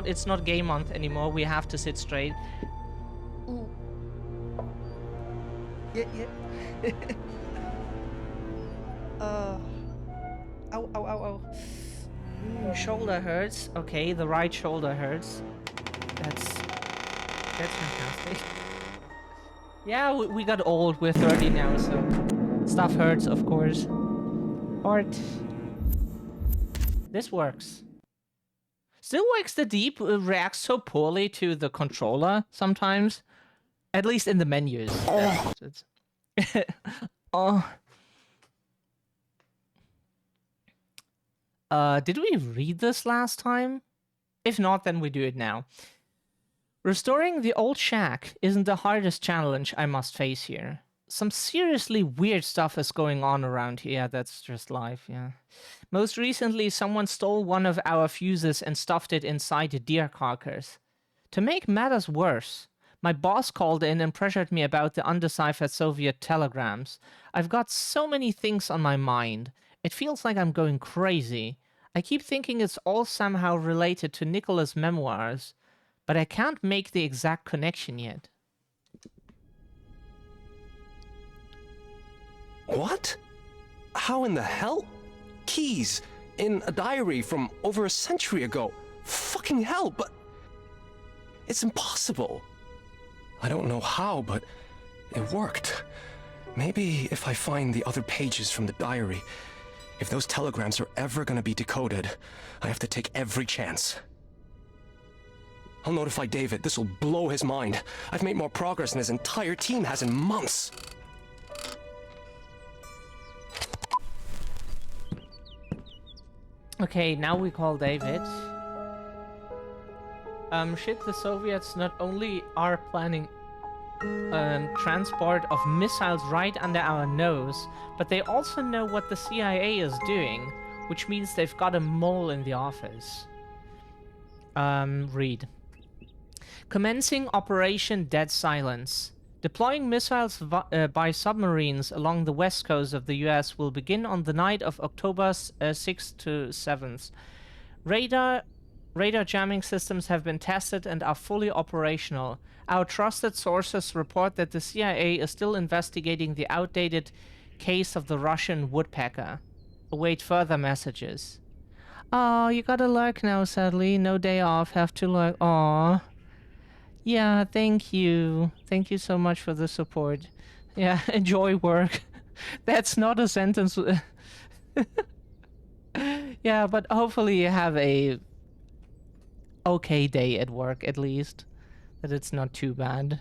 It's not game month anymore. We have to sit straight. Ooh. Yeah. Ow, ow, ow, ow. Shoulder hurts. Okay, the right shoulder hurts. That's fantastic. Yeah, we got old. We're 30 now, so stuff hurts, of course. Heart. This works. Still Wakes the Deep reacts so poorly to the controller sometimes. At least in the menus. Oh. Did we read this last time? If not, then we do it now. Restoring the old shack isn't the hardest challenge I must face here. Some seriously weird stuff is going on around here. Yeah, that's just life, yeah. Most recently, someone stole one of our fuses and stuffed it inside a deer carcass. To make matters worse, my boss called in and pressured me about the undeciphered Soviet telegrams. I've got so many things on my mind. It feels like I'm going crazy. I keep thinking it's all somehow related to Nicholas' memoirs, but I can't make the exact connection yet. What? How in the hell? Keys in a diary from over a century ago. Fucking hell, but it's impossible. I don't know how, but it worked. Maybe if I find the other pages from the diary, if those telegrams are ever gonna be decoded, I have to take every chance. I'll notify David. This will blow his mind. I've made more progress than his entire team has in months. Okay, now we call David. Shit, the Soviets not only are planning transport of missiles right under our nose, but they also know what the CIA is doing, which means they've got a mole in the office. Read. Commencing Operation Dead Silence. Deploying missiles by submarines along the west coast of the US will begin on the night of October 6th to 7th. Radar jamming systems have been tested and are fully operational. Our trusted sources report that the CIA is still investigating the outdated case of the Russian woodpecker. Await further messages. Oh, you gotta lurk now, sadly. No day off, have to lurk. Aww. Yeah, thank you. Thank you so much for the support. Yeah, enjoy work. That's not a sentence. Yeah, but hopefully you have a okay day at work, at least. That it's not too bad.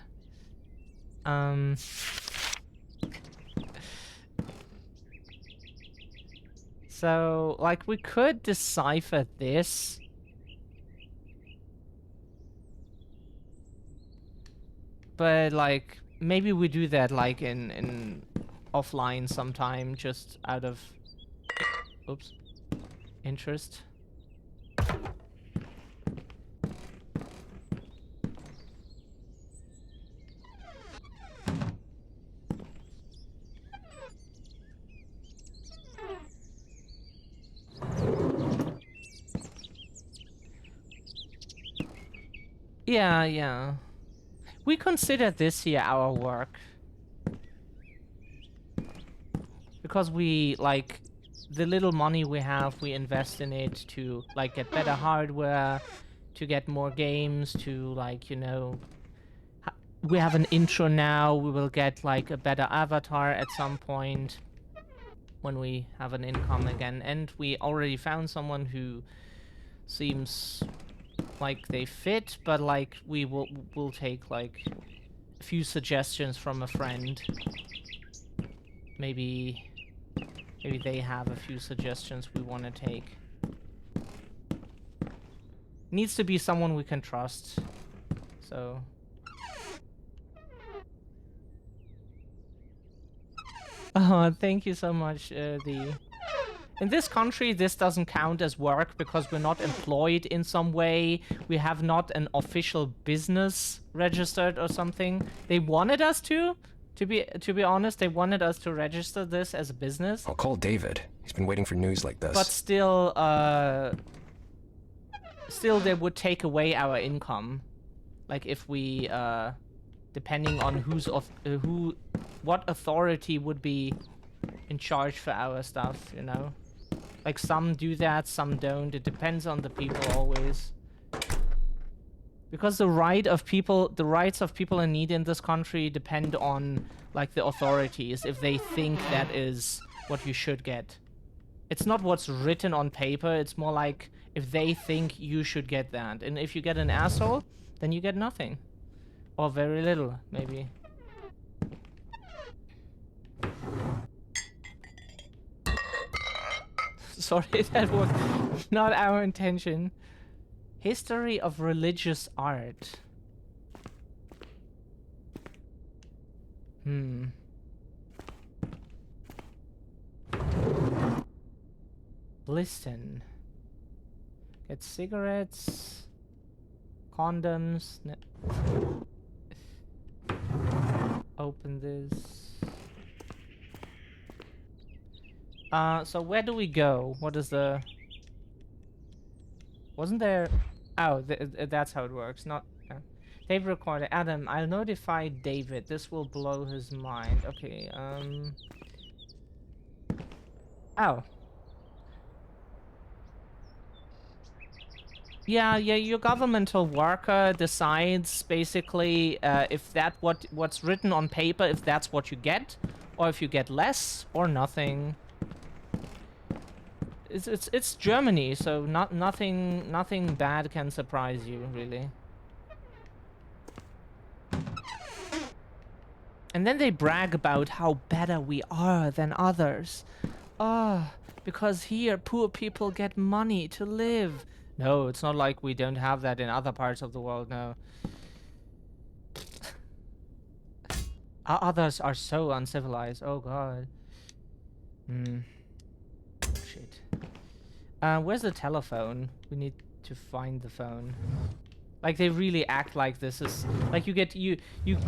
So, like, we could decipher this. But, like, maybe we do that, like, in offline sometime, just out of, oops, interest. Yeah. We consider this here our work. Because we, like, the little money we have, we invest in it to, like, get better hardware, to get more games, to, like, you know... We have an intro now, we will get, like, a better avatar at some point when we have an income again. And we already found someone who seems like they fit, but, like, we'll take, like, a few suggestions from a friend. Maybe they have a few suggestions we want to take. Needs to be someone we can trust. So... Oh, thank you so much, In this country, this doesn't count as work because we're not employed in some way. We have not an official business registered or something. They wanted us to be honest, they wanted us to register this as a business. I'll call David. He's been waiting for news like this. But still, still they would take away our income. Like if we, depending on what authority would be in charge for our stuff, you know? Like some do that, some don't. It depends on the people always. Because the rights of people in need in this country depend on like the authorities, if they think that is what you should get. It's not what's written on paper, it's more like if they think you should get that. And if you get an asshole, then you get nothing. Or very little, maybe. Sorry, that was not our intention. History of religious art. Listen. Get cigarettes. Condoms. Open this. So where do we go? What is the... Wasn't there... Oh, that's how it works. Not... Tape recorder. Adam, I'll notify David. This will blow his mind. Okay, Oh. Yeah, your governmental worker decides basically if what's written on paper, if that's what you get, or if you get less or nothing. It's Germany, so nothing bad can surprise you, really. And then they brag about how better we are than others. Because here poor people get money to live. No, it's not like we don't have that in other parts of the world, no. Others are so uncivilized, oh god. Shit. Where's the telephone? We need to find the phone. Like they really act like this is like you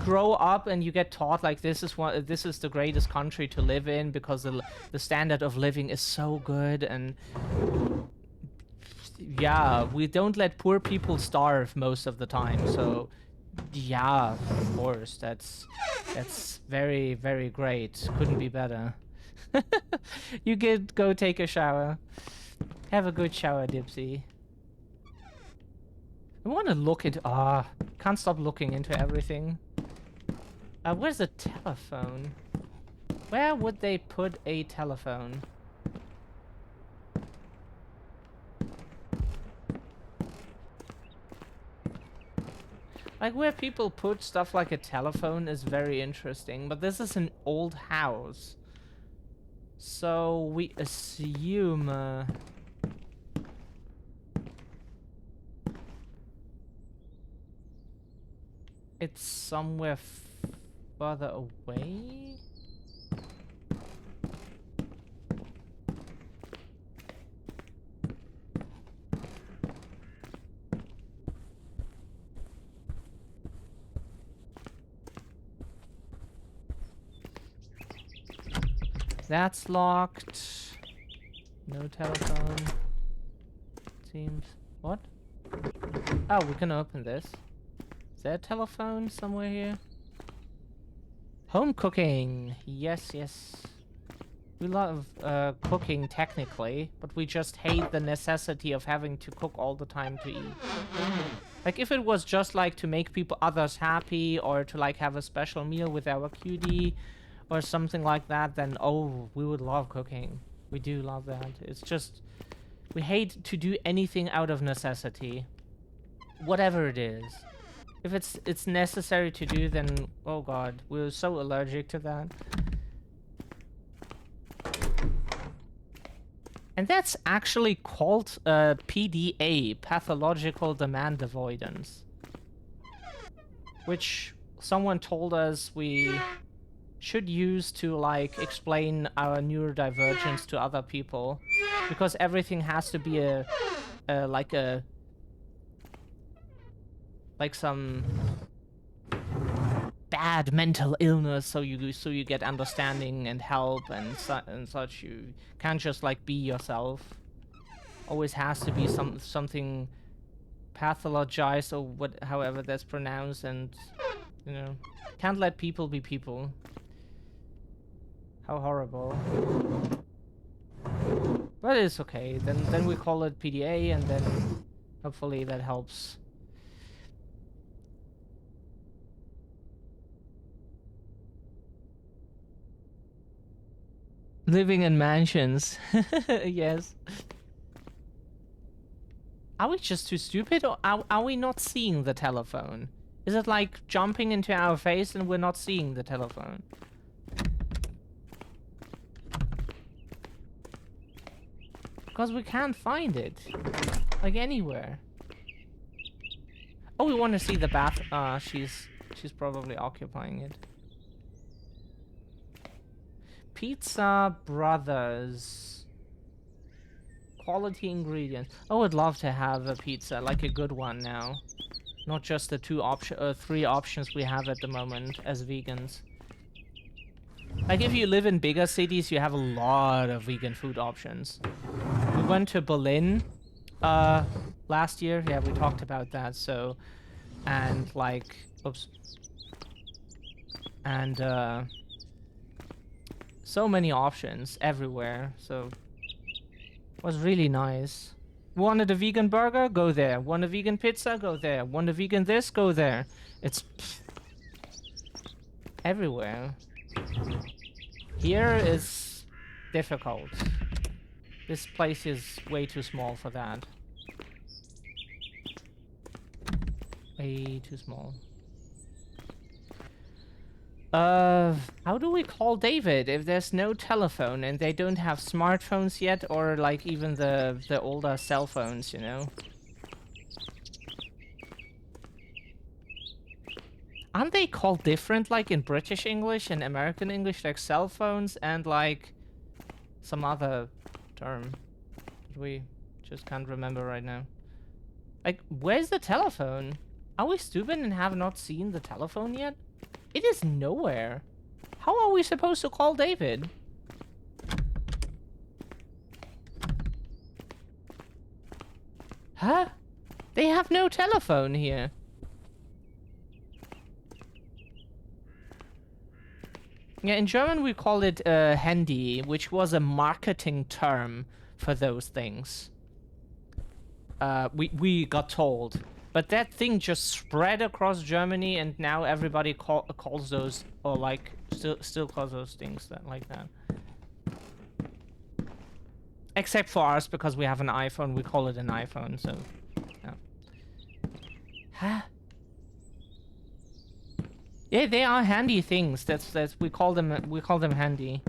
grow up and you get taught like this is the greatest country to live in because the standard of living is so good, and yeah, we don't let poor people starve most of the time. So yeah, of course, that's very, very great. Couldn't be better. You could go take a shower. Have a good shower, Dipsy. I want to look into... can't stop looking into everything. Where's the telephone? Where would they put a telephone? Like, where people put stuff like a telephone is very interesting, but this is an old house. So, we assume... it's somewhere further away? That's locked. No telephone. Seems... What? Oh, we can open this. Is there a telephone somewhere here? Home cooking. Yes, yes. We love cooking technically, but we just hate the necessity of having to cook all the time to eat. Like if it was just like to make others happy or to like have a special meal with our cutie or something like that, then oh, we would love cooking. We do love that. It's just we hate to do anything out of necessity. Whatever it is. If it's necessary to do, then oh god, we're so allergic to that. And that's actually called PDA, pathological demand avoidance, which someone told us we should use to like explain our neurodivergence to other people, because everything has to be like some bad mental illness, so you get understanding and help and such. You can't just like be yourself. Always has to be something pathologized or what, however that's pronounced, and you know, can't let people be people. How horrible. But it's okay. Then we call it PDA, and then hopefully that helps. Living in mansions. Yes. Are we just too stupid, or are we not seeing the telephone? Is it like jumping into our face and we're not seeing the telephone? Because we can't find it. Like anywhere. Oh, we want to see the bath. She's probably occupying it. Pizza Brothers. Quality ingredients. Oh, I'd love to have a pizza, like a good one now. Not just the three options we have at the moment as vegans. Like if you live in bigger cities, you have a lot of vegan food options. We went to Berlin last year. Yeah, we talked about that. So, and like, oops. And so many options everywhere. So it was really nice. Wanted a vegan burger? Go there. Want a vegan pizza? Go there. Want a vegan this? Go there. It's everywhere. Here is difficult. This place is way too small for that. Way too small. How do we call David if there's no telephone and they don't have smartphones yet, or like even the older cell phones, you know? Aren't they called different, like in British English and American English, like cell phones and like some other term that we just can't remember right now? Like, where's the telephone? Are we stupid and have not seen the telephone yet? It is nowhere. How are we supposed to call David? Huh? They have no telephone here. Yeah, in German we call it Handy, which was a marketing term for those things. We got told. But that thing just spread across Germany, and now everybody calls those, or like, still calls those things like that. Except for us, because we have an iPhone, we call it an iPhone, so... Yeah. Huh? Yeah, they are handy things. That's we call them handy.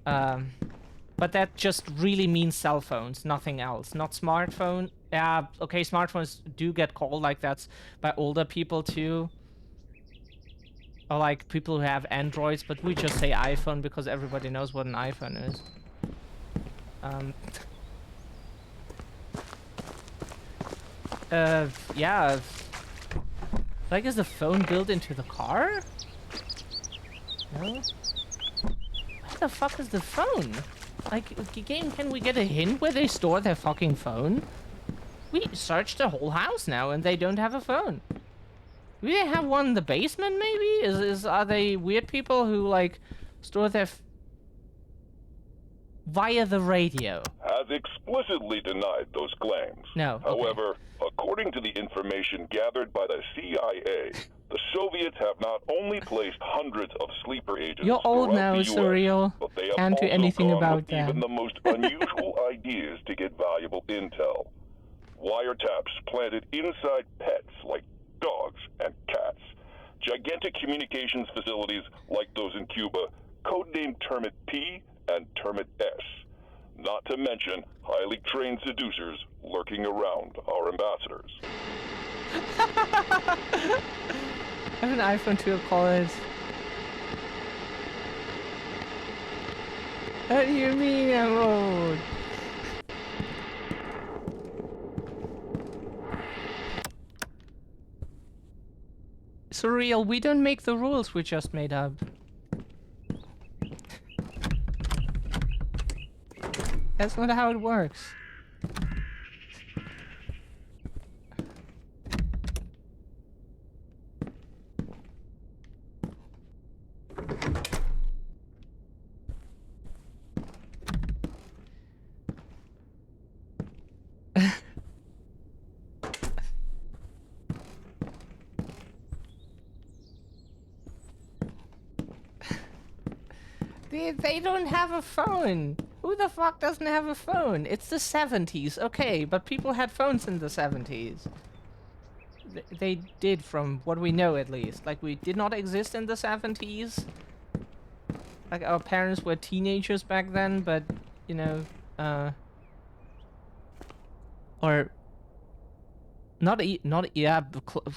But that just really means cell phones, nothing else. Not smartphone. Yeah, okay, smartphones do get called like that by older people too. Or like people who have Androids, but we just say iPhone because everybody knows what an iPhone is. Yeah. Like, is the phone built into the car? No? Where the fuck is the phone? Like, game, can we get a hint where they store their fucking phone? We searched the whole house now and they don't have a phone. Do they have one in the basement, maybe? Are they weird people who, like, store their... via the radio? Has explicitly denied those claims. No, okay. However, according to the information gathered by the CIA, the Soviets have not only placed hundreds of sleeper agents You're old throughout now, the US, surreal. but they have Can't do also anything gone about with that. even the most unusual ideas to get valuable intel. Wiretaps planted inside pets like dogs and cats. Gigantic communications facilities like those in Cuba, codenamed Termit P and Termit S. Not to mention highly trained seducers lurking around our ambassadors. I have an iPhone 2 college. What do you mean I'm old? Surreal, we don't make the rules, we just made up. That's not how it works. They don't have a phone. Who the fuck doesn't have a phone? It's the 70s, okay, but people had phones in the 70s. They did, from what we know at least. Like, we did not exist in the 70s. Like, our parents were teenagers back then, but, you know, or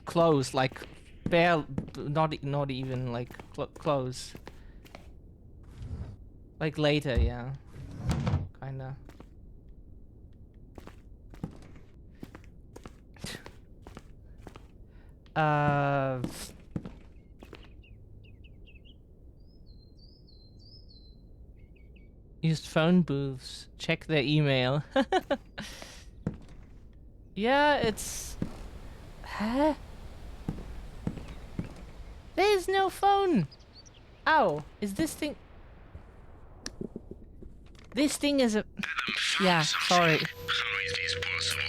close, like, not even, like, close. Like, later, yeah. Kinda. Used phone booths. Check their email. Yeah, it's... Huh? There's no phone! Oh, is this thing... This thing is a... Yeah, sorry. How is this possible?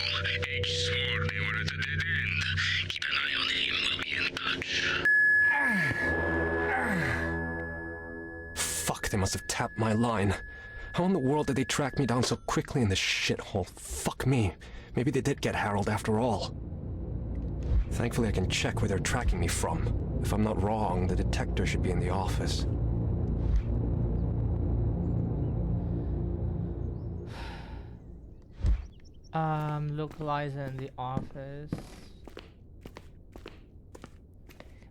H swore they were at a dead end. Keep an eye on him, we'll be in touch. Fuck, they must have tapped my line. How in the world did they track me down so quickly in this shithole? Fuck me. Maybe they did get Harold after all. Thankfully I can check where they're tracking me from. If I'm not wrong, the detector should be in the office. Localizer in the office.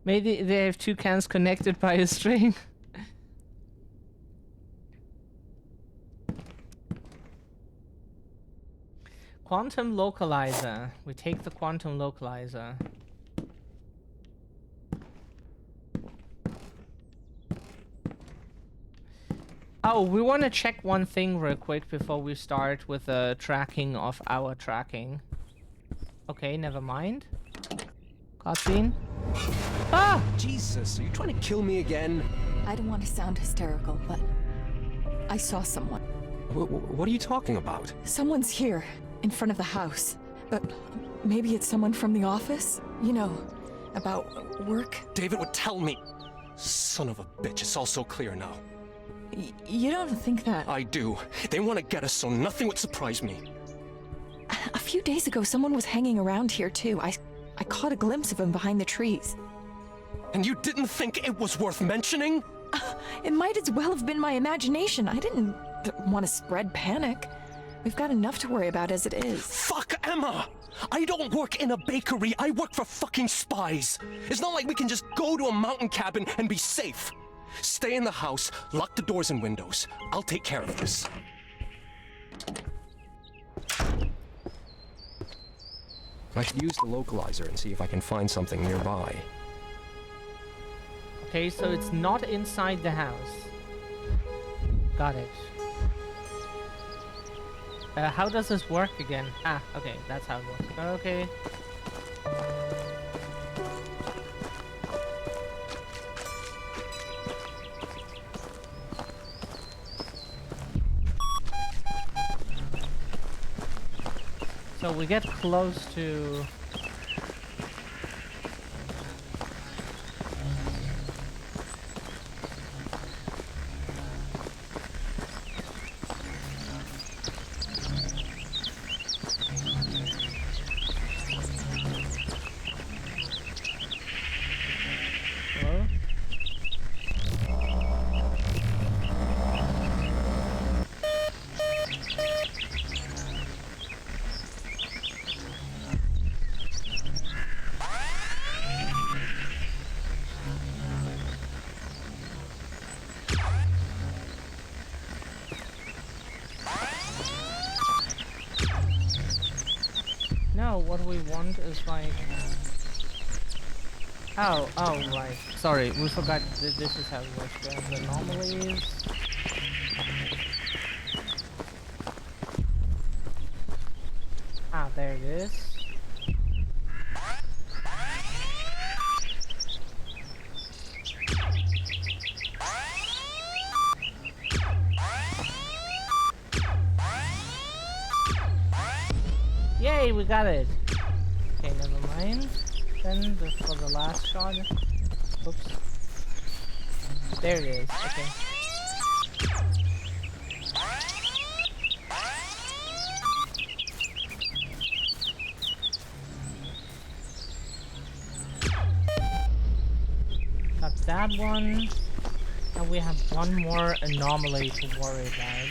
Maybe they have two cans connected by a string. Quantum localizer. We take the quantum localizer. Oh, we want to check one thing real quick before we start with the tracking of our tracking. Okay, never mind. Cutscene. Ah! Jesus, are you trying to kill me again? I don't want to sound hysterical, but I saw someone. What are you talking about? Someone's here, in front of the house. But maybe it's someone from the office? You know, about work? David would tell me. Son of a bitch, it's all so clear now. You don't think that... I do. They want to get us so nothing would surprise me. A few days ago, someone was hanging around here, too. I caught a glimpse of him behind the trees. And you didn't think it was worth mentioning? It might as well have been my imagination. I didn't want to spread panic. We've got enough to worry about as it is. Fuck Emma! I don't work in a bakery, I work for fucking spies. It's not like we can just go to a mountain cabin and be safe. Stay in the house, lock the doors and windows. I'll take care of this. I should use the localizer and see if I can find something nearby. Okay, so it's not inside the house. Got it. How does this work again? Ah, okay, that's how it works. Okay. So we get close to... Hello? No, what we want is like... Oh, right. Sorry, we forgot that this is how it works. We have the anomalies. Ah, there it is. Yay, we got it! Okay, never mind. Then, for the last shot... Oops. There it is, okay. that one. And we have one more anomaly to worry about.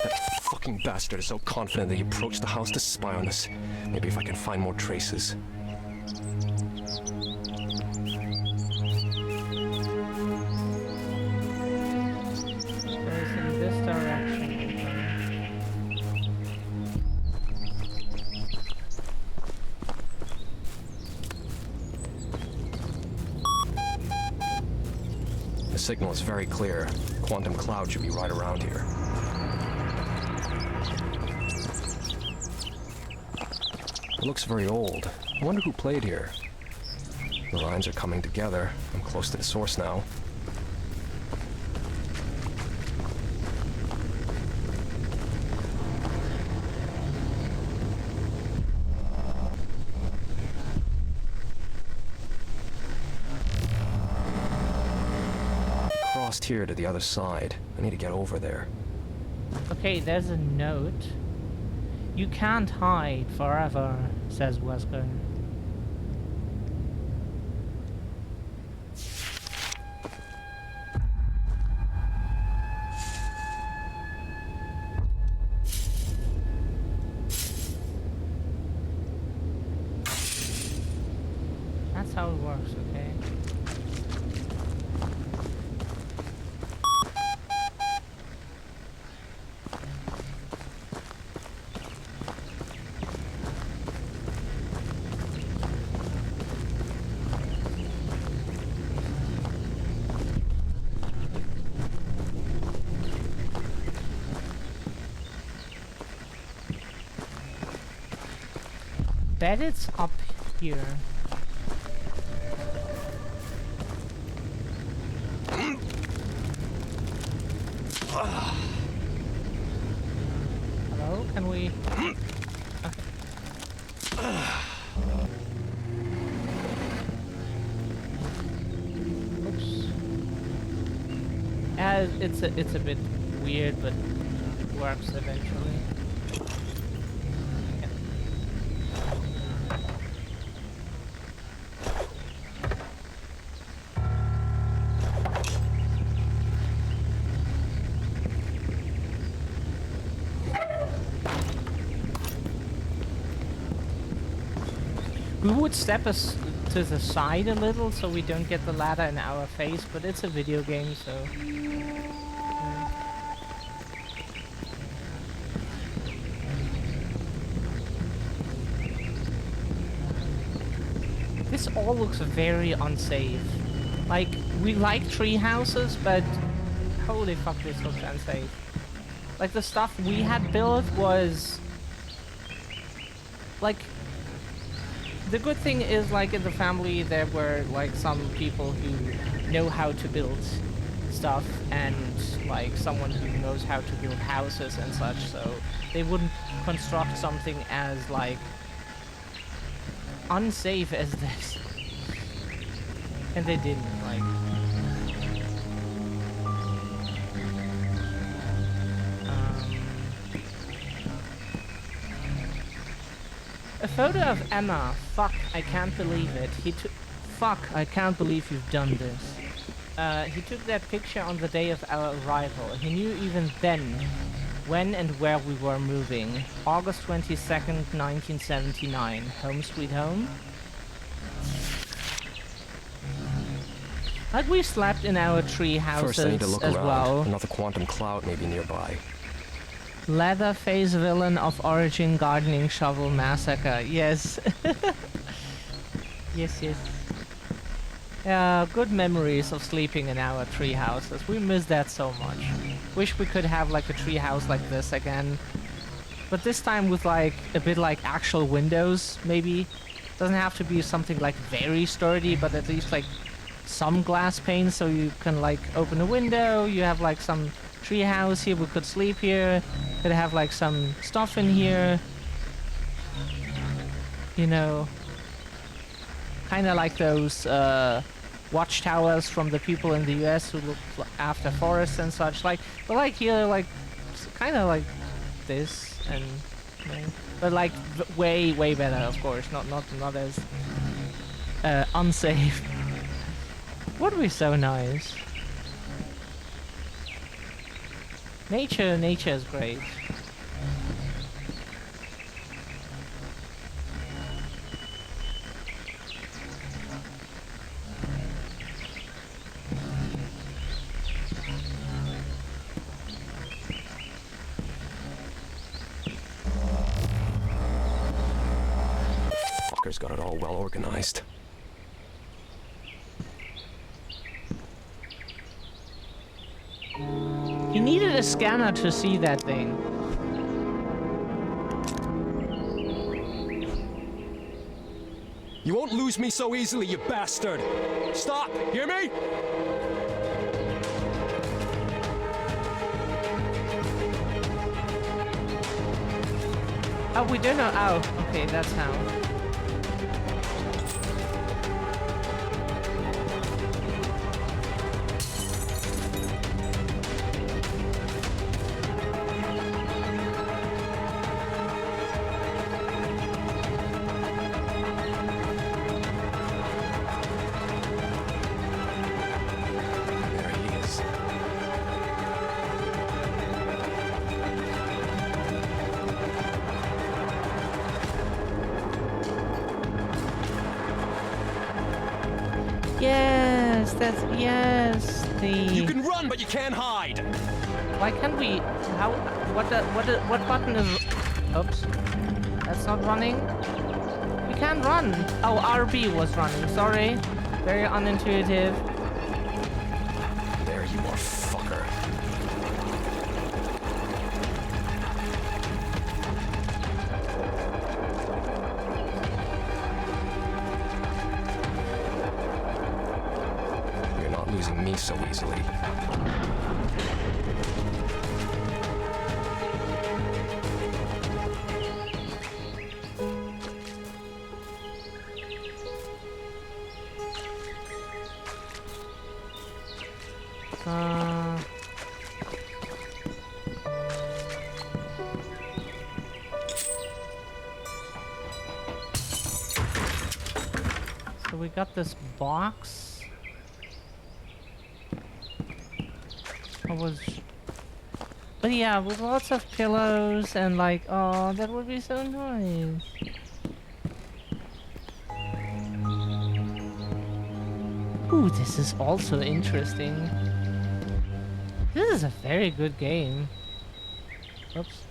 That fucking bastard is so confident that he approached the house to spy on us. Maybe if I can find more traces. Goes in this direction. The signal is very clear. Quantum cloud should be right around here. It looks very old. I wonder who played here. The lines are coming together. I'm close to the source now. Crossed here to the other side. I need to get over there. Okay, there's a note. You can't hide forever, says Wesker. That's how it works, okay? Bet it's up here. Hello? Can we... Oops. It's a bit weird, but works eventually. We would step us to the side a little so we don't get the ladder in our face, but it's a video game, so... This all looks very unsafe. Like, we like tree houses, but holy fuck, this looks unsafe. Like, the stuff we had built was... Like... The good thing is, like, in the family, there were, like, some people who know how to build stuff, and, like, someone who knows how to build houses and such, so they wouldn't construct something as, like, unsafe as this. And they didn't, like... A photo of Emma. Fuck, I can't believe it. Fuck, I can't believe you've done this. He took that picture on the day of our arrival. He knew even then when and where we were moving. August 22nd, 1979. Home sweet home. Like, we slept in our tree houses First, I need to look as around. well. Another quantum cloud may be nearby. Leatherface villain of Origin Gardening Shovel Massacre. Yes. Yes, yes. Good memories of sleeping in our tree houses. We miss that so much. Wish we could have like a tree house like this again. But this time with like a bit like actual windows, maybe. Doesn't have to be something like very sturdy, but at least like some glass pane so you can like open a window. You have like some tree house here. We could sleep here. Could have like some stuff in here. You know, kind of like those watchtowers from the people in the US who look after forests and such. Like, but like here, like kind of like this, and happening. But like way better, of course. Not as unsafe. Would be so nice. Nature is great. Fucker's got it all well organized. He needed a scanner to see that thing. You won't lose me so easily, you bastard! Stop! Hear me? Oh, we don't know. Oh, okay, that's how. There he is. Yes, You can run, but you can't hide! Why can't we? How? What button is? Oops, that's not running. We can't run. Oh, RB was running. Sorry, very unintuitive. There you are, fucker. You're not losing me so easily. So we got this box. But yeah, with lots of pillows and like, oh, that would be so nice. Ooh, this is also interesting. This is a very good game. Oops.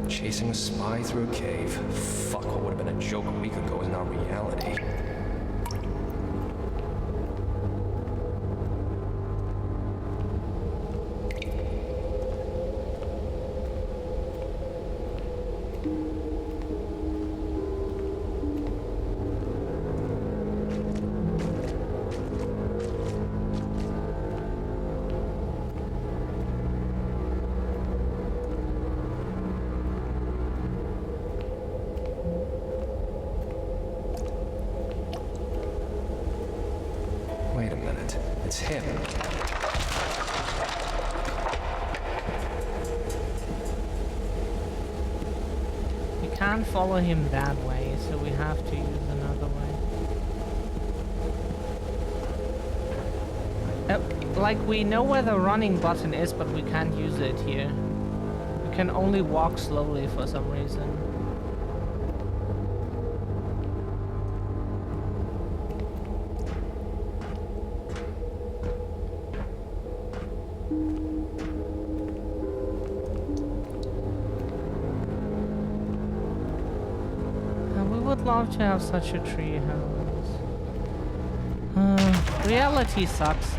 Chasing a spy through a cave. Fuck, what would have been a joke a week ago is now reality. Wait a minute. It's him. We can't follow him that way, so we have to use another way. Like, we know where the running button is, but we can't use it here. We can only walk slowly for some reason. Love to have such a tree house. Reality sucks.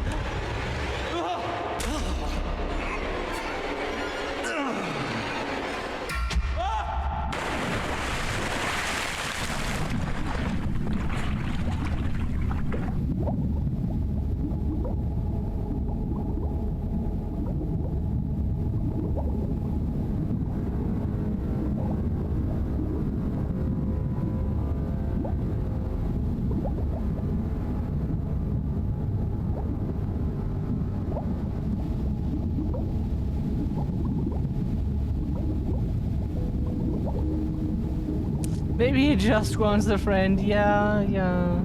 Maybe he just wants a friend. Yeah, yeah.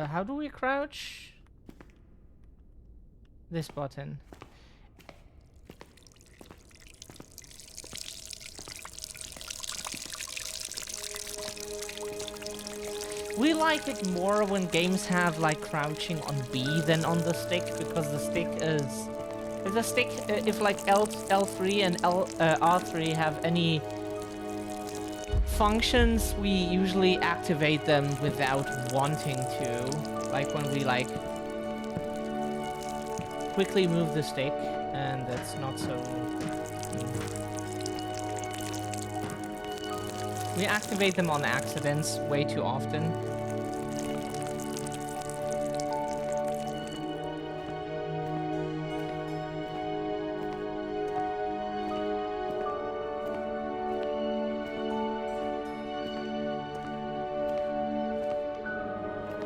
How do we crouch? This button. We like it more when games have like crouching on B than on the stick, because the stick is... If the stick, if like L3 and R3 have any functions, we usually activate them without wanting to. Like when we like quickly move the stick, and that's not so... We activate them on accidents way too often.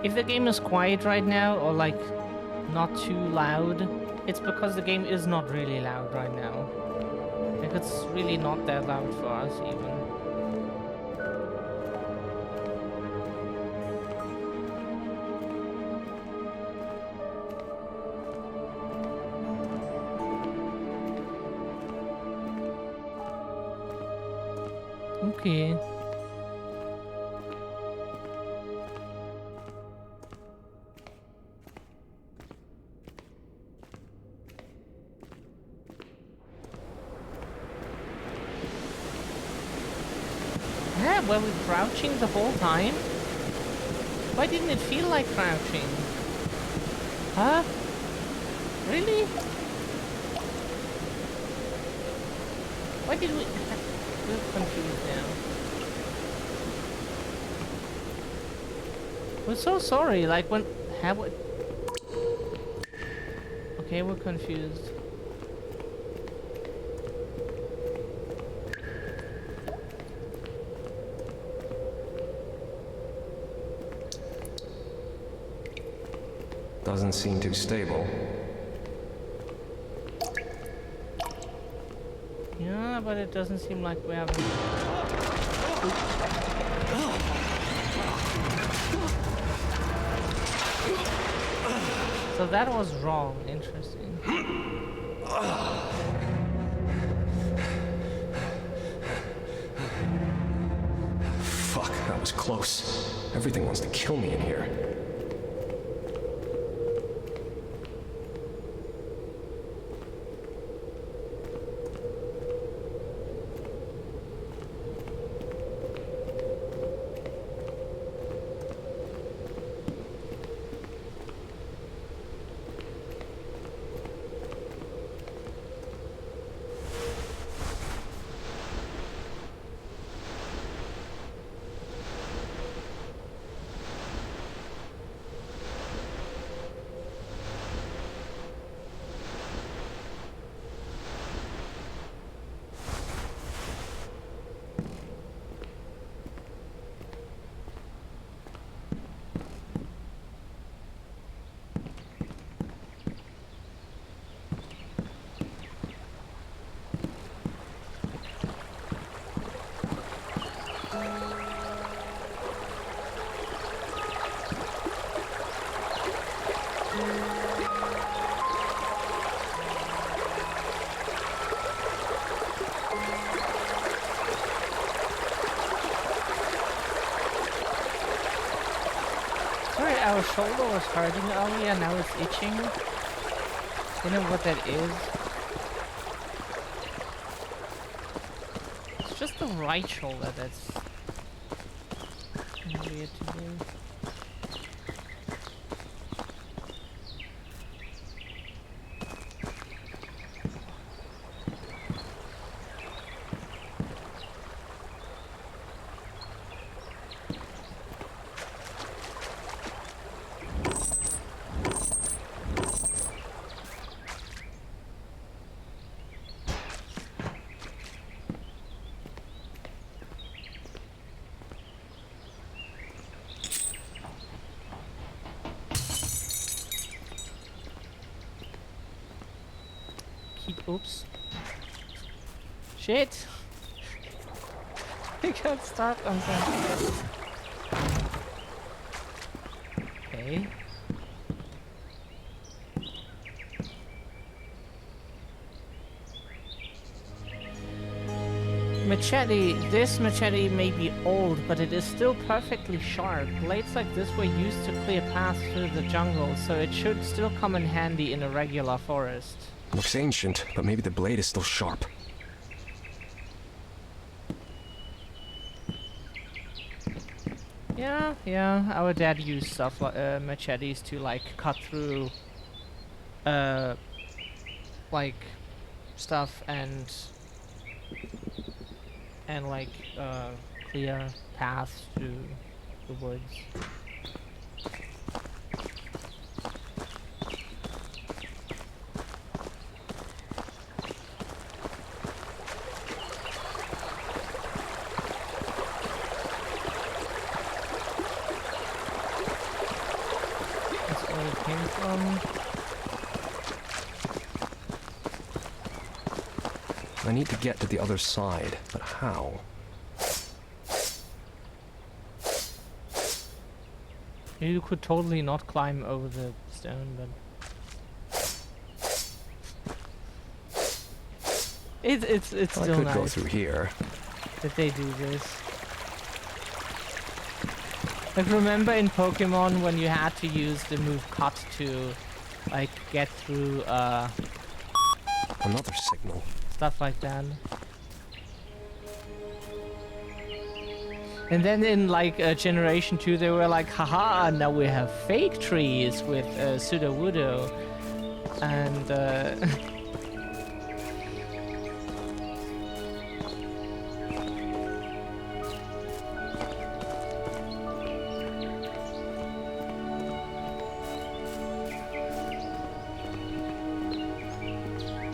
If the game is quiet right now, or like not too loud, it's because the game is not really loud right now. Like it's really not that loud for us even. Okay. Yeah, were we crouching the whole time? Why didn't it feel like crouching? Huh? Really? Why did we... We're confused now. We're so sorry, like when... Have we... Okay, we're confused. Doesn't seem too stable. Yeah, but it doesn't seem like we have... So that was wrong. Interesting. Fuck, that was close. Everything wants to kill me in here. Sorry, our shoulder was hurting earlier, now it's itching. You know what that is? It's just the right shoulder that's weird to do. Oops. Shit! I got stuck on something. Okay. Machete. This machete may be old, but it is still perfectly sharp. Blades like this were used to clear paths through the jungle, so it should still come in handy in a regular forest. Looks ancient, but maybe the blade is still sharp. Yeah, our dad used stuff like machetes to like cut through like stuff and like clear paths through the woods. I need to get to the other side, but how? You could totally not climb over the stone, but it's I still could nice go through here. that they do this. Like, remember in Pokemon when you had to use the move Cut to like get through Another signal. stuff like that. And then in like Generation 2 they were like, haha, now we have fake trees with Sudowoodo. And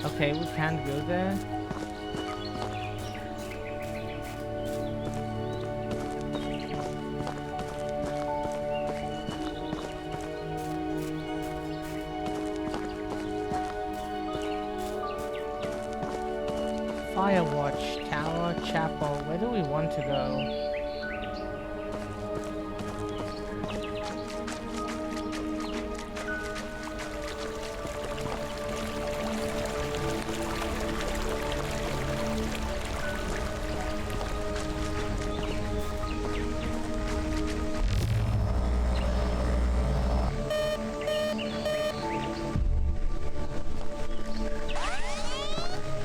okay, we can't go there. Firewatch, Tower, Chapel. Where do we want to go?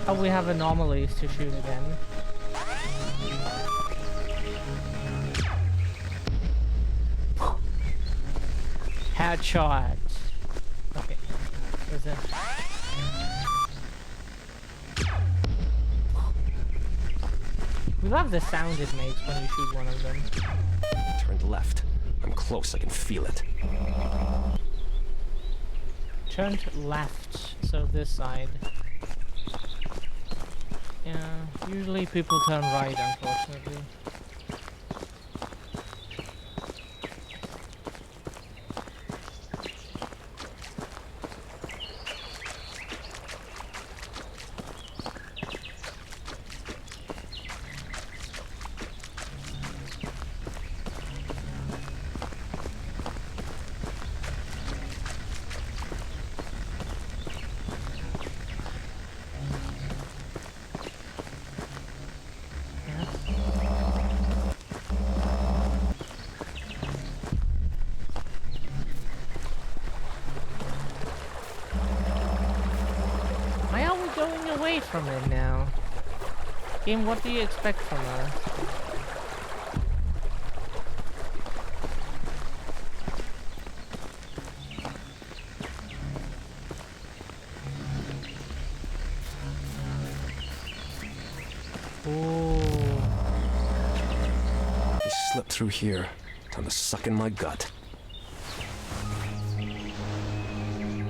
Oh, we have anomalies to shoot again. Headshot. Okay. Where's it? We love the sound it makes when you shoot one of them. Turned left. I'm close, I can feel it. Turned left, so this side. Yeah, usually people turn right, unfortunately. Away from it now. Game, what do you expect from us? Ooh. He slipped through here. Time to suck in my gut.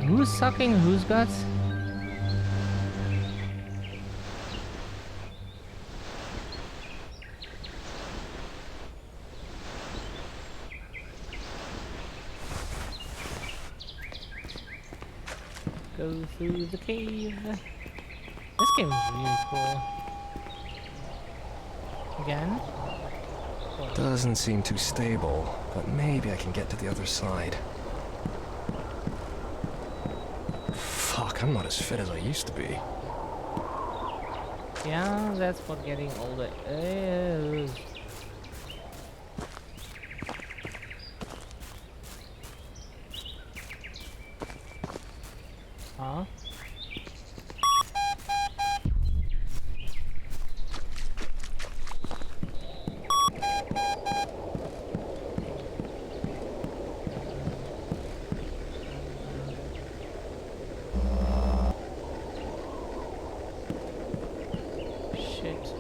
Who's sucking whose guts? Go through the cave. game's really cool. Again? Doesn't seem too stable, but maybe I can get to the other side. Fuck, I'm not as fit as I used to be. Yeah, that's what getting older is. Huh? Shit.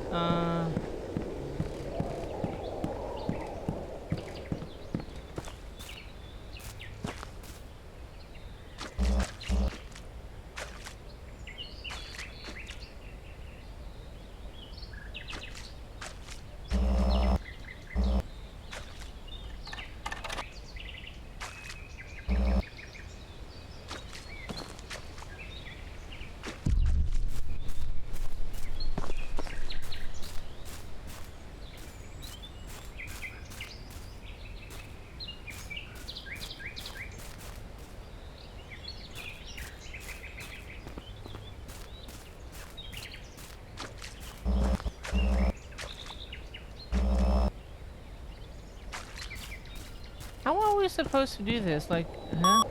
How are we supposed to do this? Like, huh?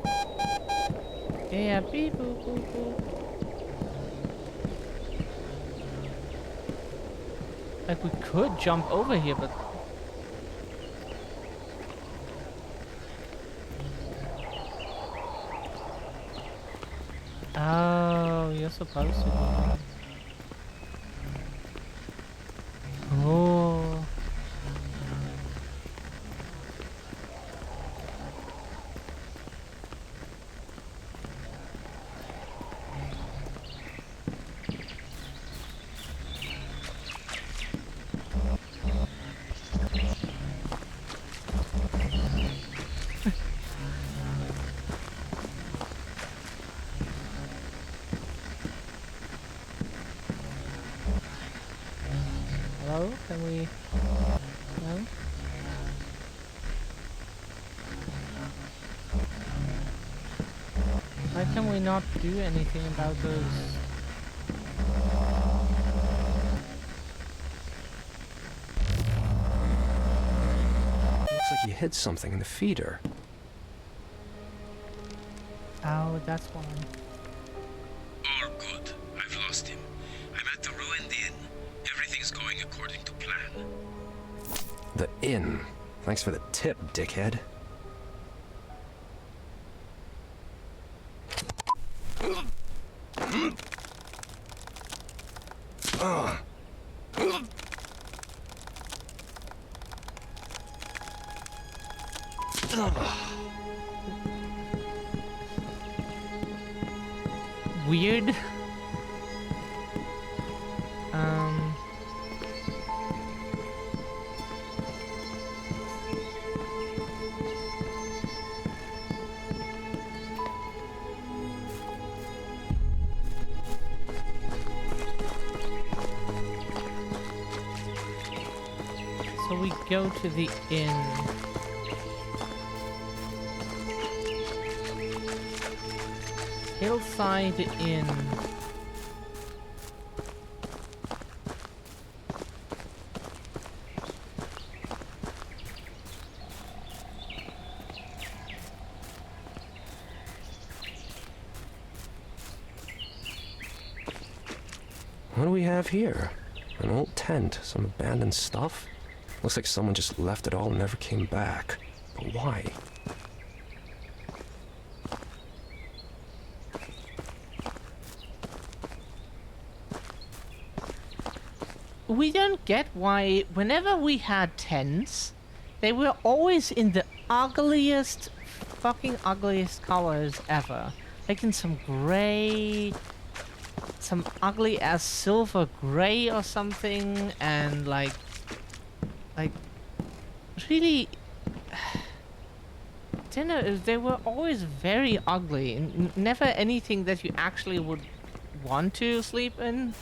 Yeah, beep boop boop boop. Like, we could jump over here, but... Oh, you're supposed to do that. Oh. Hello? Can we... No? Why can we not do anything about those? Looks like he hid something in the feeder. Oh, that's why. All good. I've lost him. I'm at the ruined inn. Everything's going according to plan. The inn. Thanks for the tip, dickhead. Weird. So we go to the inn. Hillside Inn. What do we have here? An old tent, some abandoned stuff? Looks like someone just left it all and never came back. But why? We don't get why whenever we had tents, they were always in the ugliest, fucking ugliest colors ever. Like in some gray, some ugly ass silver gray or something, and like really, I don't know, they were always very ugly, and never anything that you actually would want to sleep in.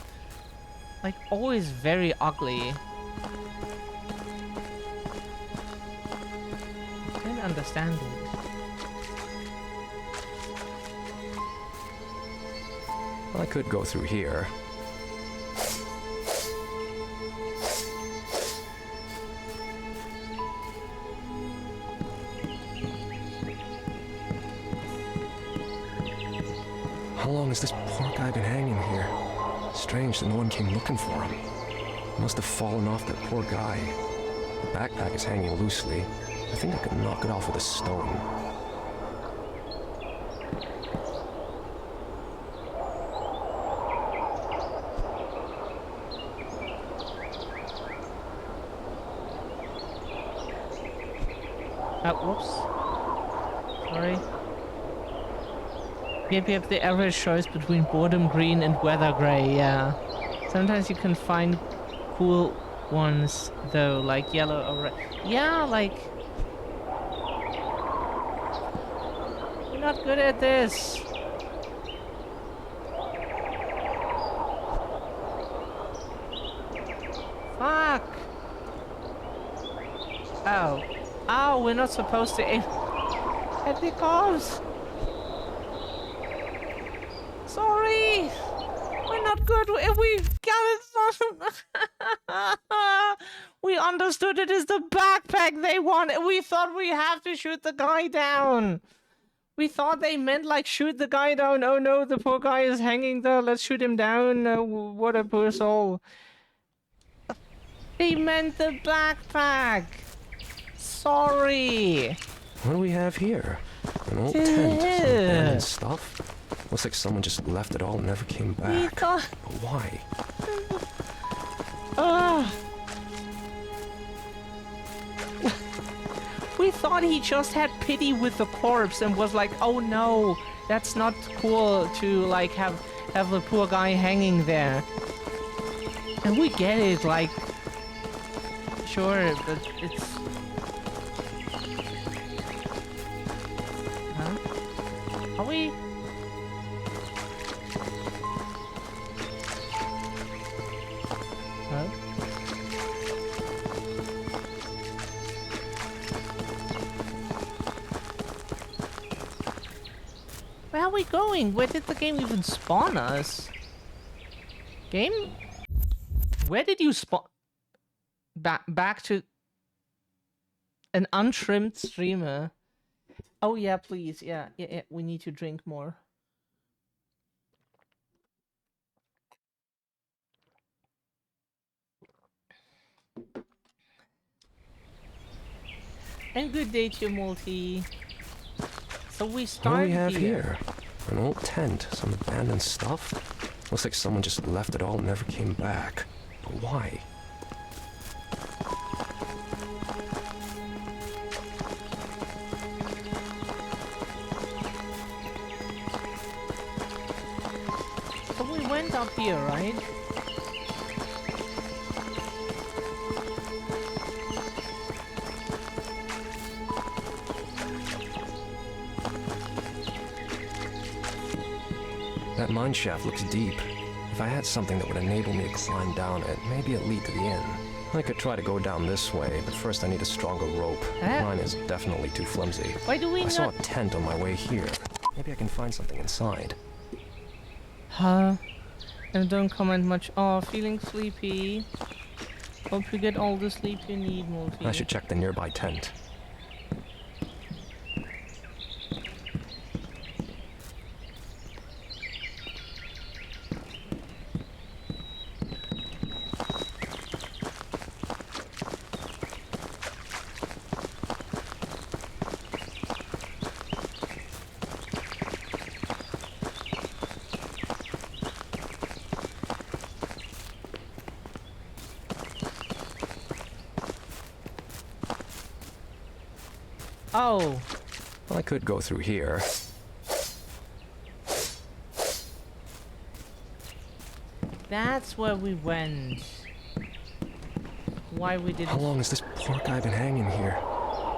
like always very ugly. I can't understand it. I could go through here. How long has this poor guy been hanging here? Strange that no one came looking for him. He must have fallen off, that poor guy. The backpack is hanging loosely. I think I could knock it off with a stone. Whoops. Sorry. Yep, the average choice between boredom green and weather gray, yeah. Sometimes you can find cool ones, though, like yellow or red. Yeah, like... We're not good at this. Fuck! Oh. Oh, we're not supposed to aim at the cops! Sorry! We're not good. We got it. We understood it is the backpack they want. We thought we have to shoot the guy down. We thought they meant like shoot the guy down. Oh no, the poor guy is hanging there. Let's shoot him down. What a poor soul. They meant the backpack. Sorry. What do we have here? An old tent, some abandoned stuff. Looks like someone just left it all and never came back. But why? We thought he just had pity with the corpse and was like, oh no, that's not cool to like have the poor guy hanging there. And we get it, like, sure, but it's... Huh? Are we... Huh? Where are we going? Where did the game even spawn us? Game? Where did you spawn? Back to an untrimmed streamer. Oh yeah, please. Yeah, we need to drink more. And good day to you, Multi. So we start What do we have here? An old tent, some abandoned stuff. Looks like someone just left it all and never came back. But why? So we went up here, right? That mine shaft looks deep. If I had something that would enable me to climb down it, maybe it'd lead to the inn. I could try to go down this way, but first I need a stronger rope. Mine is definitely too flimsy. Why do we I saw a tent on my way here. Maybe I can find something inside. Huh? And don't comment much. Oh, feeling sleepy. Hope you get all the sleep you need, Multi. I should check the nearby tent. Oh. Well, I could go through here. That's where we went. Why we didn't... How long has this poor guy been hanging here?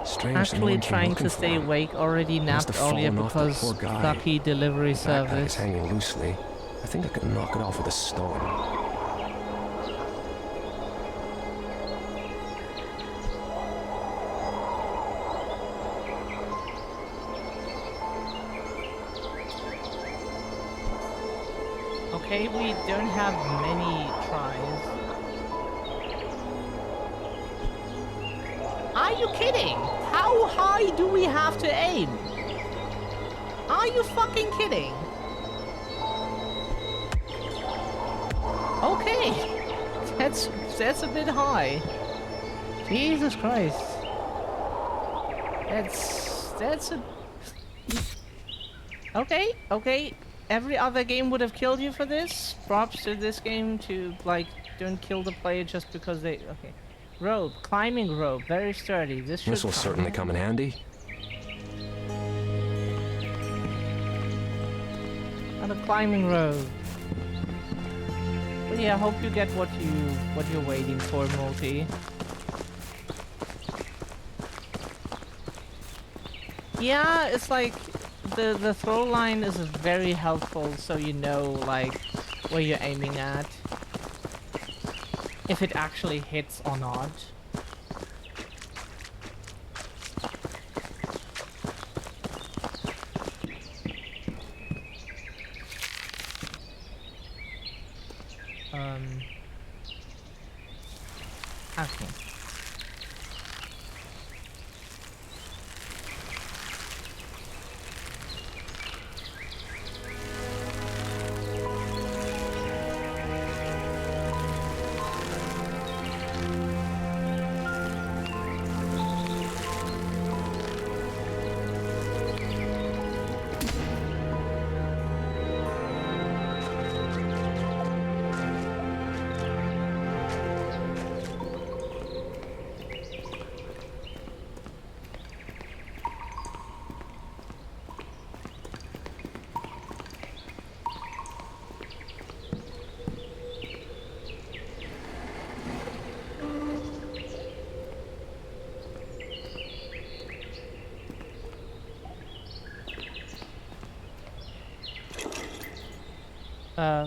Strange. Actually trying to stay awake, already napped earlier because lucky delivery the backpack service. is hanging loosely. I think I could knock it off with a stone. Okay, we don't have many tries. Are you kidding? How high do we have to aim? Are you fucking kidding? Okay, that's a bit high. Jesus Christ. That's a... Okay. Every other game would have killed you for this. Props to this game to, like, don't kill the player just because they... Okay. Rope. Climbing rope. Very sturdy. This should This will certainly come in handy. And a climbing rope. But yeah, I hope you get what you're waiting for, Multi. Yeah, it's like the throw line is very helpful, so you know like where you're aiming at, if it actually hits or not. Okay.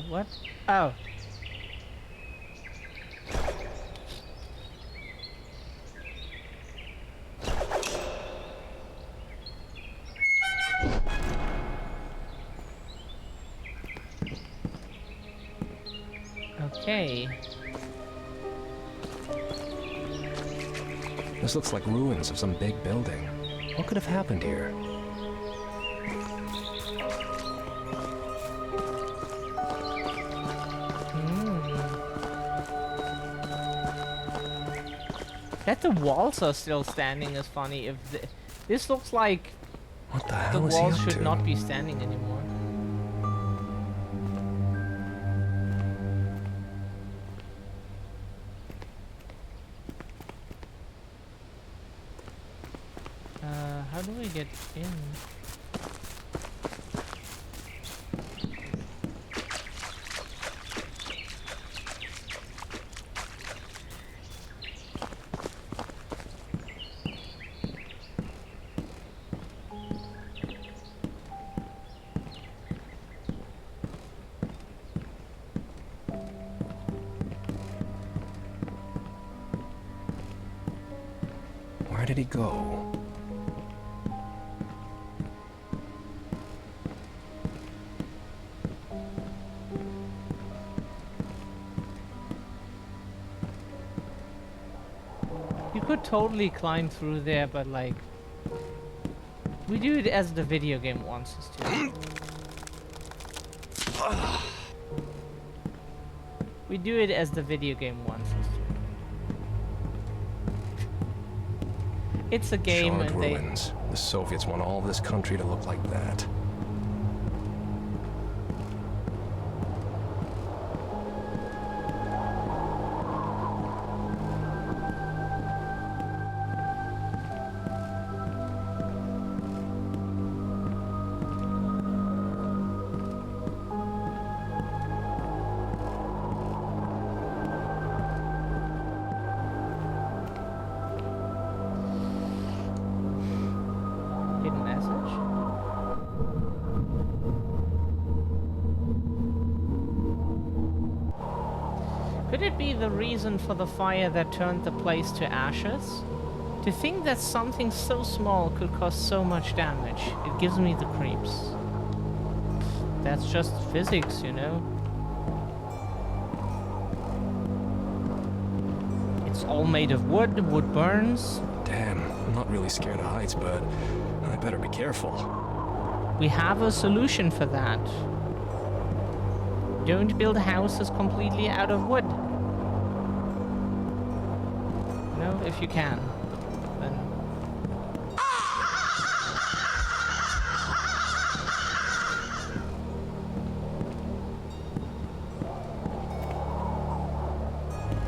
What? Oh. Okay. This looks like ruins of some big building. What could have happened here? That the walls are still standing is funny. If this looks like What the the hell is he walls up should to? not be standing anymore. How do we get in? Where did he go? You could totally climb through there, but like... We do it as the video game wants us to. We do it as the video game wants us to. It's a game Charred and they... ruins. The Soviets want all of this country to look like that. Hidden message? Could it be the reason for the fire that turned the place to ashes? To think that something so small could cause so much damage, it gives me the creeps. That's just physics, you know? It's all made of wood. Wood burns. Damn, I'm not really scared of heights, but I better be careful. We have a solution for that. Don't build houses completely out of wood. No, if you can, then...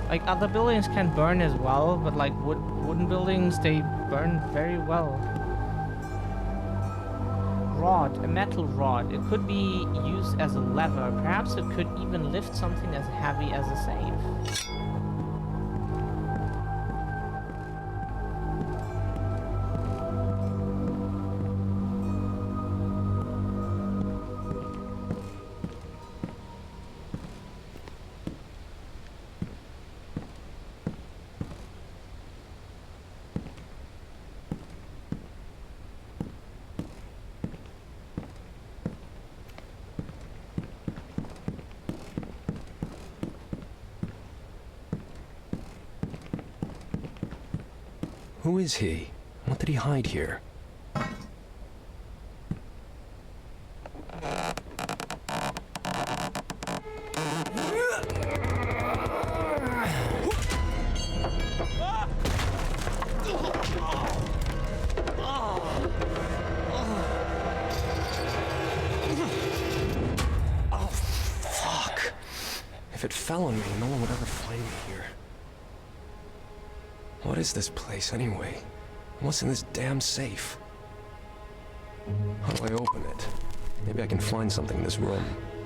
Like, other buildings can burn as well, but like wooden buildings, they burn very well. Rod, a metal rod. It could be used as a lever. Perhaps it could even lift something as heavy as a safe. Who is he? What did he hide here? Oh, fuck. If it fell on me, no one would ever find me here. What is this place, anyway? What's in this damn safe? How do I open it? Maybe I can find something in this room.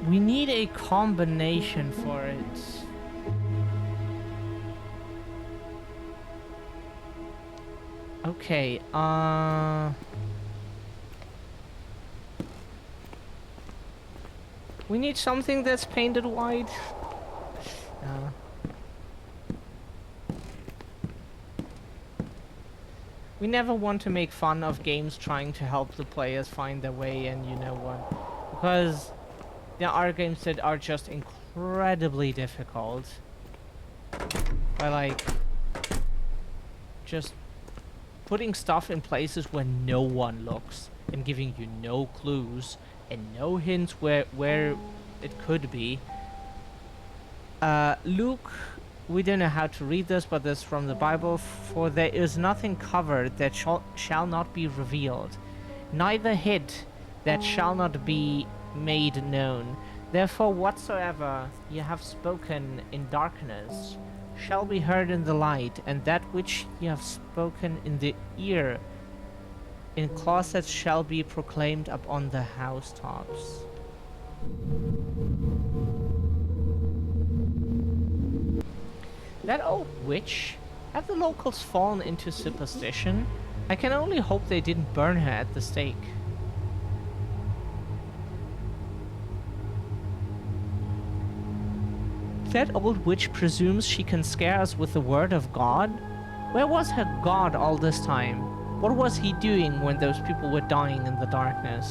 We need a combination for it. Okay, we need something that's painted white. We never want to make fun of games trying to help the players find their way, and you know what? Because there are games that are just incredibly difficult. By like just putting stuff in places where no one looks and giving you no clues and no hints where it could be. Luke, we don't know how to read this, but this is from the Bible. For there is nothing covered that shall not be revealed, neither hid that shall not be made known. Therefore whatsoever ye have spoken in darkness shall be heard in the light, and that which ye have spoken in the ear in closets shall be proclaimed upon the housetops. That old witch? Have the locals fallen into superstition? I can only hope they didn't burn her at the stake. That old witch presumes she can scare us with the word of God? Where was her God all this time? What was he doing when those people were dying in the darkness?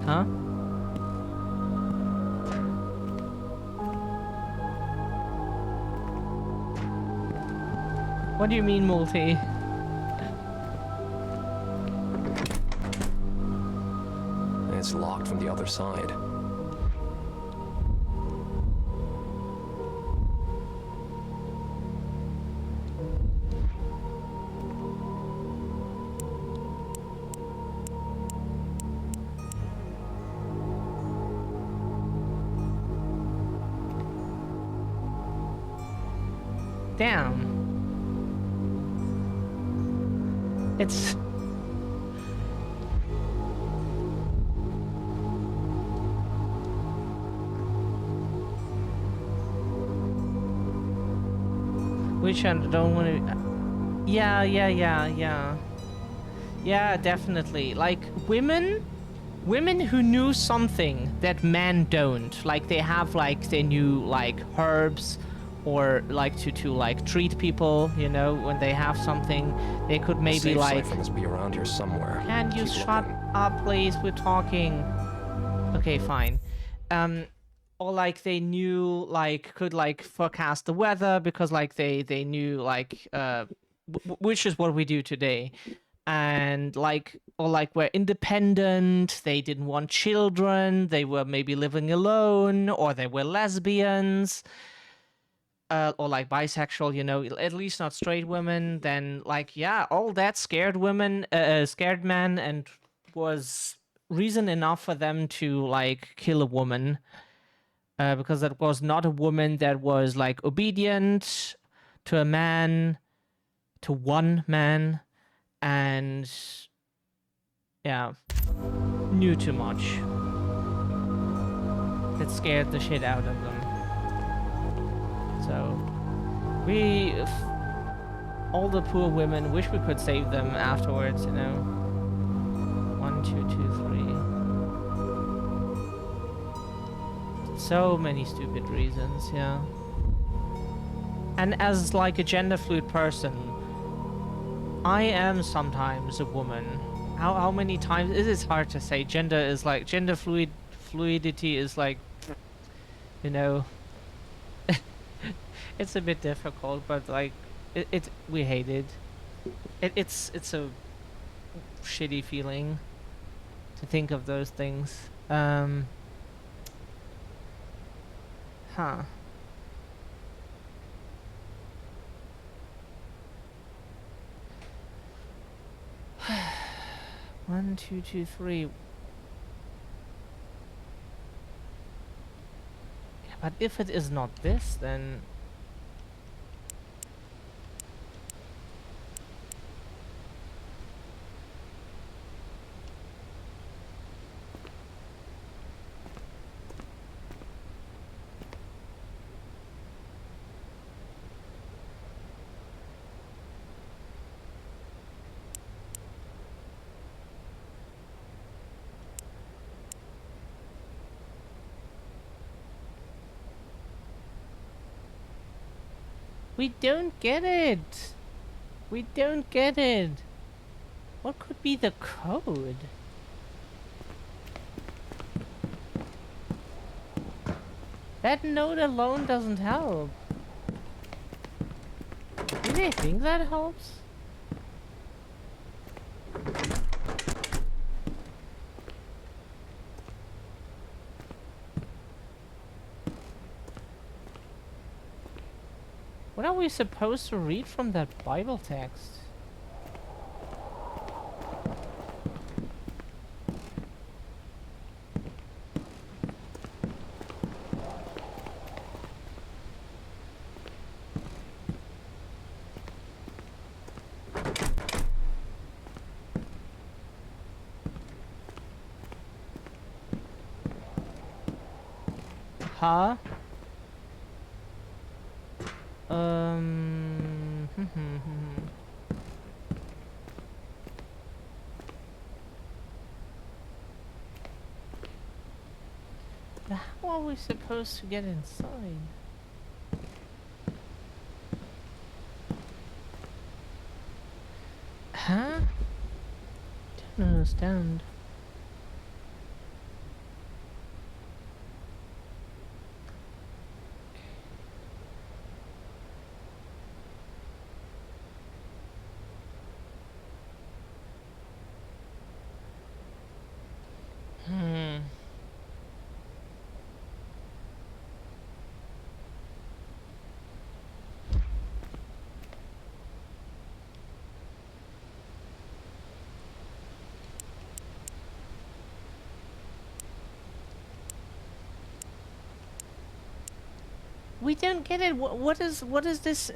Huh? What do you mean, multi? It's locked from the other side. Damn. It's... Which I don't want to... Yeah. Yeah, definitely. Like, women who knew something that men don't. Like, they have, like, they knew, like, herbs, or like to like treat people, you know, when they have something. They could maybe like... Safe must be around here somewhere. Can you shut up, please? We're talking. Okay, fine. or like they knew like could like forecast the weather because like they knew like which is what we do today, and like or like were independent, they didn't want children, they were maybe living alone, or they were lesbians, or like bisexual, you know, at least not straight women, then like yeah, all that scared women, scared men, and was reason enough for them to like kill a woman, because that was not a woman that was like obedient to a man, to one man, and yeah, knew too much. That scared the shit out of them. So all the poor women, wish we could save them afterwards, you know. 1, 2, 2, 3. So many stupid reasons, yeah. And as like a gender fluid person, I am sometimes a woman. How many times? It is hard to say. Gender is like fluidity is like, you know, it's a bit difficult, but like we hate it. It's a shitty feeling to think of those things. Huh. One, two, two, three. Yeah, but if it is not this, then we don't get it. We don't get it. What could be the code? That note alone doesn't help. Do they think that helps? What are we supposed to read from that Bible text? Huh? How are we supposed to get inside? Huh? Don't understand. We don't get it. What is this?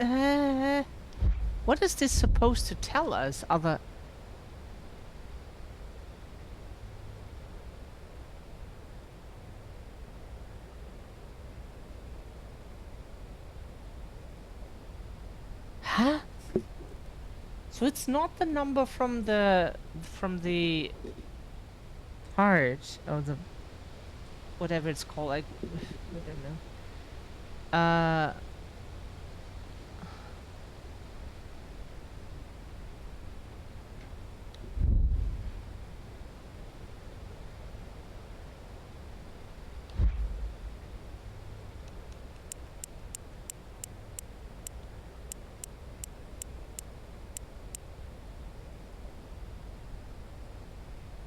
What is this supposed to tell us? Other. Huh? So it's not the number from the heart or the whatever it's called. I don't know.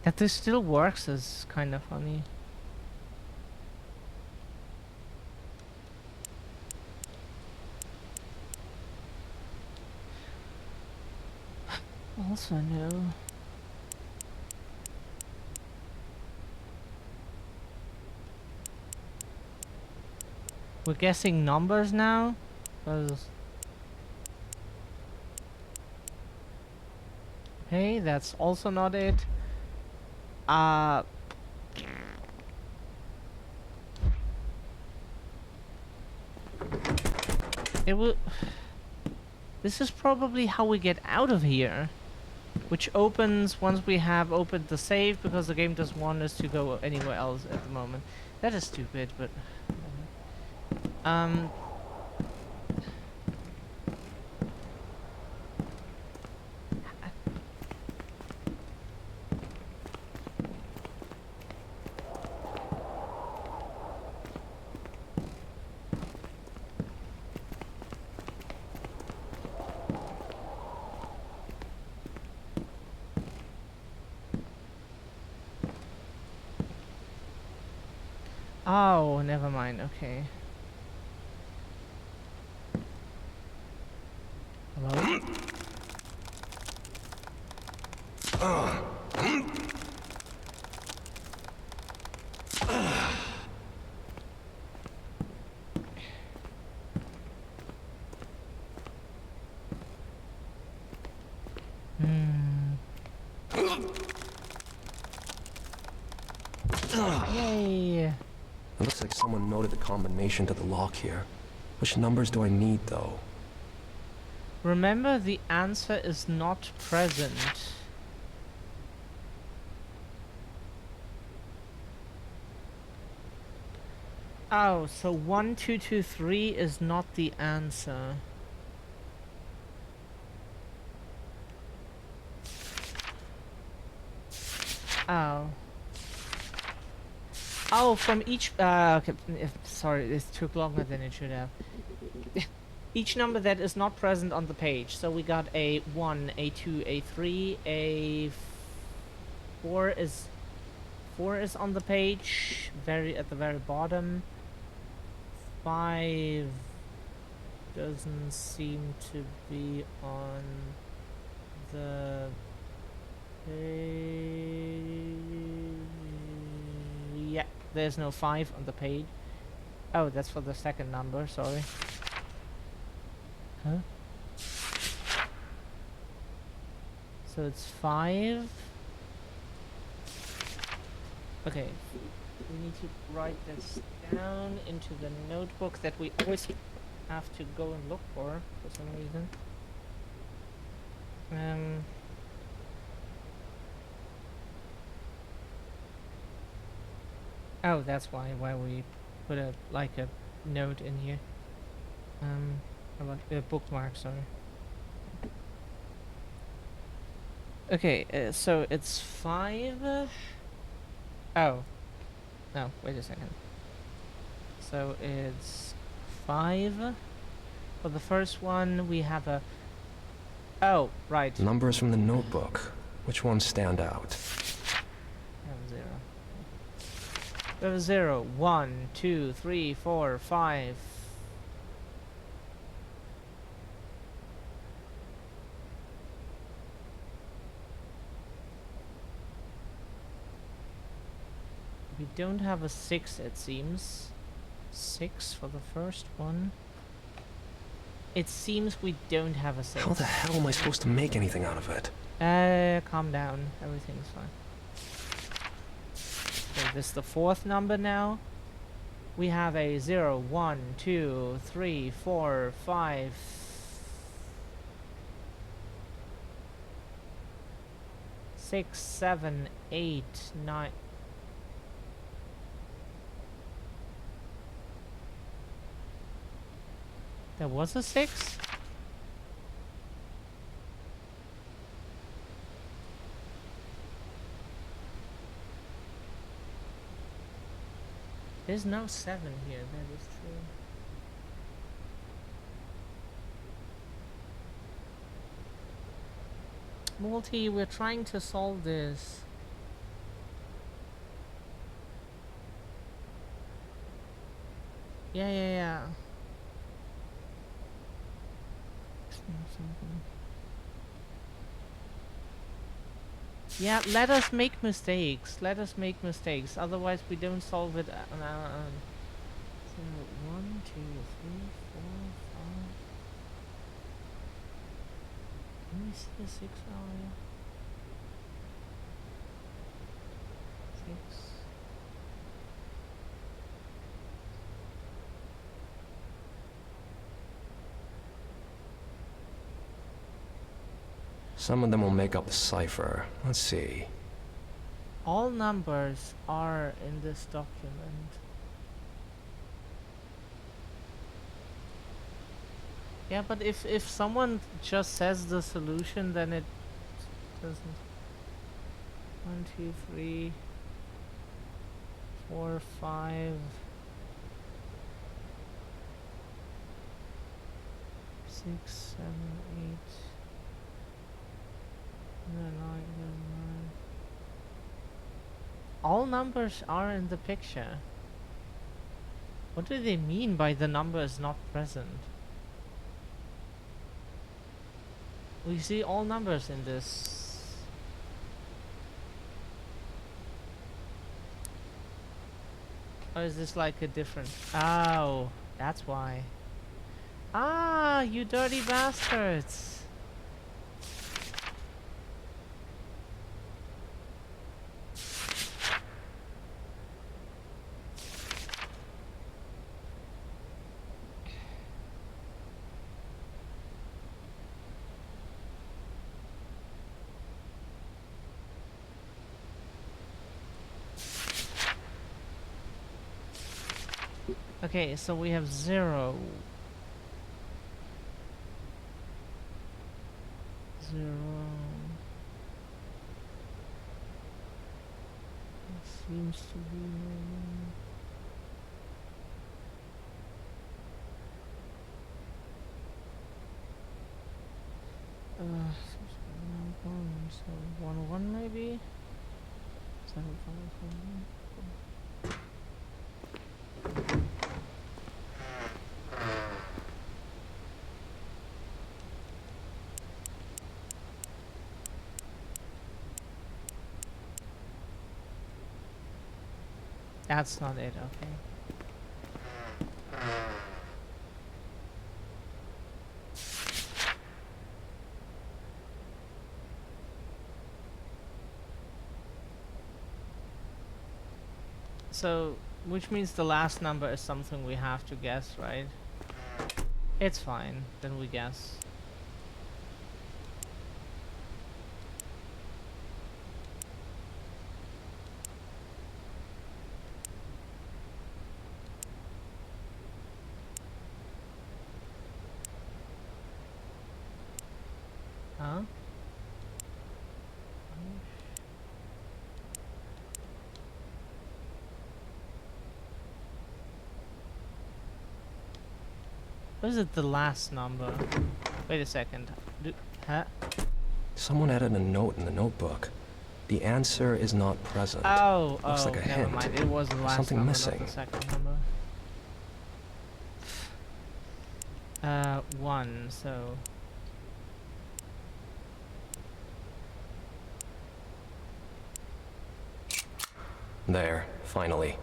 That this still works is kind of funny. Also no. We're guessing numbers now? 'Cause hey, that's also not it. It will. This is probably how we get out of here. Which opens once we have opened the save, because the game doesn't want us to go anywhere else at the moment. That is stupid, but oh, never mind. Okay. Hello? Yay! It looks like someone noted the combination to the lock here. Which numbers do I need, though? Remember, the answer is not present. Oh, so 1223 is not the answer. Oh. Oh, from each. Okay. Sorry, this took longer than it should have. Each number that is not present on the page. So we got a 1, a 2, a 3, a 4 is 4 is on the page, at the very bottom. 5 doesn't seem to be on the page. Yeah, there's no 5 on the page. Oh, that's for the second number, sorry. Huh? So it's 5. Okay, we need to write this down into the notebook that we always have to go and look for some reason. Oh, that's why we put a note in here. A bookmark, sorry. Okay, so it's 5. Oh. No, wait a second. So it's 5. For the first one, we have a... Oh, right. Numbers from the notebook. Which ones stand out? We have 0. We have 0. 1, 2, 3, 4, 5. We don't have a 6, it seems. 6 for the first one. It seems we don't have a 6. How the hell am I supposed to make anything out of it? Calm down. Everything's fine. So this is the 4th number now. We have a 0, 1, 2, 3, 4, 5. 6, 7, 8, 9. There was a 6? There's no 7 here, that is true. Multi, we're trying to solve this. Yeah. Yeah, let us make mistakes. Let us make mistakes. Otherwise, we don't solve it on our own. So, 1, 2, 3, 4, 5. Let me see the 6 hour. 6. Some of them will make up the cipher. Let's see. All numbers are in this document. Yeah, but if someone just says the solution, then it doesn't. 1, 2, 3, 4, 5, 6, 7, 8, 9, 9. All numbers are in the picture. What do they mean by the number is not present? We see all numbers in this. Or is this like a different... Oh, that's why. Ah, you dirty bastards. Okay, so we have 0. 0. It seems to be... so 1, 1 maybe? 7, 5, 1. That's not it, okay. So, which means the last number is something we have to guess, right? It's fine, then we guess. Huh? What is it, the last number? Wait a second. Huh? Someone added a note in the notebook. The answer is not present. Oh, Looks like a never hint. mind. It was the last Something number, missing. not the second number. 1, so... There, finally.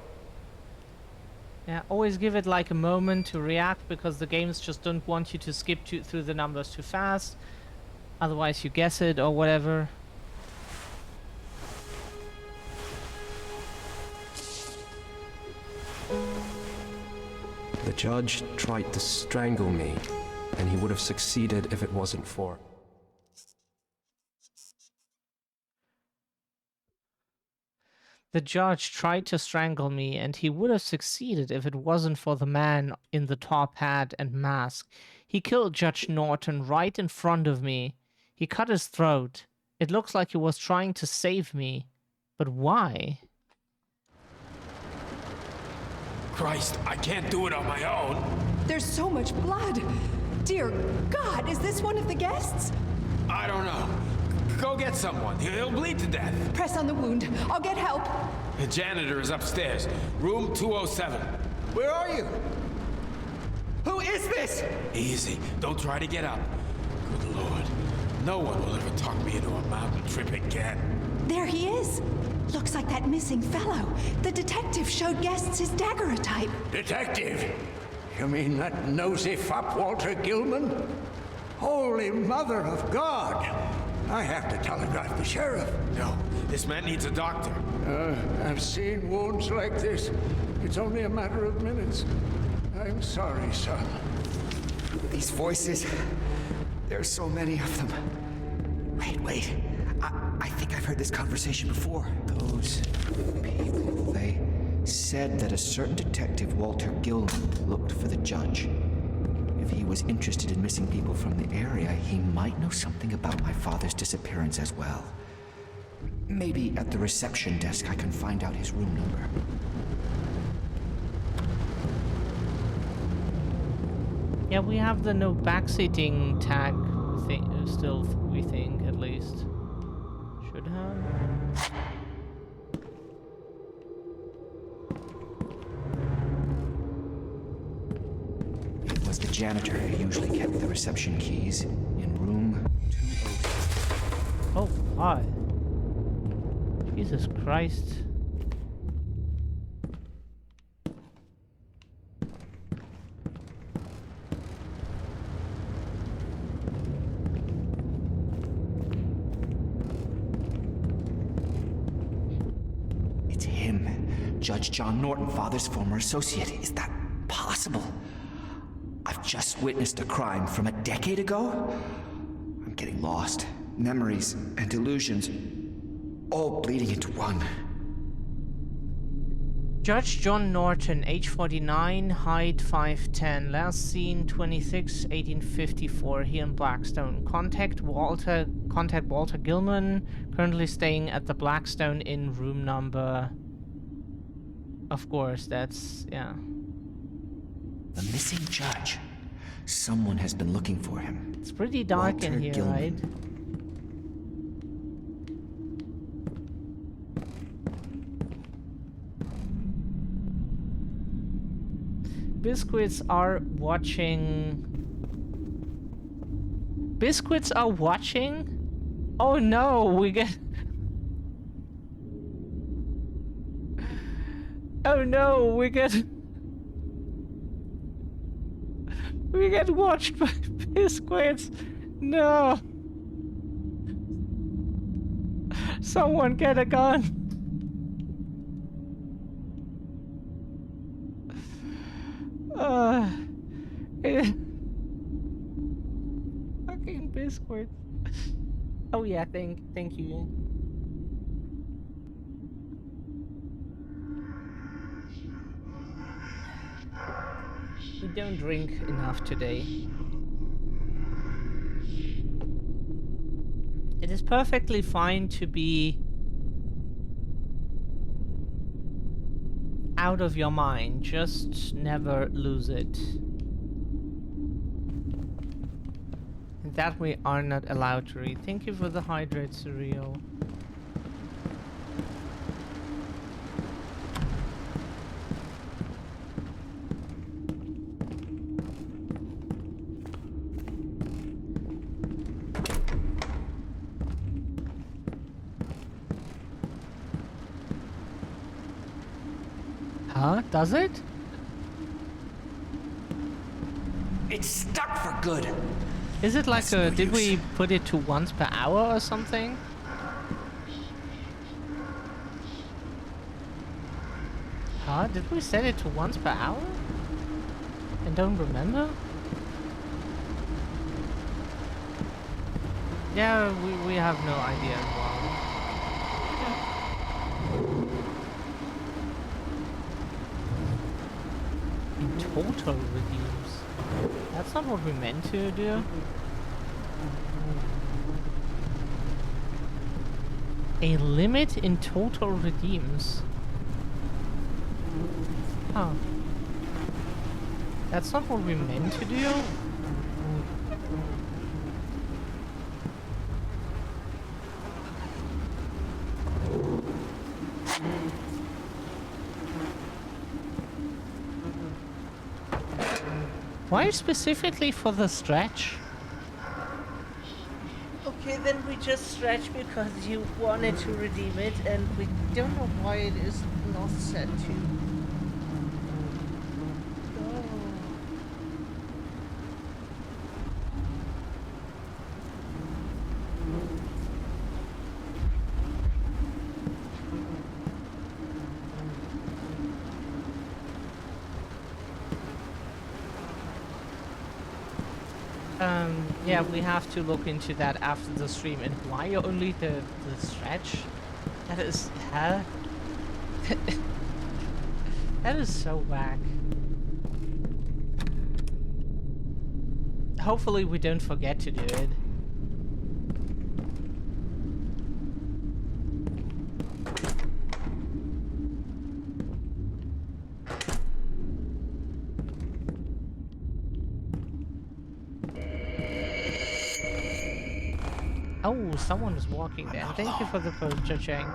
Yeah, always give it like a moment to react, because the games just don't want you to skip through the numbers too fast. Otherwise you guess it or whatever. The judge tried to strangle me, and he would have succeeded if it wasn't for... The judge tried to strangle me, and he would have succeeded if it wasn't for the man in the top hat and mask. He killed Judge Norton right in front of me. He cut his throat. It looks like he was trying to save me. But why? Christ, I can't do it on my own. There's so much blood. Dear God, is this one of the guests? I don't know. Go get someone. He'll bleed to death. Press on the wound. I'll get help. The janitor is upstairs. Room 207. Where are you? Who is this? Easy. Don't try to get up. Good Lord. No one will ever talk me into a mountain trip again. There he is. Looks like that missing fellow. The detective showed guests his daguerreotype. Detective? You mean that nosy fop Walter Gilman? Holy Mother of God! I have to telegraph the sheriff. No, this man needs a doctor. I've seen wounds like this. It's only a matter of minutes. I'm sorry, son. These voices. There's so many of them. Wait. I think I've heard this conversation before. Those people, they said that a certain detective, Walter Gilman, looked for the judge. If he was interested in missing people from the area, he might know something about my father's disappearance as well. Maybe at the reception desk I can find out his room number. Yeah, we have the no backseating tag still, we think, at least. Should have. It was the janitor who usually kept the reception keys in room 206. Oh, hi. Jesus Christ. It's him. Judge John Norton, father's former associate. Is that possible? I've just witnessed a crime from a decade ago. I'm getting lost. Memories and delusions, all bleeding into one. Judge John Norton, age 49, height 5'10", last seen 26/1854 here in Blackstone. Contact Walter Gilman, currently staying at the Blackstone Inn, room number. Of course, that's, yeah. The missing judge. Someone has been looking for him. It's pretty dark Walter in here, Gilman. right? Biscuits are watching. Biscuits are watching? Oh no, we get. Oh no, we get. We get watched by Biscuits. No. Someone get a gun. Fucking Biscuits. Oh yeah, thank you. We don't drink enough today. It is perfectly fine to be out of your mind, just never lose it. That we are not allowed to read. Thank you for the hydrate, Surreal. Huh? Does it? It's stuck for good. Is it like That's no did we use. put it to once per hour or something? Huh? Did we set it to once per hour? And don't remember? Yeah, we have no idea as well. In total redeems. That's not what we meant to do. A limit in total redeems. Oh. That's not what we meant to do? Why specifically for the stretch? Okay, then we just stretch because you wanted to redeem it, and we don't know why it is not set to. Yeah, we have to look into that after the stream. And why only the stretch? That is... Huh? That is so whack. Hopefully we don't forget to do it. Oh, someone is walking there. Thank you for the post, Cha-Chang.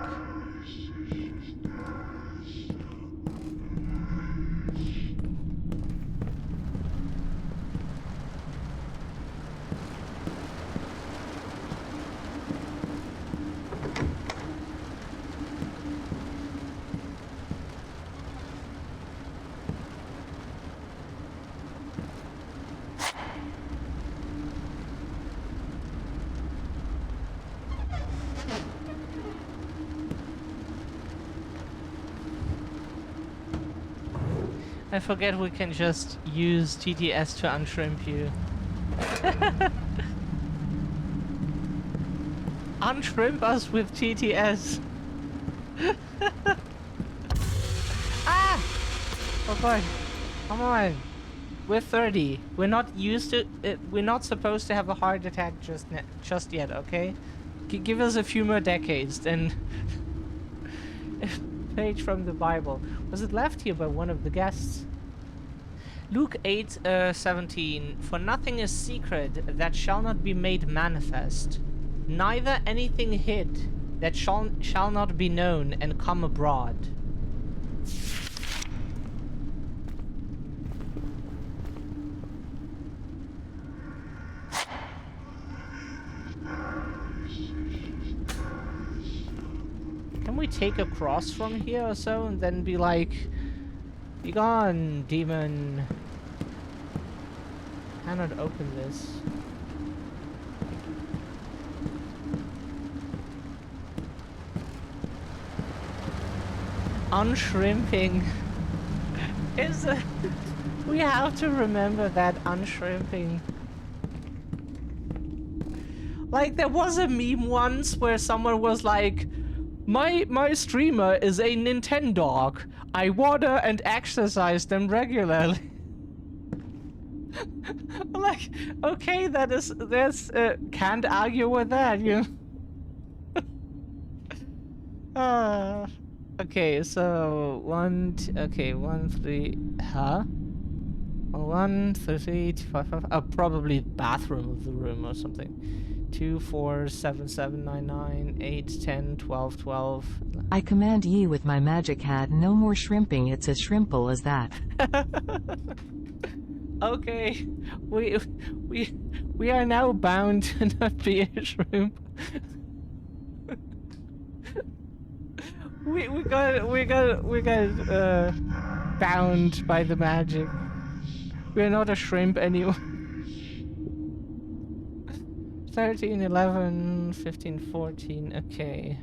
I forget we can just use TTS to unshrimp you. Unshrimp us with TTS. Ah! Oh god. Come on. We're 30. We're not used to it. We're not supposed to have a heart attack just yet, okay? Give us a few more decades, then... Page from the Bible. Was it left here by one of the guests? Luke 8:17. For nothing is secret that shall not be made manifest, neither anything hid that shall not be known and come abroad. Can we take a cross from here or so and then be like, be gone, demon. Cannot open this. Unshrimping is a... We have to remember that unshrimping. Like, there was a meme once where someone was like, My streamer is a Nintendog. I water and exercise them regularly. Like, okay, that's can't argue with that, you know. Okay, so 1, 3, huh? 1, 3, 5, 5. Oh, probably bathroom of the room or something. 2, 4, 7, 7, 9, 9, 8, 10, 12, 12. I command ye with my magic hat, no more shrimping. It's as shrimple as that. Okay, we are now bound to not be a shrimp. we got bound by the magic. We're not a shrimp anymore. 13, 11, 15, 14, okay.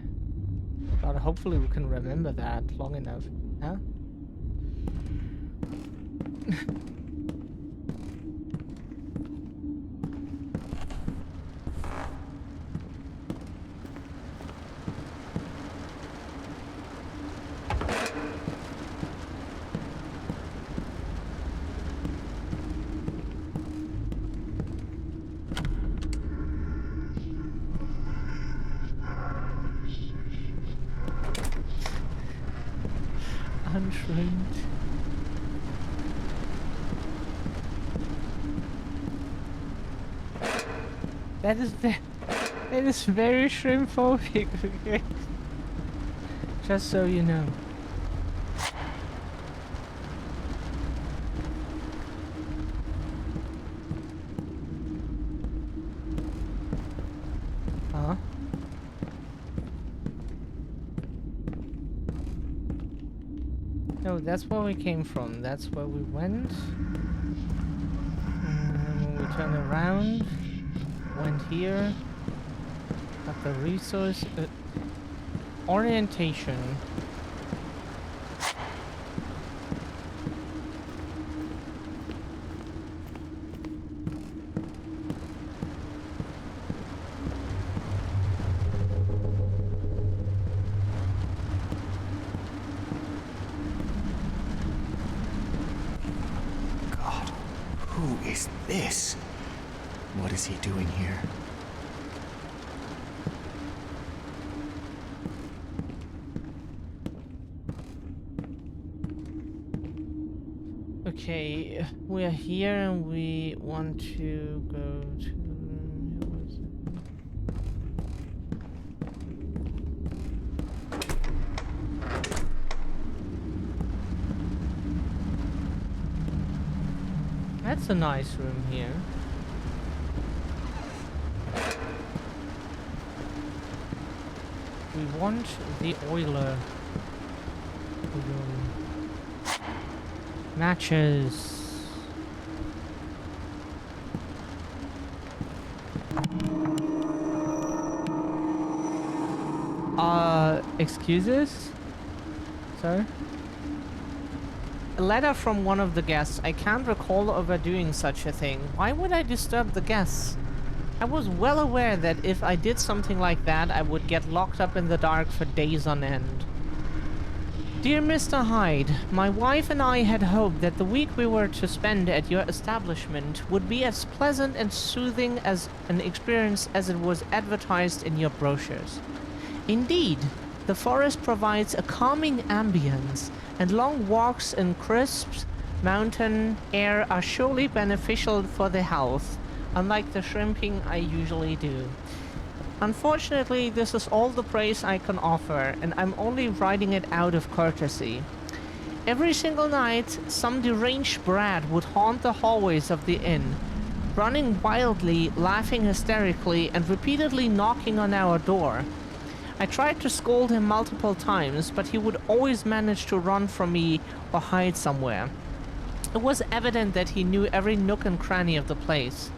God, hopefully we can remember that long enough, huh? Unshrimped. That is very shrimp-phobic, okay? Just so you know. No, that's where we came from. That's where we went. When we turn around, went here. Got the resource. Orientation. God, who is this? What is he doing here? Okay, we're here and we want to go to... where was it? That's a nice room here. We want the oiler room. Matches. Excuses? Sir? A letter from one of the guests. I can't recall overdoing such a thing. Why would I disturb the guests? I was well aware that if I did something like that, I would get locked up in the dark for days on end. Dear Mr. Hyde, my wife and I had hoped that the week we were to spend at your establishment would be as pleasant and soothing as an experience as it was advertised in your brochures. Indeed, the forest provides a calming ambience, and long walks in crisp mountain air are surely beneficial for the health, unlike the shrimping I usually do. Unfortunately, this is all the praise I can offer, and I'm only writing it out of courtesy. Every single night, some deranged brat would haunt the hallways of the inn, running wildly, laughing hysterically, and repeatedly knocking on our door. I tried to scold him multiple times, but he would always manage to run from me or hide somewhere. It was evident that he knew every nook and cranny of the place.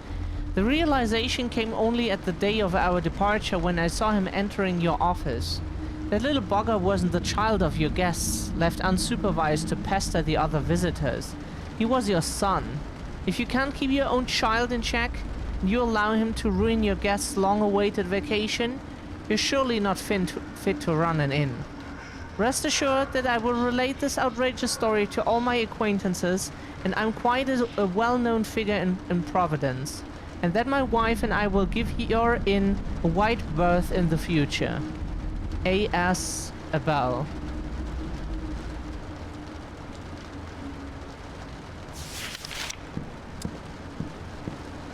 The realization came only at the day of our departure when I saw him entering your office. That little bugger wasn't the child of your guests, left unsupervised to pester the other visitors. He was your son. If you can't keep your own child in check, and you allow him to ruin your guests' long-awaited vacation, you're surely not fit to run an inn. Rest assured that I will relate this outrageous story to all my acquaintances, and I'm quite a well-known figure in Providence, and that my wife and I will give your inn a wide berth in the future. A.S. Abel.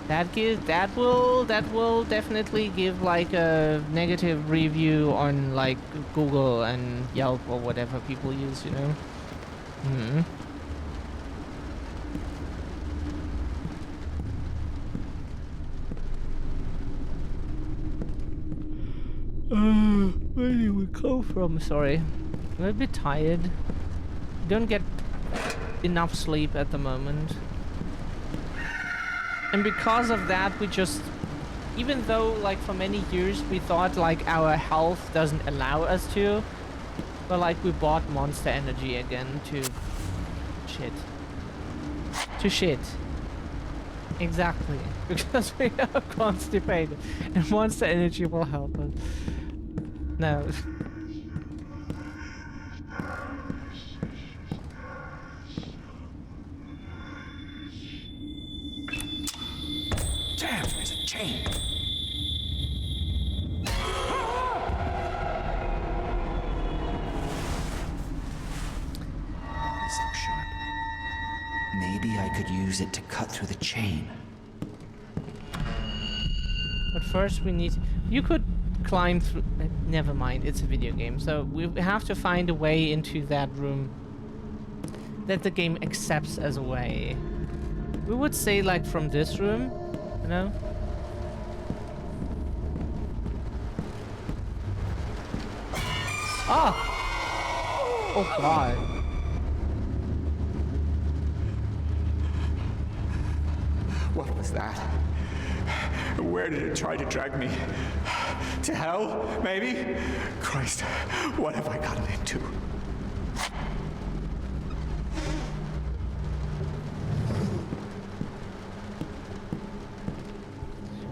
That will definitely give like a negative review on like Google and Yelp or whatever people use, you know. Where did we come from? Sorry, I'm a bit tired. Don't get enough sleep at the moment. And because of that, we just, even though like for many years we thought like our health doesn't allow us to, but like we bought Monster Energy again to shit. Exactly. Because we are constipated and Monster Energy will help us. No. Damn, there's a chain. This looks sharp. Maybe I could use it to cut through the chain. But first we need... You could climb through... Never mind, it's a video game. So we have to find a way into that room that the game accepts as a way. We would say like from this room, you know? Ah! Oh god. What was that? Where did it try to drag me? To hell, maybe? Christ, what have I gotten into?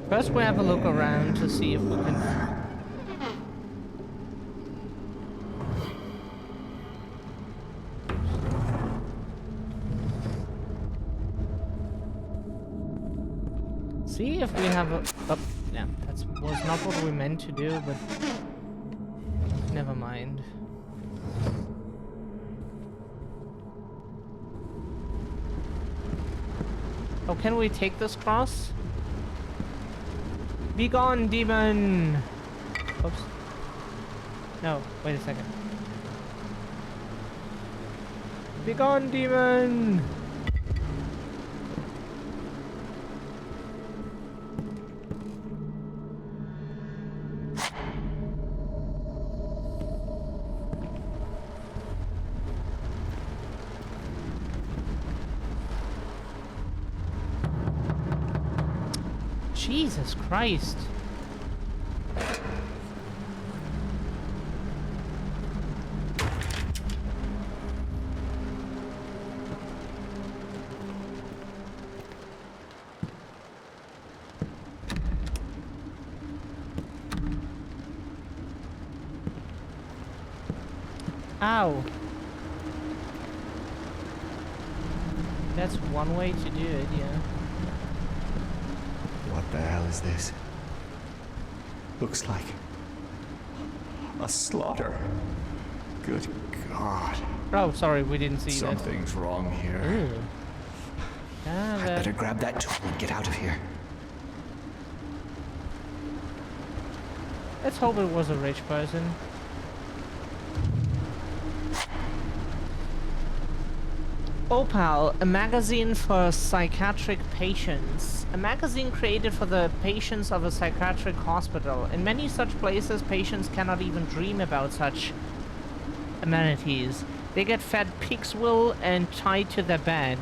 First we have a look around to see if we can... See if we have a... Oh, yeah, that was not what we meant to do, but... Never mind. Oh, can we take this cross? Be gone, demon! Oops. No, wait a second. Be gone, demon! Jesus Christ. Ow. That's one way to do it, yeah. What the hell is this? Looks like a slaughter. Good God. Oh, sorry, we didn't see that. Something's wrong here. Ooh. Ah, I better grab that tool and get out of here. Let's hope it was a rich person. Opal, a magazine for psychiatric patients. A magazine created for the patients of a psychiatric hospital. In many such places, patients cannot even dream about such amenities. They get fed pig's wool and tied to their bed.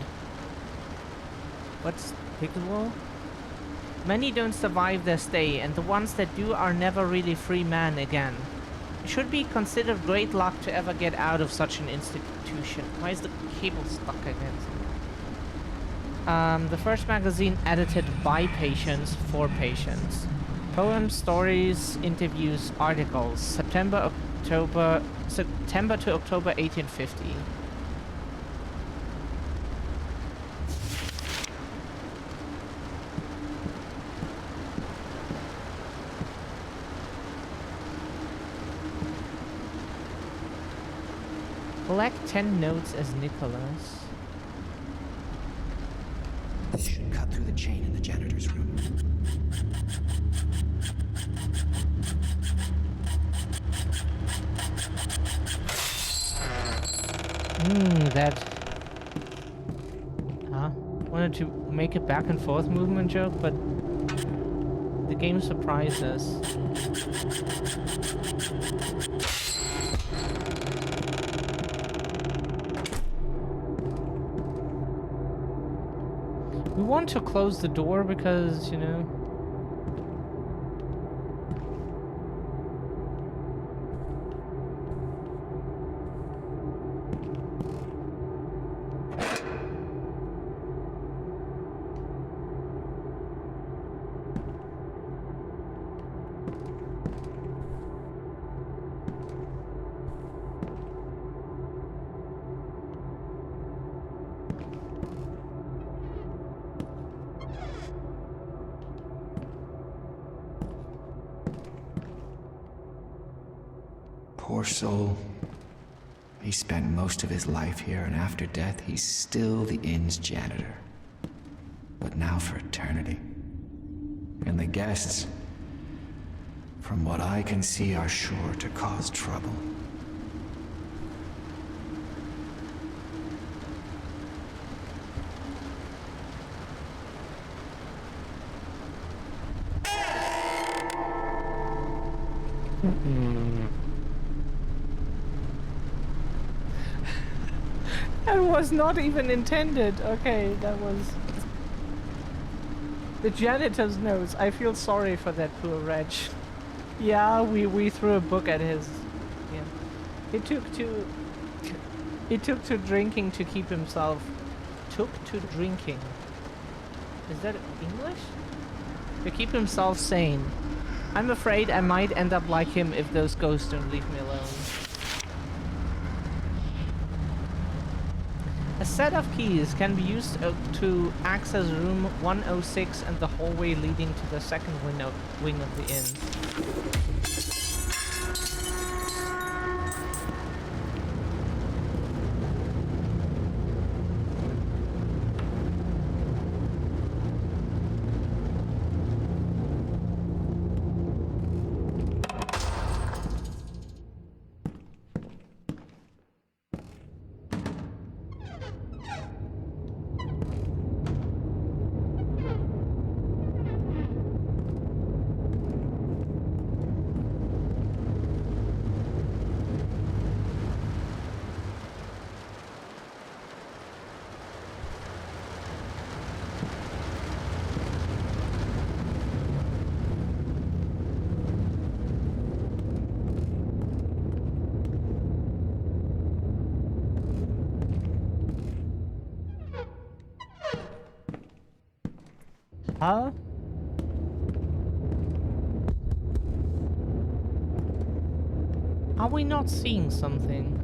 What's pig's wool? Many don't survive their stay, and the ones that do are never really free men again. It should be considered great luck to ever get out of such an institution. Why is the cable stuck against it? The first magazine edited by patients for patients. Poems, stories, interviews, articles. September to October 1850. Collect 10 notes as Nicholas. This should cut through the chain in the janitor's room. That... wanted to make a back and forth movement joke, but the game surprised us. We want to close the door because, you know... Poor soul. He spent most of his life here, and after death, he's still the inn's janitor. But now for eternity. And the guests, from what I can see, are sure to cause trouble. That was not even intended. Okay, that was... The janitor's notes. I feel sorry for that poor wretch. Yeah, we threw a book at his. Yeah, he took to drinking to keep himself. Took to drinking. Is that English? To keep himself sane. I'm afraid I might end up like him if those ghosts don't leave me alone. A set of keys can be used to access room 106 and the hallway leading to the second wing of the inn. Huh? Are we not seeing something?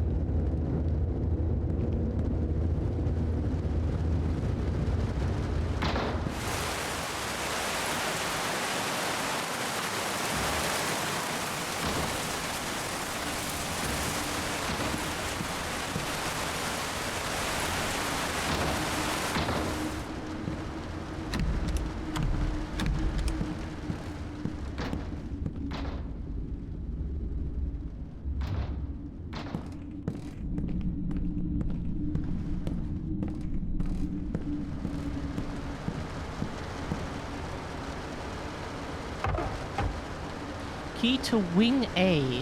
Key to wing A.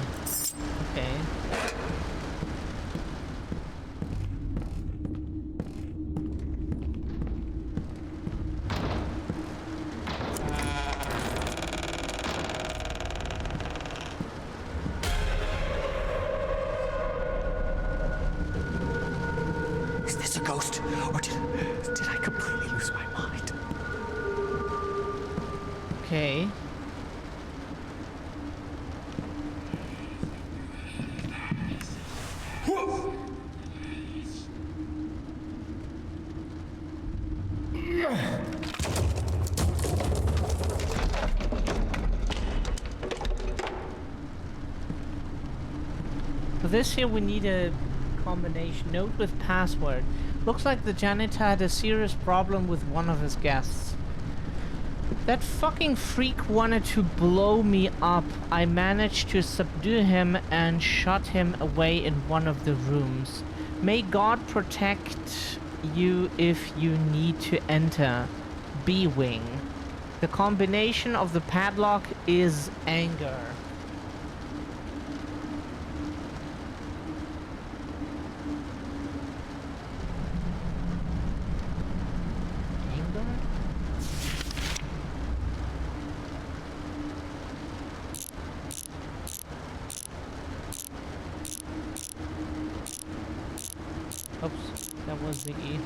Okay. Is this a ghost? Or did I completely lose my mind? Okay. For this here we need a combination. Note with password. Looks like the janitor had a serious problem with one of his guests. That fucking freak wanted to blow me up. I managed to subdue him and shut him away in one of the rooms. May God protect you if you need to enter B-Wing. The combination of the padlock is anger. Oops, that was the E.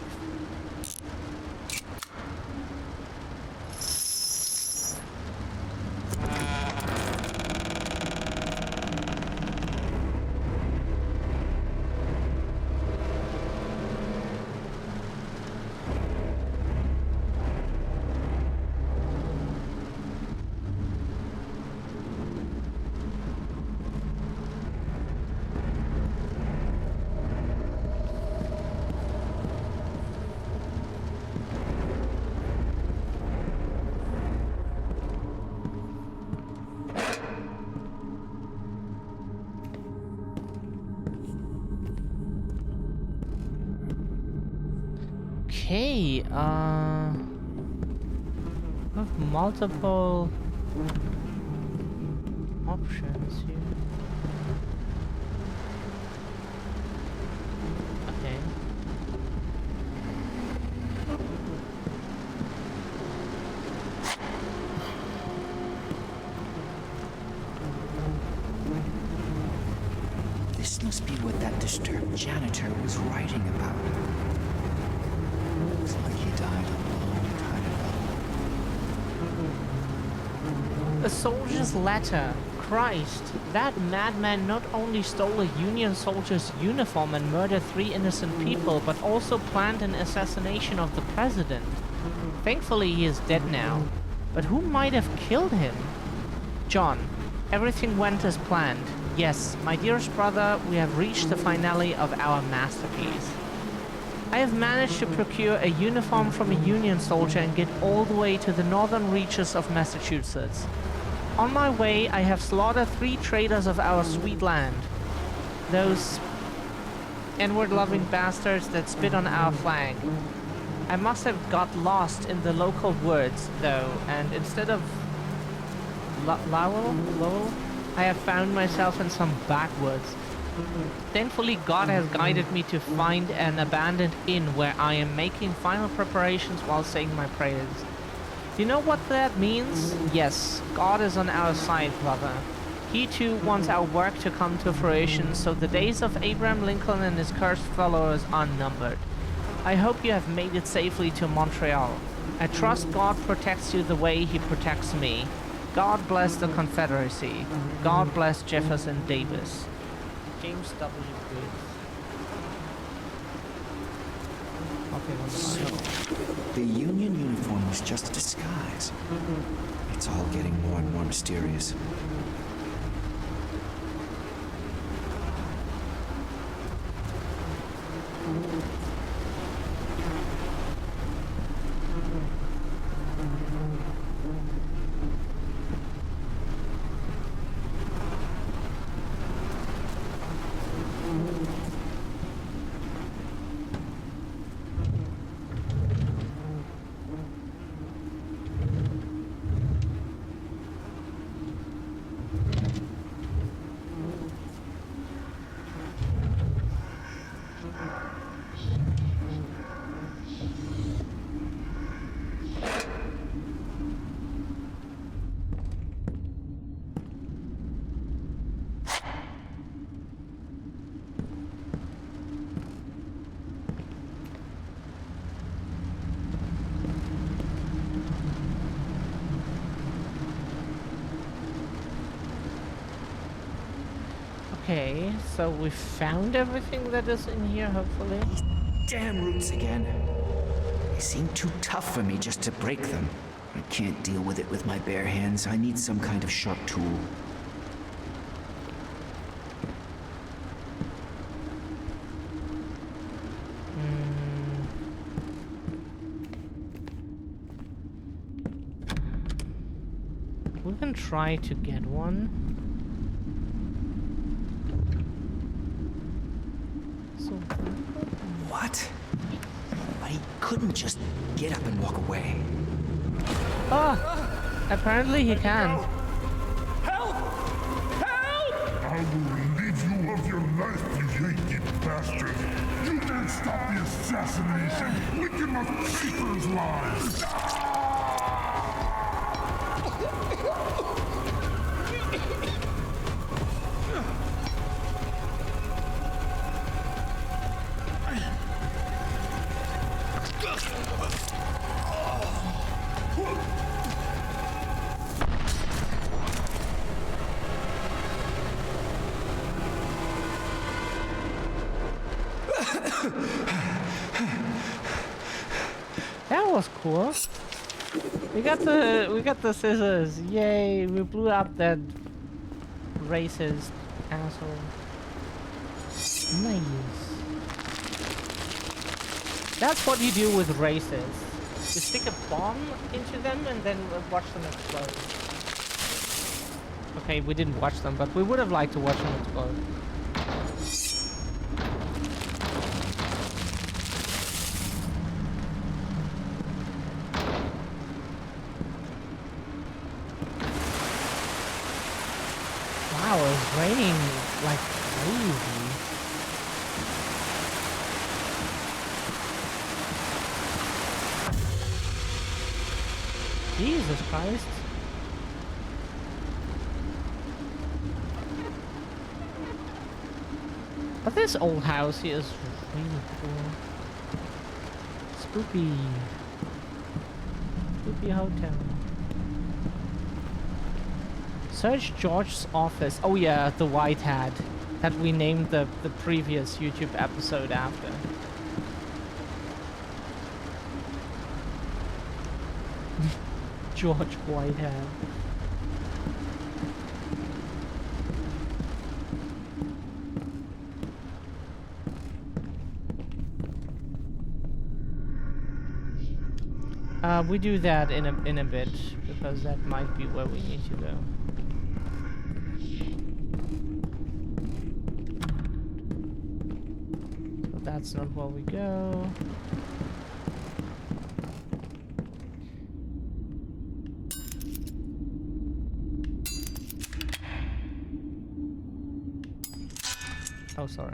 Okay, we have multiple options here. Okay. This must be what that disturbed janitor was writing about. Looks like he died a long time ago. A soldier's letter. Christ, that madman not only stole a Union soldier's uniform and murdered 3 innocent people, but also planned an assassination of the president. Thankfully, he is dead now. But who might have killed him? John, everything went as planned. Yes, my dearest brother, we have reached the finale of our masterpiece. I have managed to procure a uniform from a Union soldier and get all the way to the northern reaches of Massachusetts. On my way, I have slaughtered 3 traders of our sweet land. Those N-word-loving bastards that spit on our flag. I must have got lost in the local woods, though, and instead of Lowell, I have found myself in some backwoods. Thankfully, God has guided me to find an abandoned inn where I am making final preparations while saying my prayers. Do you know what that means? Yes, God is on our side, brother. He too wants our work to come to fruition, so the days of Abraham Lincoln and his cursed followers are numbered. I hope you have made it safely to Montreal. I trust God protects you the way he protects me. God bless the Confederacy. God bless Jefferson Davis. James W. Booth. Okay, So, the Union uniform was just a disguise. It's all getting more and more mysterious. Okay, so we found everything that is in here, hopefully. These damn roots again. They seem too tough for me just to break them. I can't deal with it with my bare hands. I need some kind of sharp tool. We can try to get one. So What? But he couldn't just get up and walk away. apparently he can. Help! Help! I will relieve you of your life, you Yankee bastard! You can't stop the assassination! Lincoln must keep his lives! That was cool. We got the scissors. Yay, we blew up that racist asshole. Nice. That's what you do with racists. You stick a bomb into them and then watch them explode. Okay, we didn't watch them, but we would have liked to watch them explode. Wow, it's raining like crazy. Jesus Christ. But this old house here is really cool. Spooky. Spooky hotel. Search George's office. Oh yeah, the white hat that we named the previous YouTube episode after. George Whitehead. We do that in a bit because that might be where we need to go. So that's not where we go. Oh, sorry.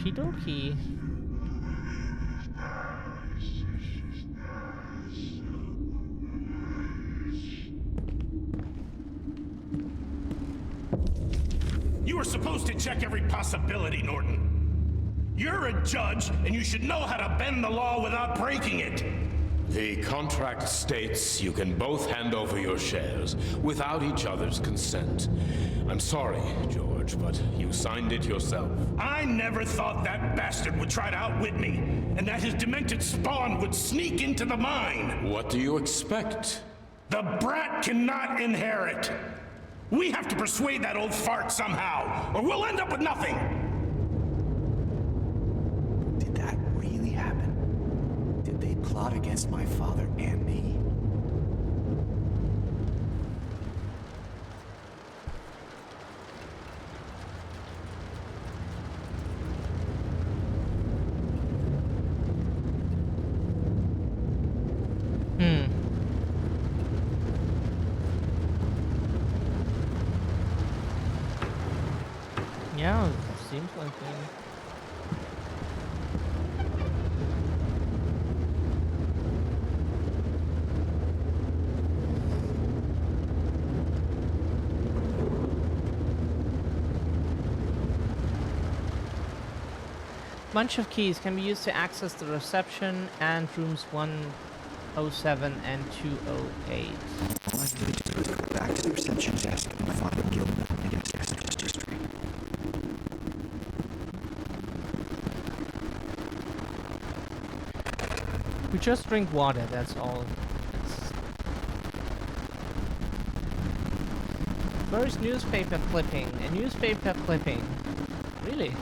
Okie dokie. You were supposed to check every possibility, Norton. You're a judge, and you should know how to bend the law without breaking it. The contract states you can both hand over your shares without each other's consent. I'm sorry, George, but you signed it yourself. I never thought that bastard would try to outwit me, and that his demented spawn would sneak into the mine. What do you expect? The brat cannot inherit. We have to persuade that old fart somehow, or we'll end up with nothing. Did that really happen? Did they plot against my father and me? Yeah, it seems like it. Bunch of keys can be used to access the reception and rooms 107 and 208. All I need to do is go back to the reception desk and find Gilman and get his history. We just drink water, that's all. First newspaper clipping. A newspaper clipping. Really?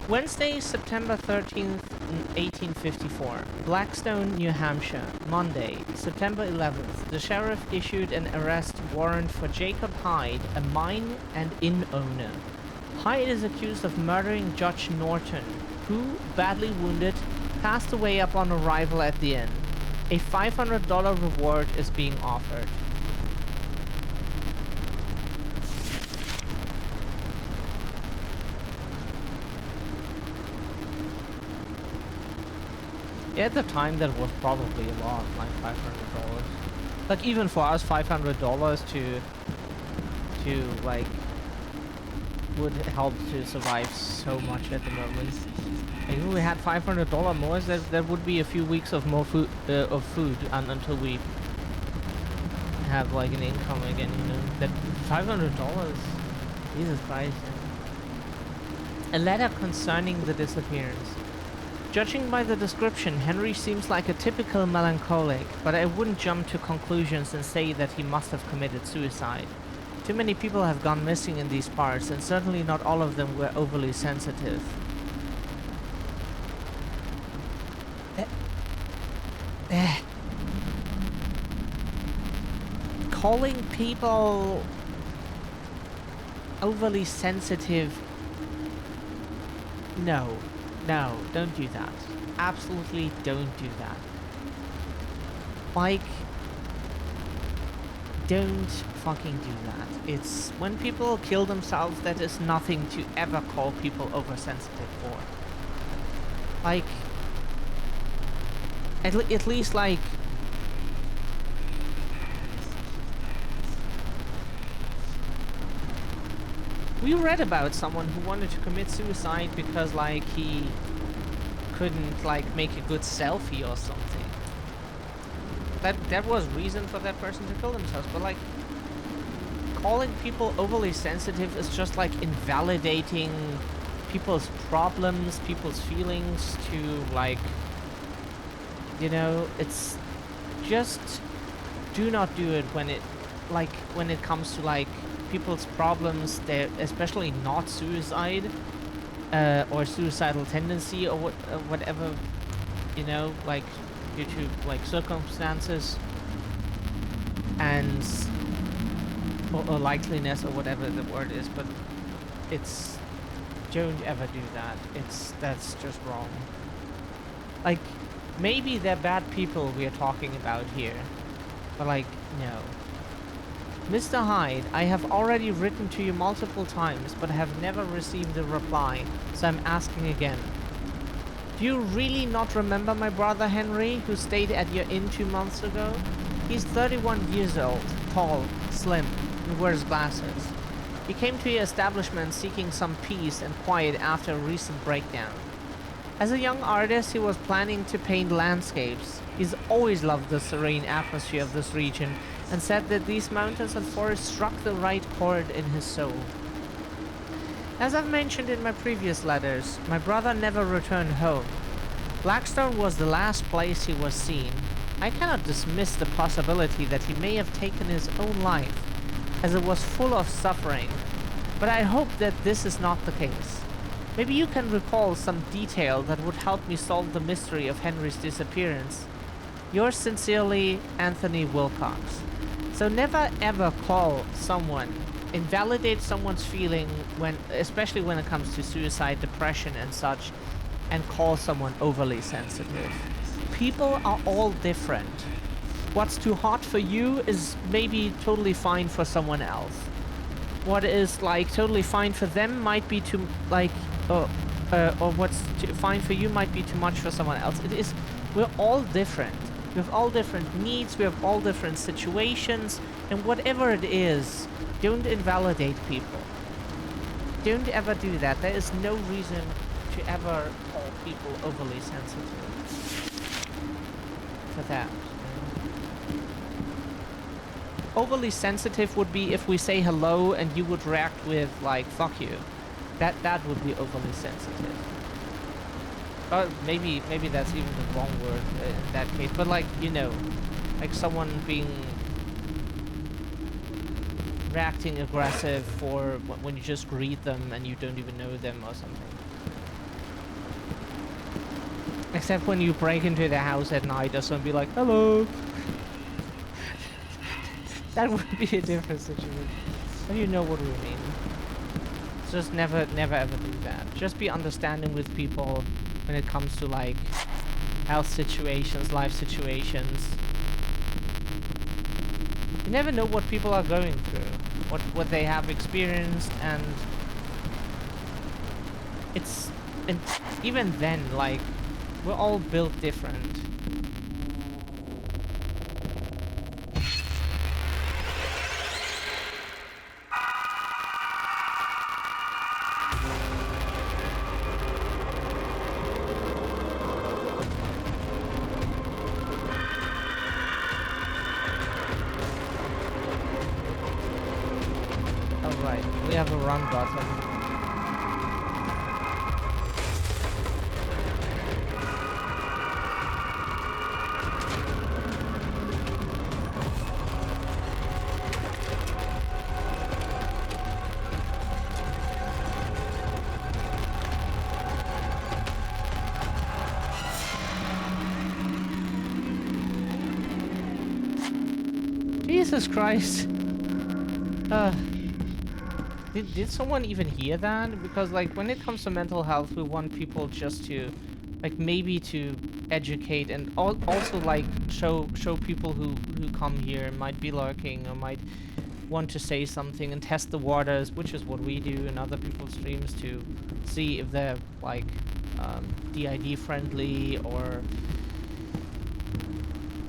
Wednesday, September 13th, 1854. Blackstone, New Hampshire. Monday, September 11th. The sheriff issued an arrest warrant for Jacob Hyde, a mine and inn owner. Hyde is accused of murdering Judge Norton, who, badly wounded, passed away upon arrival at the inn. A $500 reward is being offered. Yeah, at the time that was probably a lot, like $500. Like even for us, $500 to like would help to survive so much at the moment. Like, if we had $500 more, there would be a few weeks of more food until we have like an income again. You know, that $500. Jesus Christ. A letter concerning the disappearance. Judging by the description, Henry seems like a typical melancholic, but I wouldn't jump to conclusions and say that he must have committed suicide. Too many people have gone missing in these parts, and certainly not all of them were overly sensitive. Calling people overly sensitive... No, don't do that. Absolutely don't do that. Like, don't fucking do that. It's when people kill themselves, that is nothing to ever call people oversensitive for. Like, at least, like, we read about someone who wanted to commit suicide because, like, he couldn't, like, make a good selfie or something. That was reason for that person to kill themselves, but, like, calling people overly sensitive is just, like, invalidating people's problems, people's feelings to, like, you know, it's just do not do it when it, like, when it comes to, like, people's problems, they're especially not suicide, or suicidal tendency or whatever, you know, like, due to, like, circumstances and or likeliness or whatever the word is, but it's, don't ever do that. That's just wrong. Like, maybe they're bad people we are talking about here, but, like, no. Mr. Hyde, I have already written to you multiple times, but have never received a reply, so I'm asking again. Do you really not remember my brother Henry, who stayed at your inn 2 months ago? He's 31 years old, tall, slim, and wears glasses. He came to your establishment seeking some peace and quiet after a recent breakdown. As a young artist, he was planning to paint landscapes. He's always loved the serene atmosphere of this region and said that these mountains and forests struck the right chord in his soul. As I've mentioned in my previous letters, my brother never returned home. Blackstone was the last place he was seen. I cannot dismiss the possibility that he may have taken his own life, as it was full of suffering, but I hope that this is not the case. Maybe you can recall some detail that would help me solve the mystery of Henry's disappearance. Yours sincerely, Anthony Wilcox. So never ever call someone, invalidate someone's feeling, especially when it comes to suicide, depression and such, and call someone overly sensitive. People are all different. What's too hot for you is maybe totally fine for someone else. What is, like, totally fine for them might be too, like, or what's fine for you might be too much for someone else. We're all different. We have all different needs, we have all different situations, and whatever it is, don't invalidate people. Don't ever do that. There is no reason to ever call people overly sensitive for that. Overly sensitive would be if we say hello and you would react with, like, fuck you. That would be overly sensitive. Or maybe that's even the wrong word in that case. But, like, you know, like someone reacting aggressive for when you just greet them and you don't even know them or something. Except when you break into their house at night or something, be like, hello. That would be a different situation. But you know what we mean. Just never ever do that. Just be understanding with people when it comes to, like, health situations, life situations. You never know what people are going through, what they have experienced, and even then, like, we're all built different. We have a run button. Jesus Christ. Did someone even hear that? Because, like, when it comes to mental health, we want people just to, like, maybe to educate and also like show people who come here might be lurking or might want to say something and test the waters, which is what we do in other people's streams, to see if they're like DID friendly, or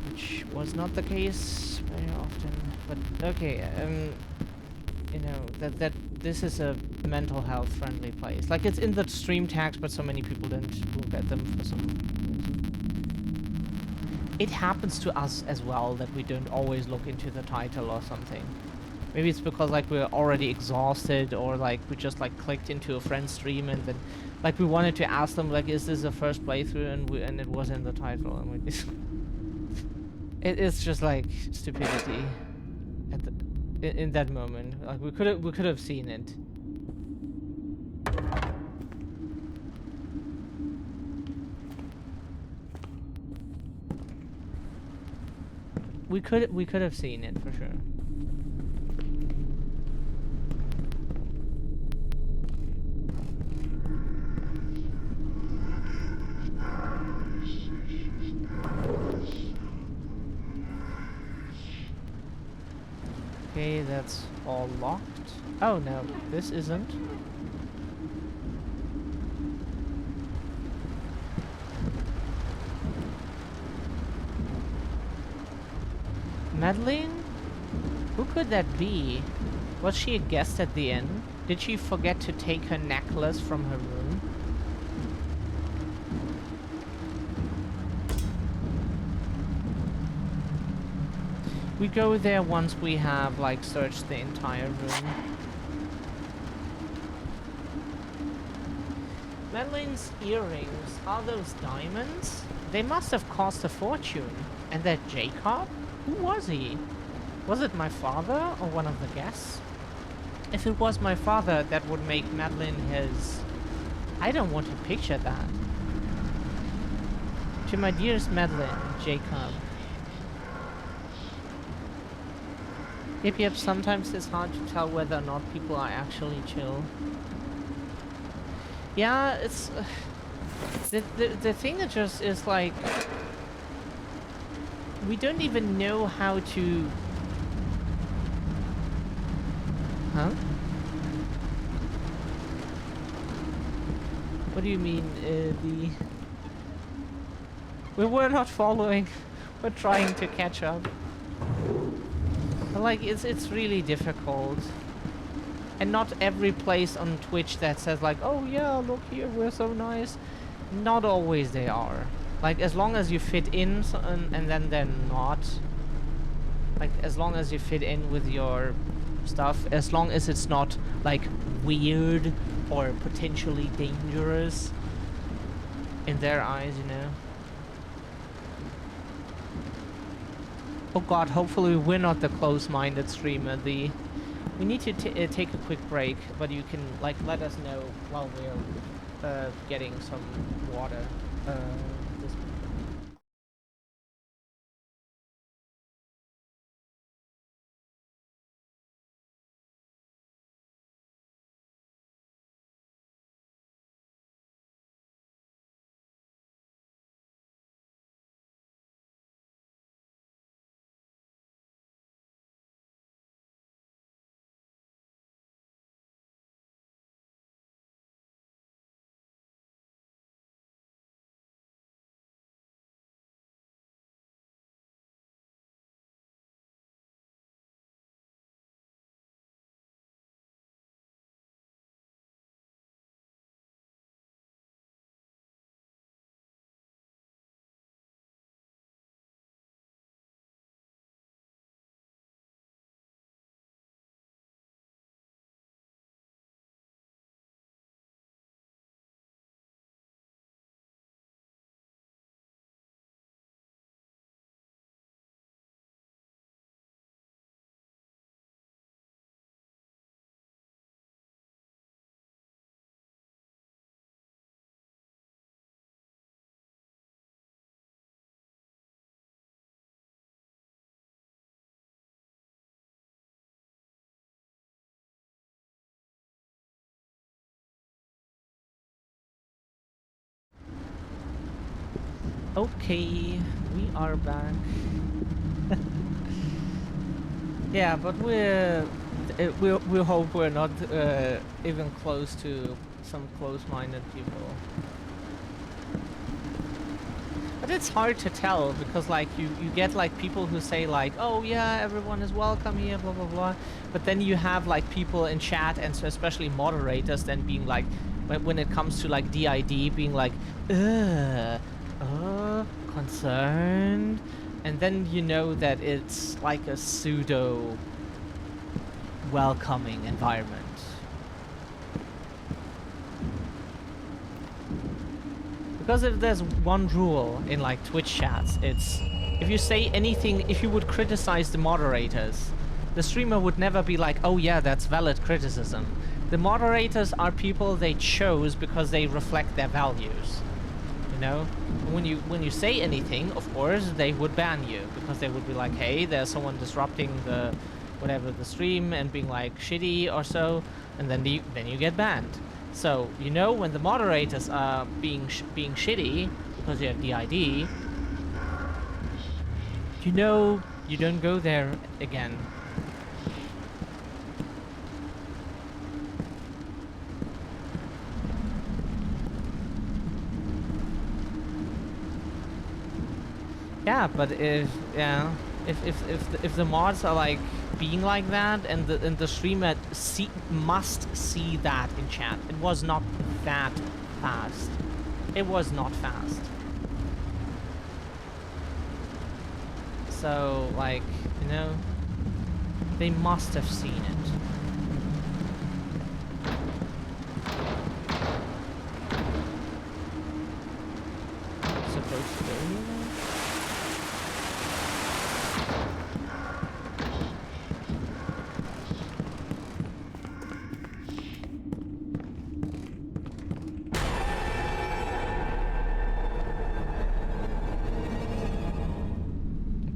which was not the case very often. But okay, you know that this is a mental health friendly place. Like, it's in the stream tags, but so many people don't look at them for some reason. It happens to us as well that we don't always look into the title or something. Maybe it's because like we're already exhausted, or like we just like clicked into a friend's stream and then like we wanted to ask them like, is this a first playthrough, and it was in the title, and we it's just like stupidity at the in that moment. Like we could have seen it. We could have seen it for sure. Okay, that's all locked. Oh no, this isn't. Madeline? Who could that be? Was she a guest at the inn? Did she forget to take her necklace from her room? We go there once we have like searched the entire room. Madeline's earrings, are those diamonds? They must have cost a fortune. And that Jacob? Who was he? Was it my father or one of the guests? If it was my father, that would make Madeline his... I don't want to picture that. To my dearest Madeline, Jacob. Yep, sometimes it's hard to tell whether or not people are actually chill. Yeah, it's... the thing that just is like... We don't even know how to... Huh? What do you mean, the... We're not following. We're trying to catch up. But like, it's really difficult. And not every place on Twitch that says like, oh yeah, look here, we're so nice. Not always they are. Like, as long as you fit in, and then they're not. Like, as long as you fit in with your stuff, as long as it's not, like, weird or potentially dangerous in their eyes, you know. Oh god, hopefully we're not the close-minded streamer. We need to take a quick break, but you can, like, let us know while we're getting some water. Okay, we are back. Yeah, but we hope we're not even close to some close-minded people. But it's hard to tell because like you get like people who say like, oh yeah, everyone is welcome here, blah blah blah. But then you have like people in chat and so especially moderators then being like, when it comes to like DID being like, concerned, and then you know that it's like a pseudo welcoming environment. Because if there's one rule in like Twitch chats, it's if you say anything, if you would criticize the moderators, the streamer would never be like, oh yeah, that's valid criticism. The moderators are people they chose because they reflect their values. You know? When you say anything, of course, they would ban you because they would be like, hey, there's someone disrupting the whatever the stream and being like shitty or so, and then you get banned. So you know when the moderators are being shitty because you have DID, you know you don't go there again. Yeah, but if the mods are like being like that, and the streamer must see that in chat. It was not that fast. It was not fast. So like, you know, they must have seen it. Supposed to go here?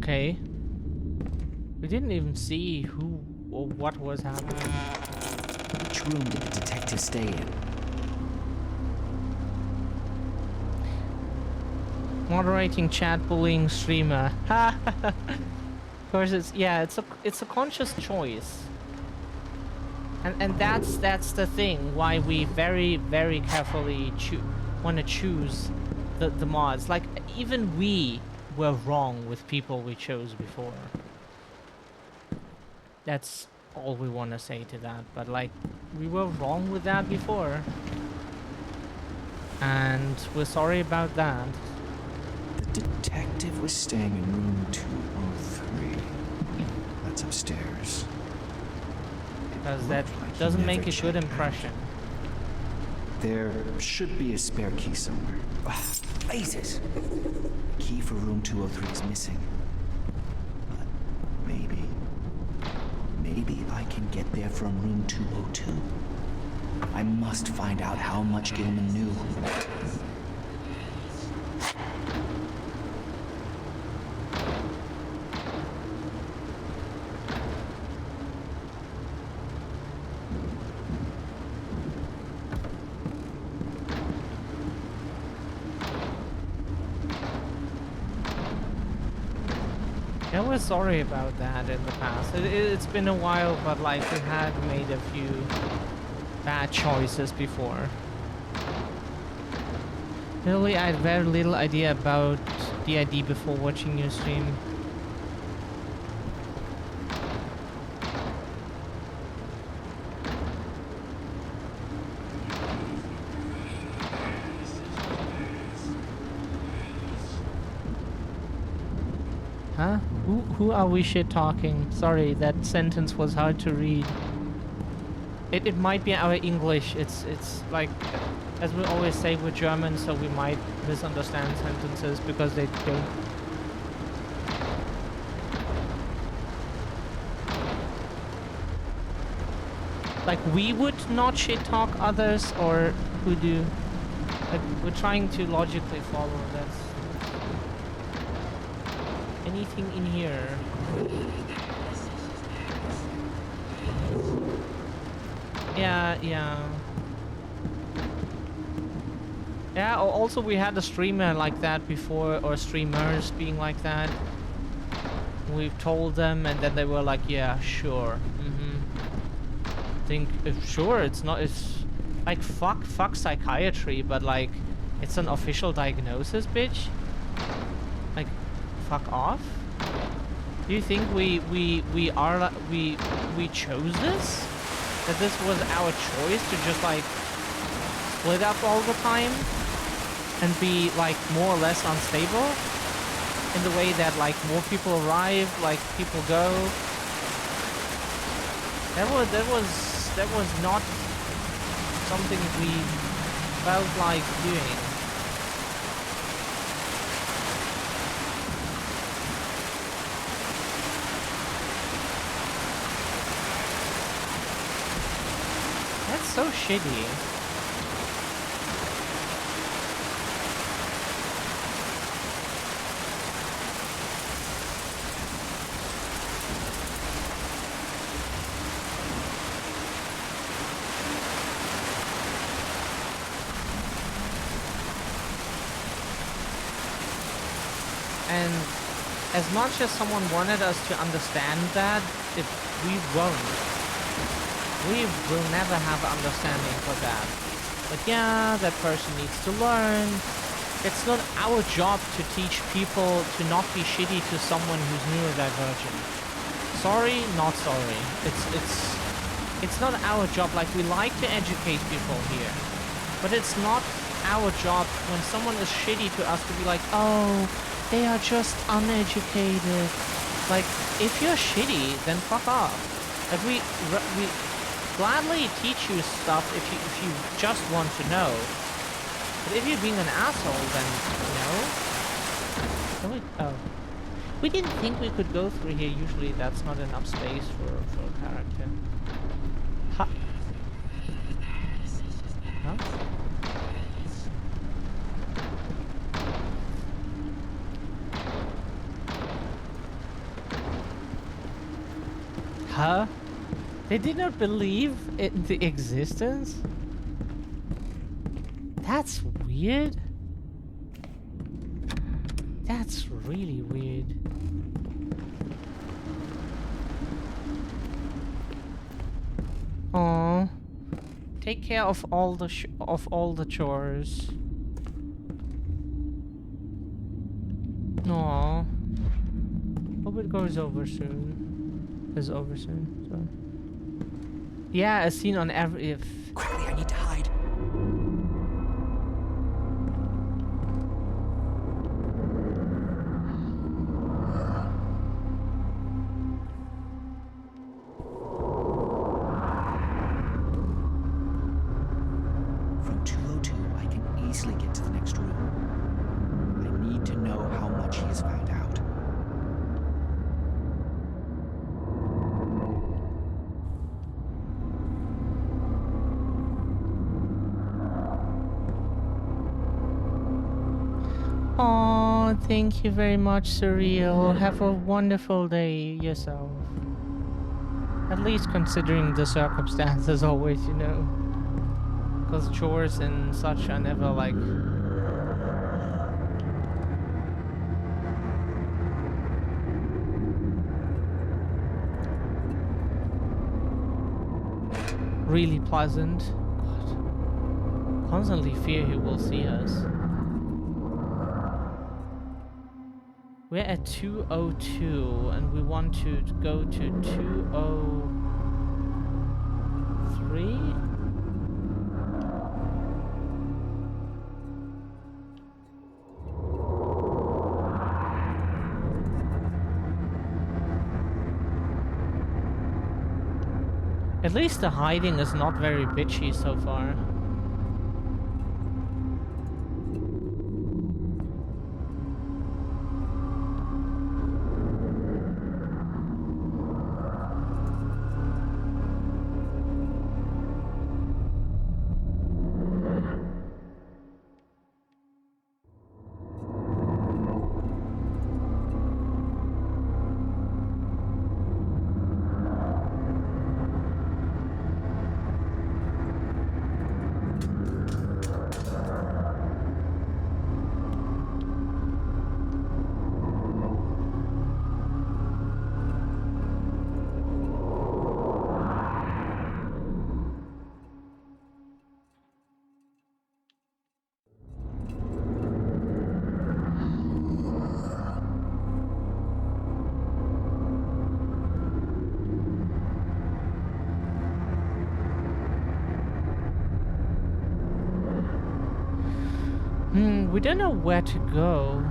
Okay. We didn't even see who or what was happening. Which room did the detective stay in? Moderating chat, bullying streamer. Ha! Of course, it's a conscious choice. And that's the thing why we very carefully want to choose the mods. Like even we were wrong with people we chose before. That's all we want to say to that. But like, we were wrong with that before, and we're sorry about that. The detective was staying in room 203. That's upstairs. Because that doesn't make a good impression. There should be a spare key somewhere. Jesus! The key for room 203 is missing. But maybe I can get there from room 202. I must find out how much Gilman knew. Yeah, we're sorry about that in the past. It's been a while, but like we had made a few bad choices before. Really, I had very little idea about DID before watching your stream. Huh? Who are we shit talking? Sorry, that sentence was hard to read. It might be our English. It's like, as we always say, we're German, so we might misunderstand sentences because they don't. Like we would not shit talk others, or who do? Like we're trying to logically follow that. Anything in here? Yeah. Yeah, also we had a streamer like that before, or streamers being like that. We've told them, and then they were like, yeah, sure. Think, if sure, it's not, it's like, fuck psychiatry, but like, it's an official diagnosis, bitch. Like, fuck off. Do you think we chose this? That this was our choice to just like split up all the time and be like more or less unstable in the way that like more people arrive, like people go. That was not something we felt like doing. That's so shitty. And as much as someone wanted us to understand that, if we won't. We will never have understanding for that. But yeah, that person needs to learn. It's not our job to teach people to not be shitty to someone who's neurodivergent. Sorry, not sorry. It's not our job. Like, we like to educate people here. But it's not our job when someone is shitty to us to be like, oh, they are just uneducated. Like, if you're shitty, then fuck off. Like, we gladly teach you stuff if you just want to know. But if you're being an asshole, then no. We didn't think we could go through here. Usually, that's not enough space for a character. Ha. Huh? Huh? They did not believe in the existence? That's weird. That's really weird. Aww. Take care of all the chores. Aww. Hope it goes over soon. Is over soon, so. Yeah, a scene on every. Quickly, I need to hide. From 202, I can easily get to the next room. I need to know how much he has found out. Oh, thank you very much, Surreal. Have a wonderful day yourself. At least considering the circumstances always, you know. Because chores and such are never like... really pleasant. God. Constantly fear he will see us. We're at 202 and we want to go to 203? At least the hiding is not very bitchy so far. we don't know where to go.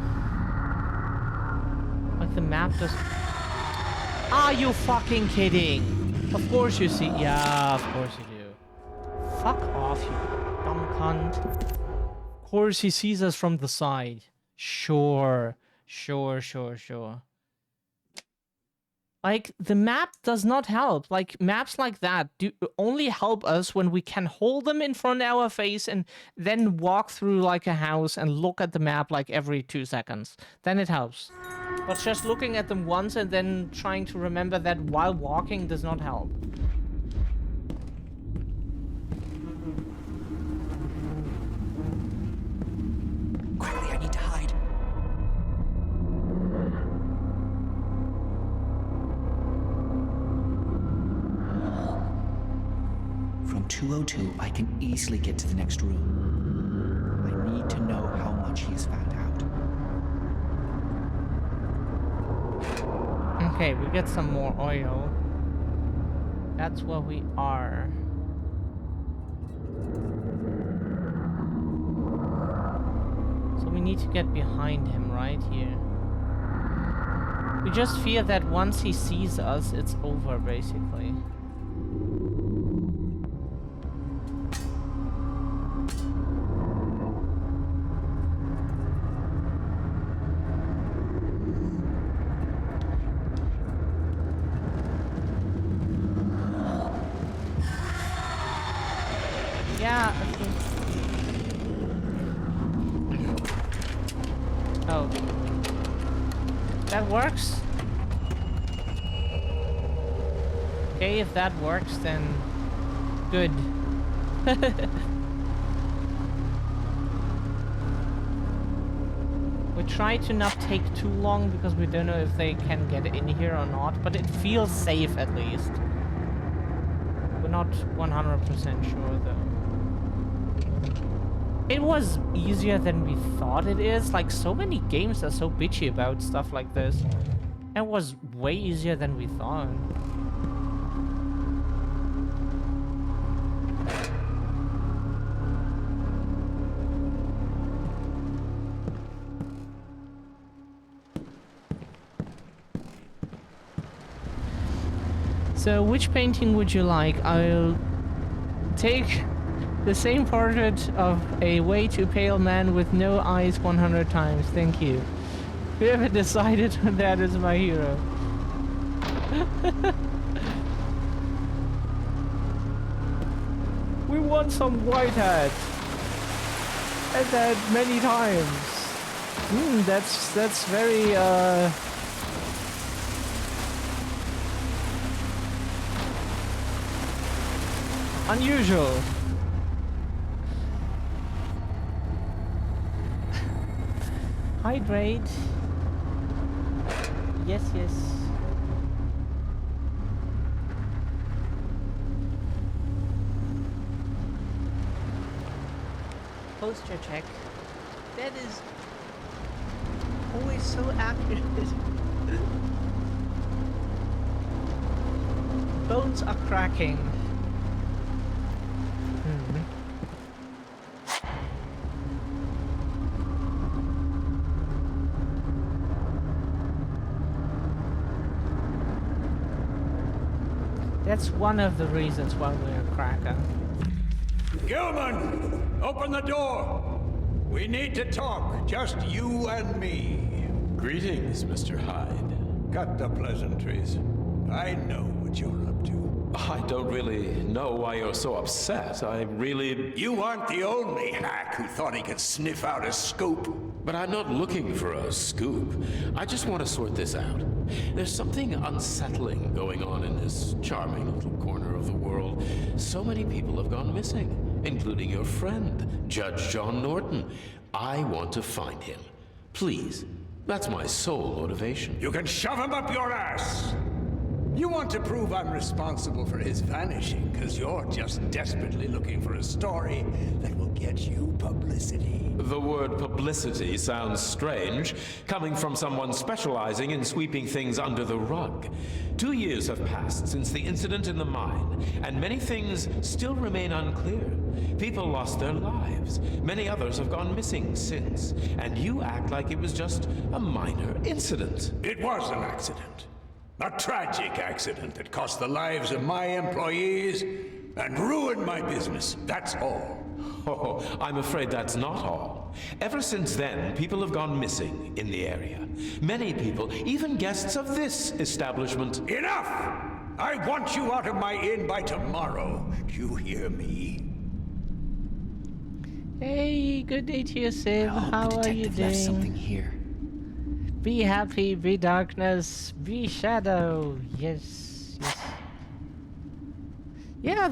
Like the map does. Are you fucking kidding? Of course you see. Yeah, of course you do. Fuck off, you dumb cunt. Of course he sees us from the side. Sure. Like, the map does not help. Like, maps like that do only help us when we can hold them in front of our face and then walk through, like, a house and look at the map, like, every 2 seconds. Then it helps. But just looking at them once and then trying to remember that while walking does not help. Quickly, I need to hide. From 202, I can easily get to the next room. I need to know how much he has found out. Okay, we get some more oil. That's where we are. So we need to get behind him right here. We just fear that once he sees us, it's over, basically. Yeah, I think... Oh. That works? Okay, if that works, then... good. We try to not take too long, because we don't know if they can get in here or not, but it feels safe at least. We're not 100% sure, though. It was easier than we thought it is. Like, so many games are so bitchy about stuff like this. It was way easier than we thought. So, which painting would you like? I'll take the same portrait of a way too pale man with no eyes 100 times. Thank you. Whoever decided that is my hero. We want some white hat. And that many times. That's very unusual. Hydrate. Yes. Posture check. That is always so accurate. Bones are cracking. That's one of the reasons why we're a cracker. Gilman, open the door. We need to talk, just you and me. Greetings, Mr. Hyde. Cut the pleasantries. I know what you're up to. I don't really know why you're so upset. I really... You aren't the only hack who thought he could sniff out a scoop. But I'm not looking for a scoop. I just want to sort this out. There's something unsettling going on in this charming little corner of the world. So many people have gone missing, including your friend, Judge John Norton. I want to find him. Please. That's my sole motivation. You can shove him up your ass. You want to prove I'm responsible for his vanishing because you're just desperately looking for a story that will get you publicity. The word publicity sounds strange, coming from someone specializing in sweeping things under the rug. 2 years have passed since the incident in the mine, and many things still remain unclear. People lost their lives. Many others have gone missing since, and you act like it was just a minor incident. It was an accident. A tragic accident that cost the lives of my employees and ruined my business. That's all. Oh, I'm afraid that's not all. Ever since then, people have gone missing in the area. Many people, even guests of this establishment. Enough! I want you out of my inn by tomorrow. Do you hear me? Hey, good day to you, Sim. How are you doing? Left something here. Be happy, be darkness, be shadow. Yes, yes. Yeah,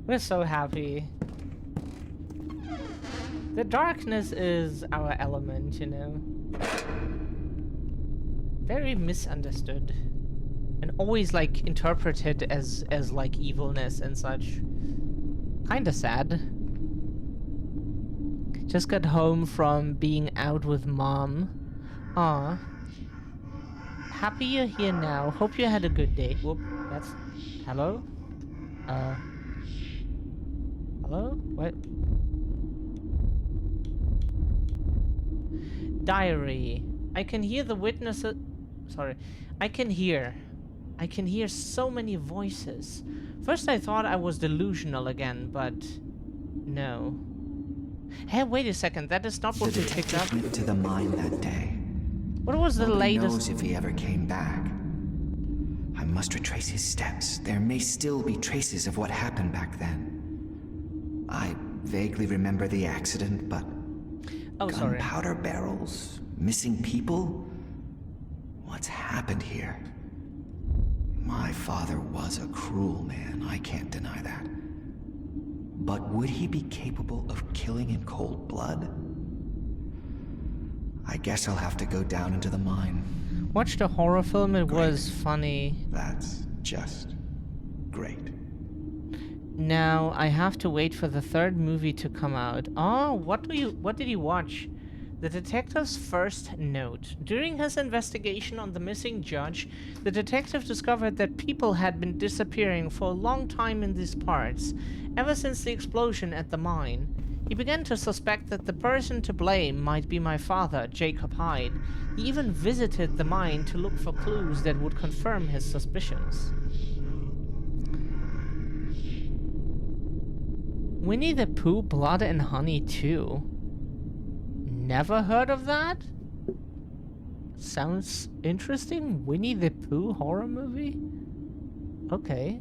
we're so happy. The darkness is our element, you know. Very misunderstood, and always like interpreted as like evilness and such. Kinda sad. Just got home from being out with Mom. Aw. Happy you're here now. Hope you had a good day. Whoop, that's... Hello? Hello? What? Diary. I can hear the witnesses... Sorry. I can hear so many voices. First I thought I was delusional again, but... No. Hey, wait a second, that is not what we picked up. Went to the mine that day. What was the Nobody latest? knows if he ever came back. I must retrace his steps. There may still be traces of what happened back then. I vaguely remember the accident, but... Oh, sorry. Gunpowder barrels? Missing people? What's happened here? My father was a cruel man, I can't deny that. But would he be capable of killing in cold blood? I guess I'll have to go down into the mine. Watched a horror film, it was funny. That's just great. Now I have to wait for the third movie to come out. Oh, what did you watch? The detective's first note. During his investigation on the missing judge, the detective discovered that people had been disappearing for a long time in these parts, ever since the explosion at the mine. He began to suspect that the person to blame might be my father, Jacob Hyde. He even visited the mine to look for clues that would confirm his suspicions. Winnie the Pooh, Blood and Honey 2. Never heard of that? Sounds interesting. Winnie the Pooh horror movie? Okay.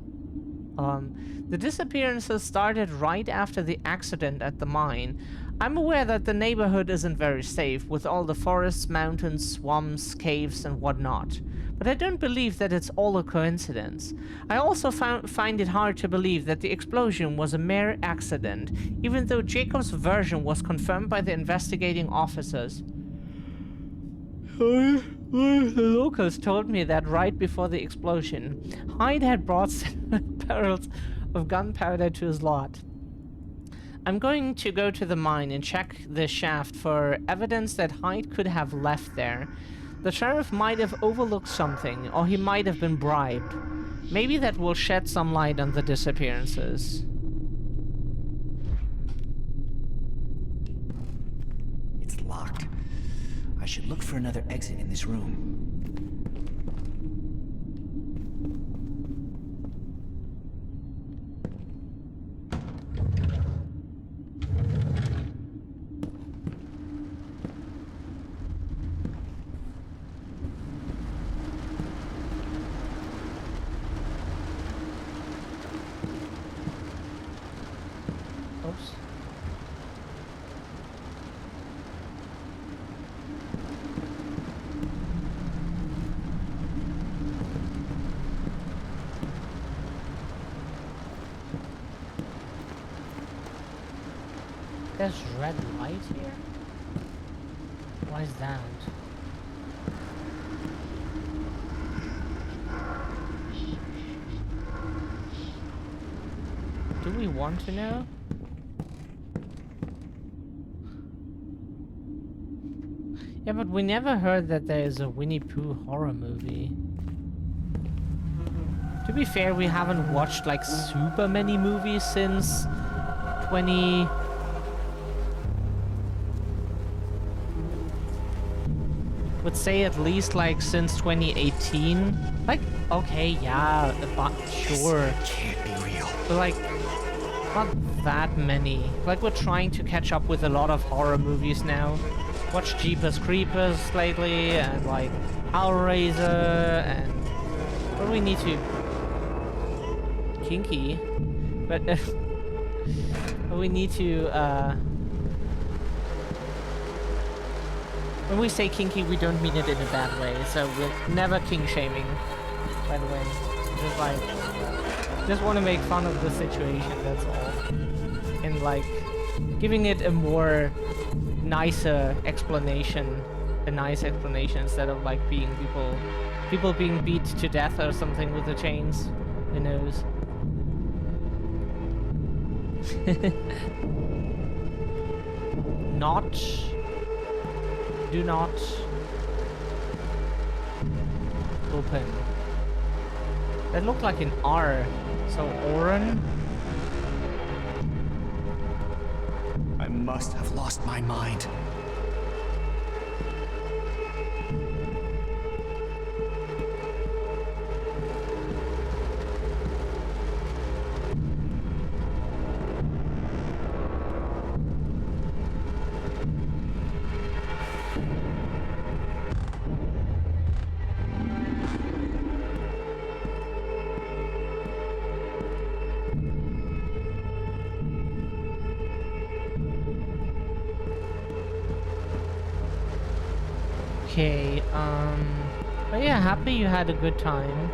The disappearances started right after the accident at the mine. I'm aware that the neighborhood isn't very safe, with all the forests, mountains, swamps, caves, and whatnot. But I don't believe that it's all a coincidence. I also find it hard to believe that the explosion was a mere accident, even though Jacob's version was confirmed by the investigating officers. The locals told me that right before the explosion, Hyde had brought 7 barrels of gunpowder to his lot. I'm going to go to the mine and check the shaft for evidence that Hyde could have left there. The sheriff might have overlooked something, or he might have been bribed. Maybe that will shed some light on the disappearances. It's locked. I should look for another exit in this room. Oops. There's red light here? Why is that? want to know? Yeah, but we never heard that there is a Winnie Pooh horror movie. To be fair, we haven't watched like super many movies since 20... would say at least like since 2018. Like, okay, yeah, but sure. Can't be real. But like, not that many. Like, we're trying to catch up with a lot of horror movies now. Watched Jeepers Creepers lately, and like Hellraiser, and what do we need to? Kinky, but we need to. When we say kinky, we don't mean it in a bad way. So we're never kink shaming, by the way. Just like, just want to make fun of the situation. That's all, and like giving it a more nicer explanation, a nice explanation instead of like being people being beat to death or something with the chains. Who knows? Do not open. That looked like an R, so Oren. I must have lost my mind. Okay, but yeah, happy you had a good time.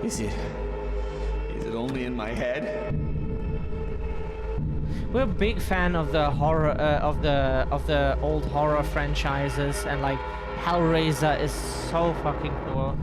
Is it only in my head? We're a big fan of the horror, of the old horror franchises, and like Hellraiser is so fucking cool.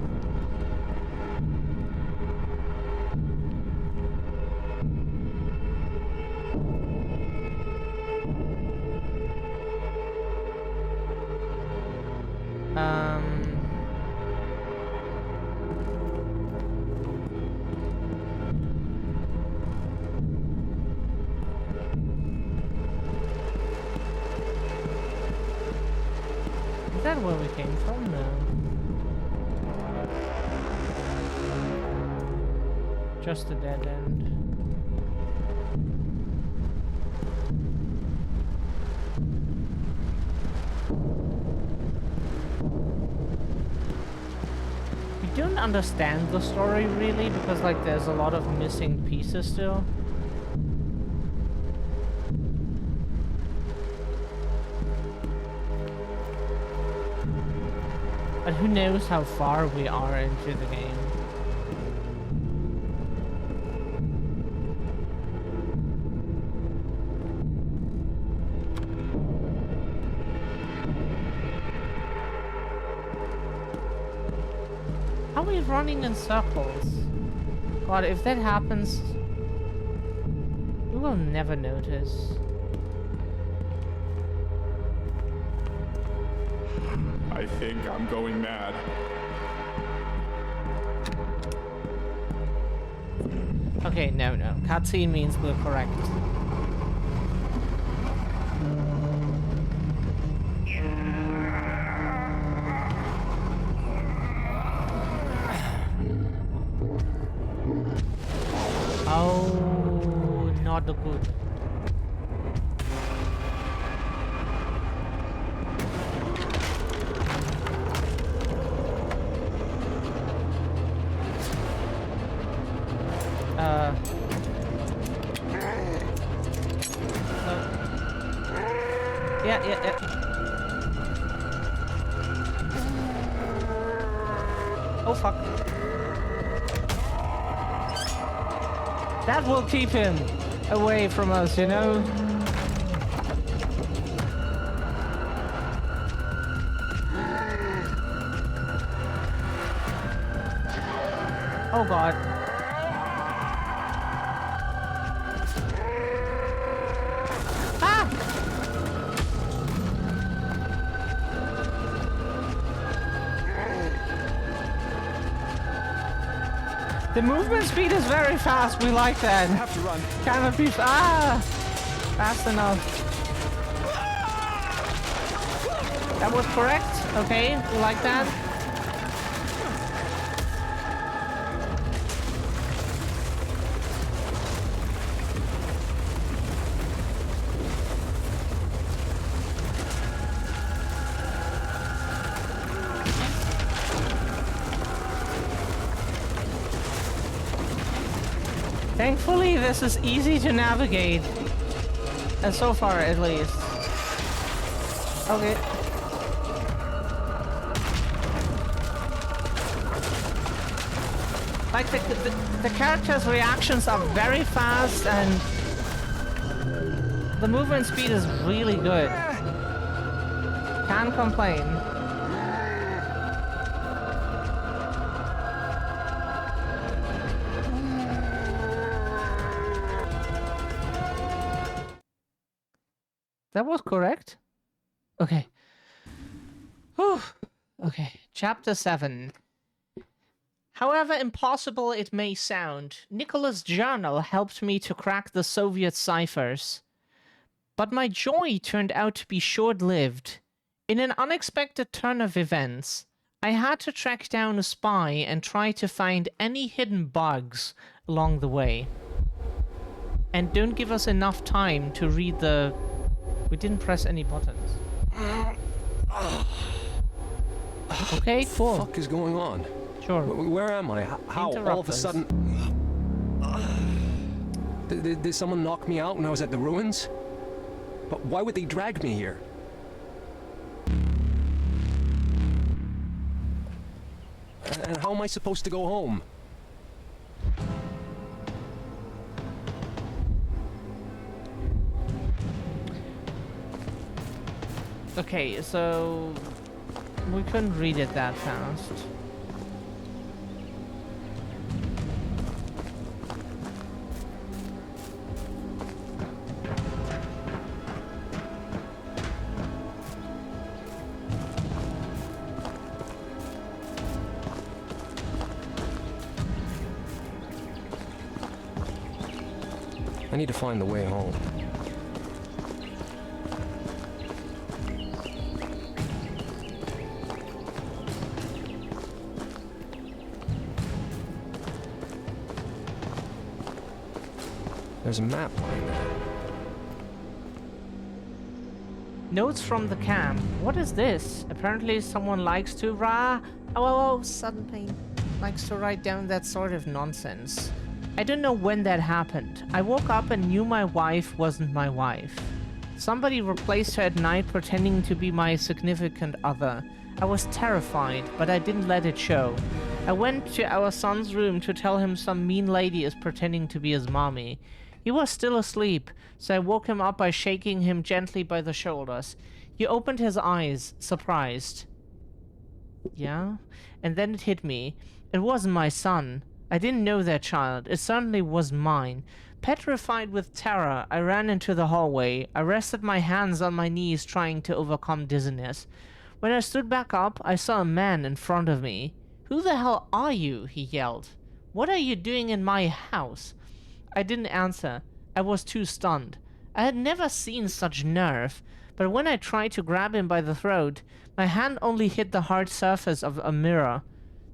Is that where we came from? No. Just a dead end. We don't understand the story really because like there's a lot of missing pieces still. But who knows how far we are into the game. How are we running in circles? God, if that happens, we will never notice. I think I'm going mad. Okay, no. Cutscene means we're correct. Oh, not good. Yeah. Oh fuck. That will keep him away from us, you know? Oh god. The movement speed is very fast. We like that. I have to run. Cannot be fast enough. That was correct. Okay, we like that. Thankfully, this is easy to navigate. So far, at least. Okay. Like, the characters' reactions are very fast, and the movement speed is really good. Can't complain. That was correct? Okay. Whew. Okay, chapter 7. However impossible it may sound, Nicholas' journal helped me to crack the Soviet ciphers. But my joy turned out to be short-lived. In an unexpected turn of events, I had to track down a spy and try to find any hidden bugs along the way. And don't give us enough time to read the... We didn't press any buttons. Okay, cool. What the fuck is going on? Sure. Where am I? How all of a sudden... Did someone knock me out when I was at the ruins? But why would they drag me here? And how am I supposed to go home? Okay, so... we couldn't read it that fast. I need to find the way home. There's a map lying there. Notes from the camp. What is this? Apparently someone likes to sudden pain. Likes to write down that sort of nonsense. I don't know when that happened. I woke up and knew my wife wasn't my wife. Somebody replaced her at night pretending to be my significant other. I was terrified, but I didn't let it show. I went to our son's room to tell him some mean lady is pretending to be his mommy. He was still asleep, so I woke him up by shaking him gently by the shoulders. He opened his eyes, surprised. Yeah? And then it hit me. It wasn't my son. I didn't know that child. It certainly was mine. Petrified with terror, I ran into the hallway. I rested my hands on my knees, trying to overcome dizziness. When I stood back up, I saw a man in front of me. "Who the hell are you?" he yelled. "What are you doing in my house?" I didn't answer. I was too stunned. I had never seen such nerve, but when I tried to grab him by the throat, my hand only hit the hard surface of a mirror.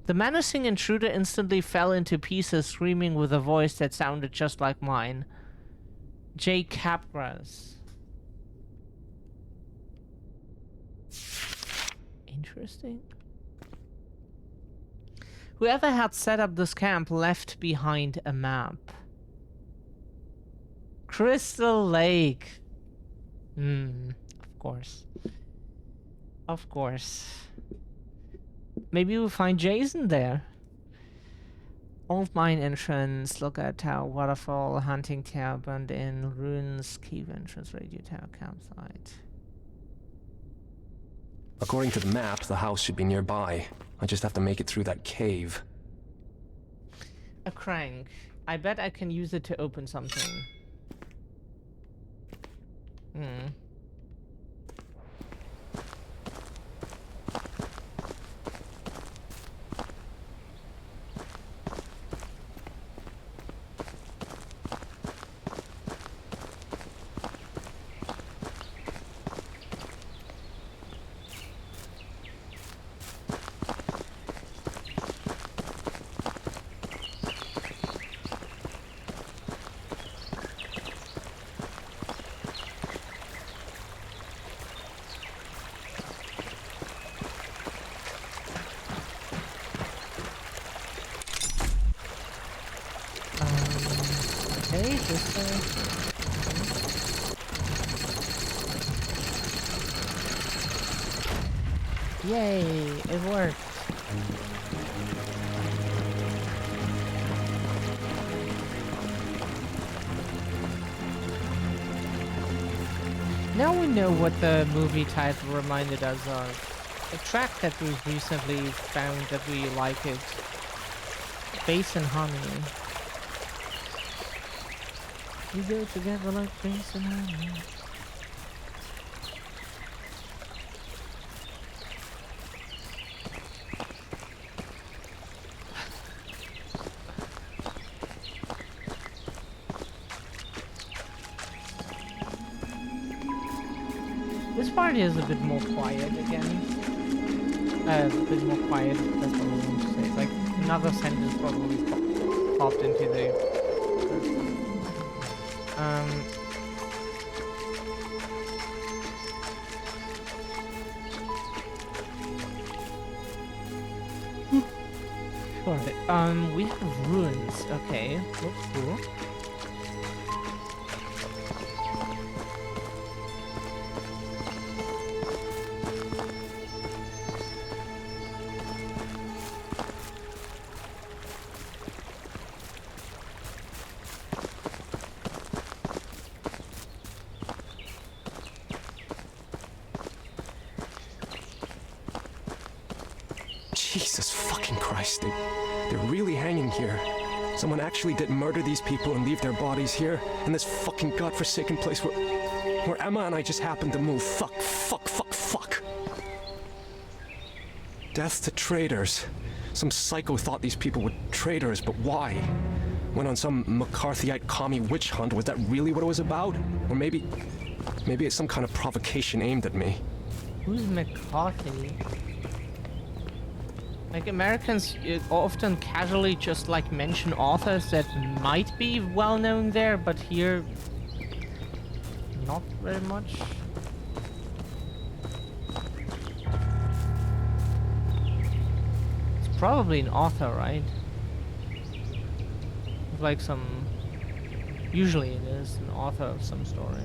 The menacing intruder instantly fell into pieces, screaming with a voice that sounded just like mine. J. Capgras. Interesting. Whoever had set up this camp left behind a map. Crystal Lake. Of course. Of course. Maybe we'll find Jason there. Old mine entrance, lookout tower, waterfall, hunting tower, burned in, ruins, cave entrance, radio tower, campsite. According to the map, the house should be nearby. I just have to make it through that cave. A crank. I bet I can use it to open something. Yay, it worked. Now we know what the movie title reminded us of. A track that we recently found that we like it. Bass and Honey. We go together like bass and honey. This party is a bit more quiet again. A bit more quiet, that's what I want to say. Like, another sentence probably popped into the... Sure. We have ruins. Okay, looks cool. Jesus fucking Christ, they're really hanging here. Someone actually did murder these people and leave their bodies here in this fucking godforsaken place where Emma and I just happened to move. Fuck. Death to traitors. Some psycho thought these people were traitors, but why? Went on some McCarthyite commie witch hunt. Was that really what it was about? Or maybe it's some kind of provocation aimed at me. Who's McCarthy? Like, Americans often casually just like mention authors that might be well known there, but here not very much. It's probably an author, right? Like usually it is an author of some story.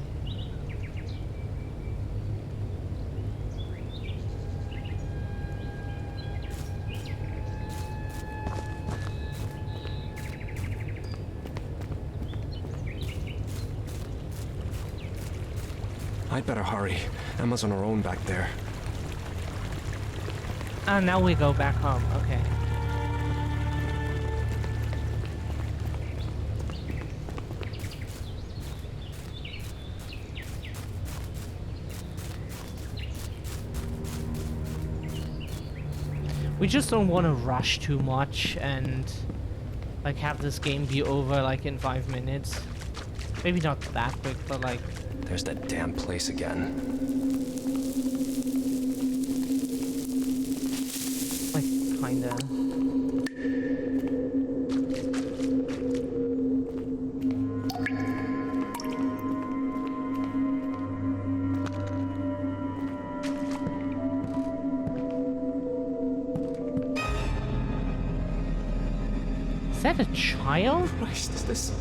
I'd better hurry. Emma's on her own back there. Oh, now we go back home. Okay. We just don't want to rush too much and like have this game be over like in 5 minutes. Maybe not that quick, but like... There's that damn place again. Like, kinda. Is that a child? Christ, is this...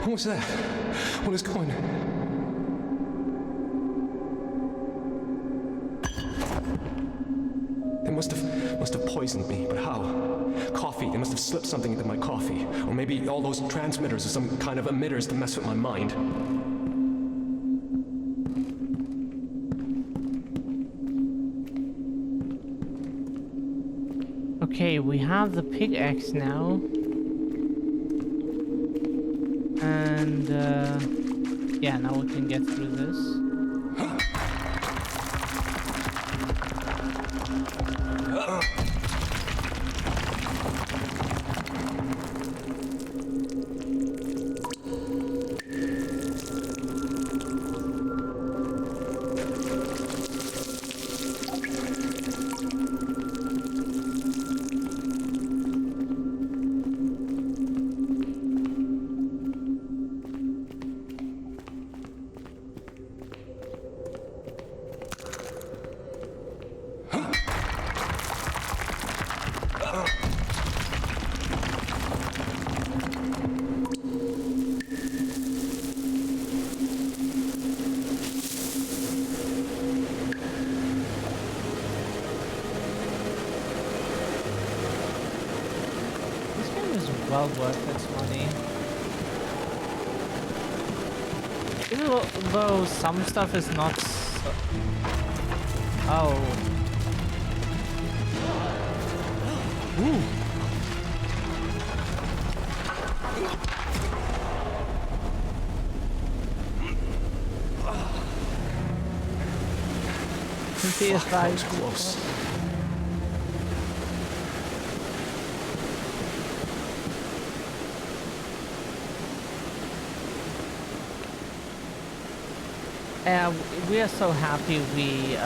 What was that? What is going on? They must have poisoned me, but how? Coffee. They must have slipped something into my coffee. Or maybe all those transmitters are some kind of emitters to mess with my mind. Okay, we have the pickaxe now. And, yeah, now we can get through this. is well worth its money. Even though some stuff is not so... Oh. Ooh. Fuck, that was close. We are so happy we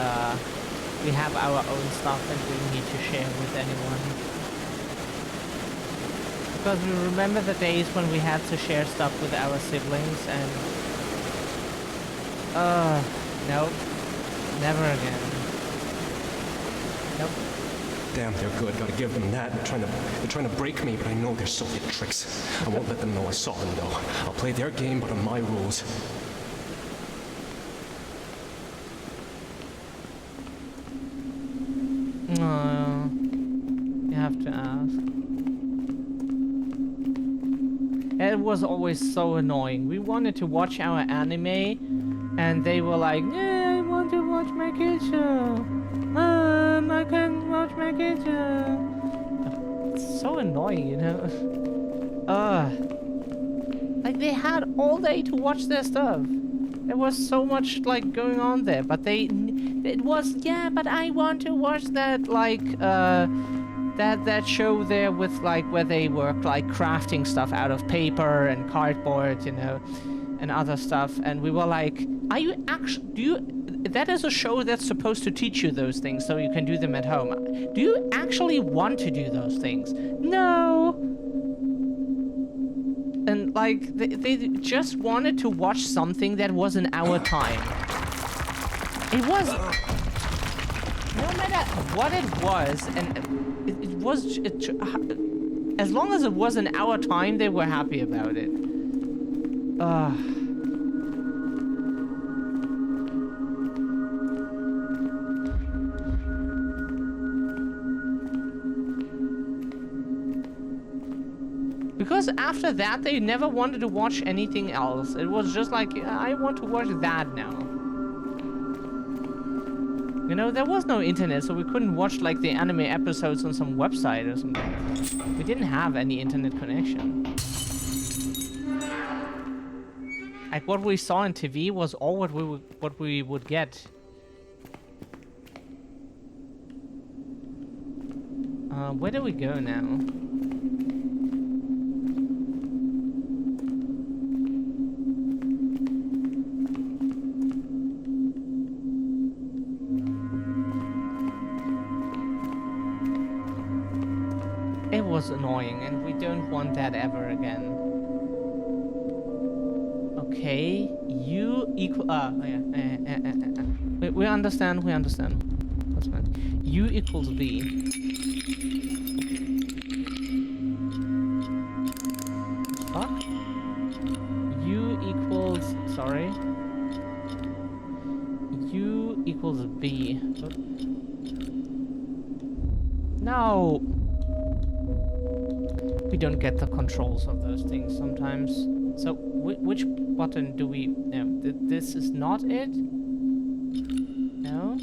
have our own stuff and we don't need to share with anyone. Because we remember the days when we had to share stuff with our siblings and... nope. Never again. Nope. Damn, they're good. Gotta give them that. They're trying to break me, but I know they're Soviet tricks. I won't let them know I saw them, though. I'll play their game, but on my rules. You have to ask. It was always so annoying. We wanted to watch our anime, and they were like, "Yeah, I want to watch my kids show. I can't watch my kids show." It's so annoying, you know. Like they had all day to watch their stuff. There was so much like going on there, but it was, yeah, but I want to watch that, like, that show there with, like, where they work, like, crafting stuff out of paper and cardboard, you know, and other stuff. And we were like, are you actually, that is a show that's supposed to teach you those things so you can do them at home. Do you actually want to do those things? No. And, like, they just wanted to watch something that was in our time. It was, no matter what it was, and it was, as long as it was in our time, they were happy about it. Because after that, they never wanted to watch anything else. It was just like, I want to watch that now. You know, there was no internet, so we couldn't watch, like, the anime episodes on some website or something. We didn't have any internet connection. Like, what we saw on TV was all what we would get. Where do we go now? It was annoying, and we don't want that ever again. Okay, U equal. We understand. We understand. What's that? U equals V. Fuck. U equals. Sorry. U equals B. No. We don't get the controls of those things sometimes. So, which button do we... No, this is not it? No?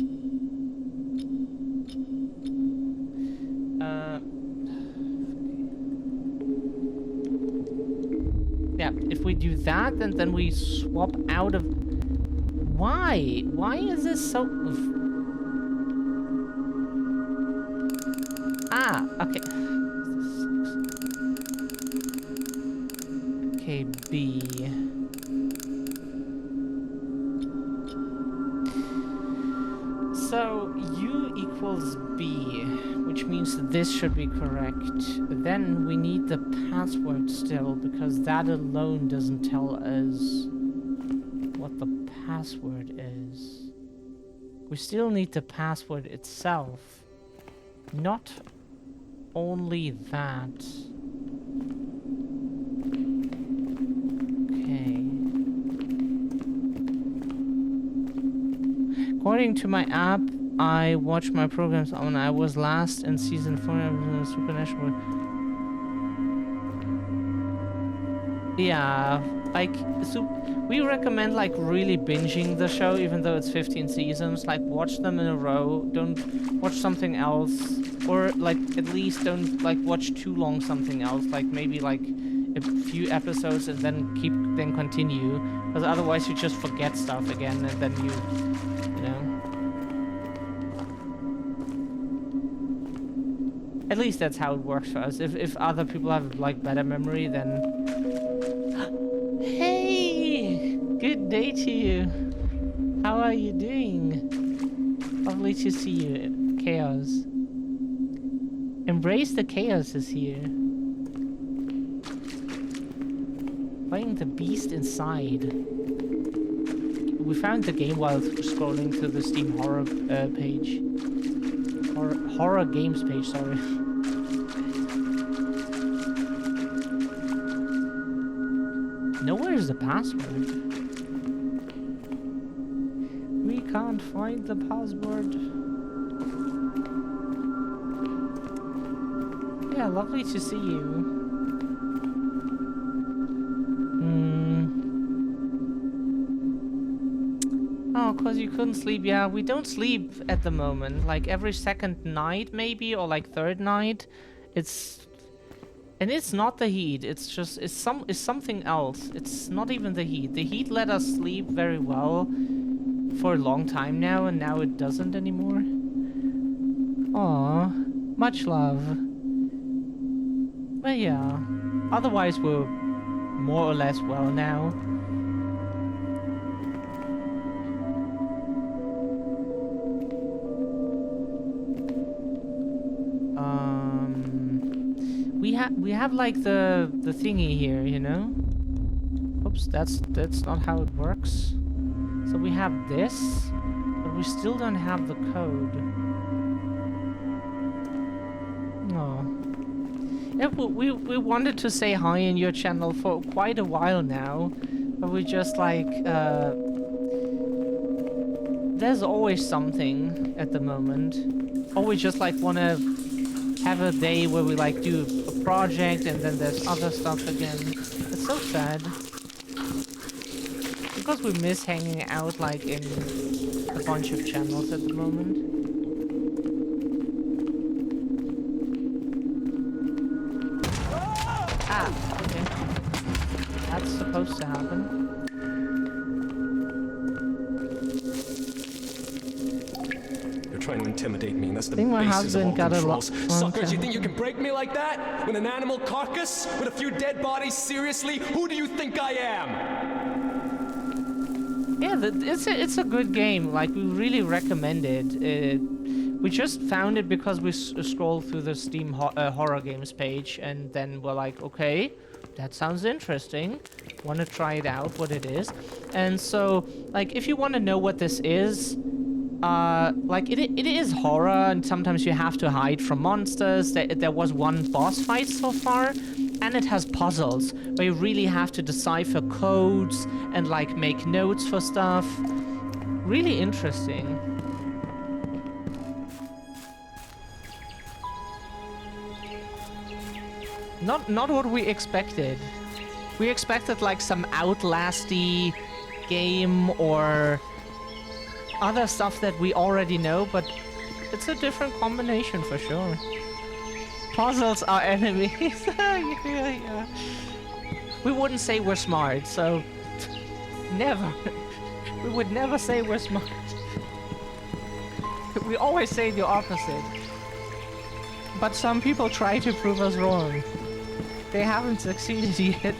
Yeah, if we do that, then we swap out of... Why? Why is this so... Ah, okay. Okay, B. So, U equals B, which means this should be correct. Then we need the password still, because that alone doesn't tell us what the password is. We still need the password itself. Not only that. According to my app, I watch my programs on. I was last in season 4 of Supernatural. Yeah, like, so we recommend like really binging the show, even though it's 15 seasons. Like, watch them in a row. Don't watch something else, or like at least don't like watch too long something else. Like maybe like a few episodes and then continue, because otherwise you just forget stuff again, and then you know. At least that's how it works for us. If other people have like better memory, then. Hey! Good day to you. How are you doing? Lovely to see you. Chaos. Embrace the chaos is here. Fighting the beast inside. We found the game while scrolling through the Steam horror page. Horror games page, sorry. Nowhere is the password. We can't find the password. Yeah, lovely to see you. Oh, cause you couldn't sleep. Yeah, we don't sleep at the moment. Like every second night maybe, or like third night. And it's not the heat, it's just, it's something else. It's not even the heat. The heat let us sleep very well for a long time now, and now it doesn't anymore. Aww, much love. But yeah, otherwise we're more or less well now. We have like the thingy here, you know? Oops, that's not how it works. So we have this, but we still don't have the code. Oh. Yeah, we wanted to say hi in your channel for quite a while now, but we just like there's always something at the moment. Or we just like wanna have a day where we like do a project and then there's other stuff again. It's so sad. Because we miss hanging out like in a bunch of channels at the moment. Ah, okay. That's supposed to happen. Trying to intimidate me, and that's the my basis of all husband got a controls. lot. Suckers, you think you can break me like that? With an animal carcass? With a few dead bodies? Seriously? Who do you think I am? Yeah, it's a good game. Like, we really recommend it. We just found it because we scrolled through the Steam horror games page, and then we're like, okay, that sounds interesting. Want to try it out, what it is. And so, like, if you want to know what this is, like it is horror, and sometimes you have to hide from monsters. There was one boss fight so far, and it has puzzles where you really have to decipher codes and like make notes for stuff. Really interesting. Not what we expected. We expected like some Outlasty game or other stuff that we already know, but it's a different combination for sure. Puzzles are enemies. Yeah. We wouldn't say we're smart, so never. We would never say we're smart. We always say the opposite. But some people try to prove us wrong. They haven't succeeded yet.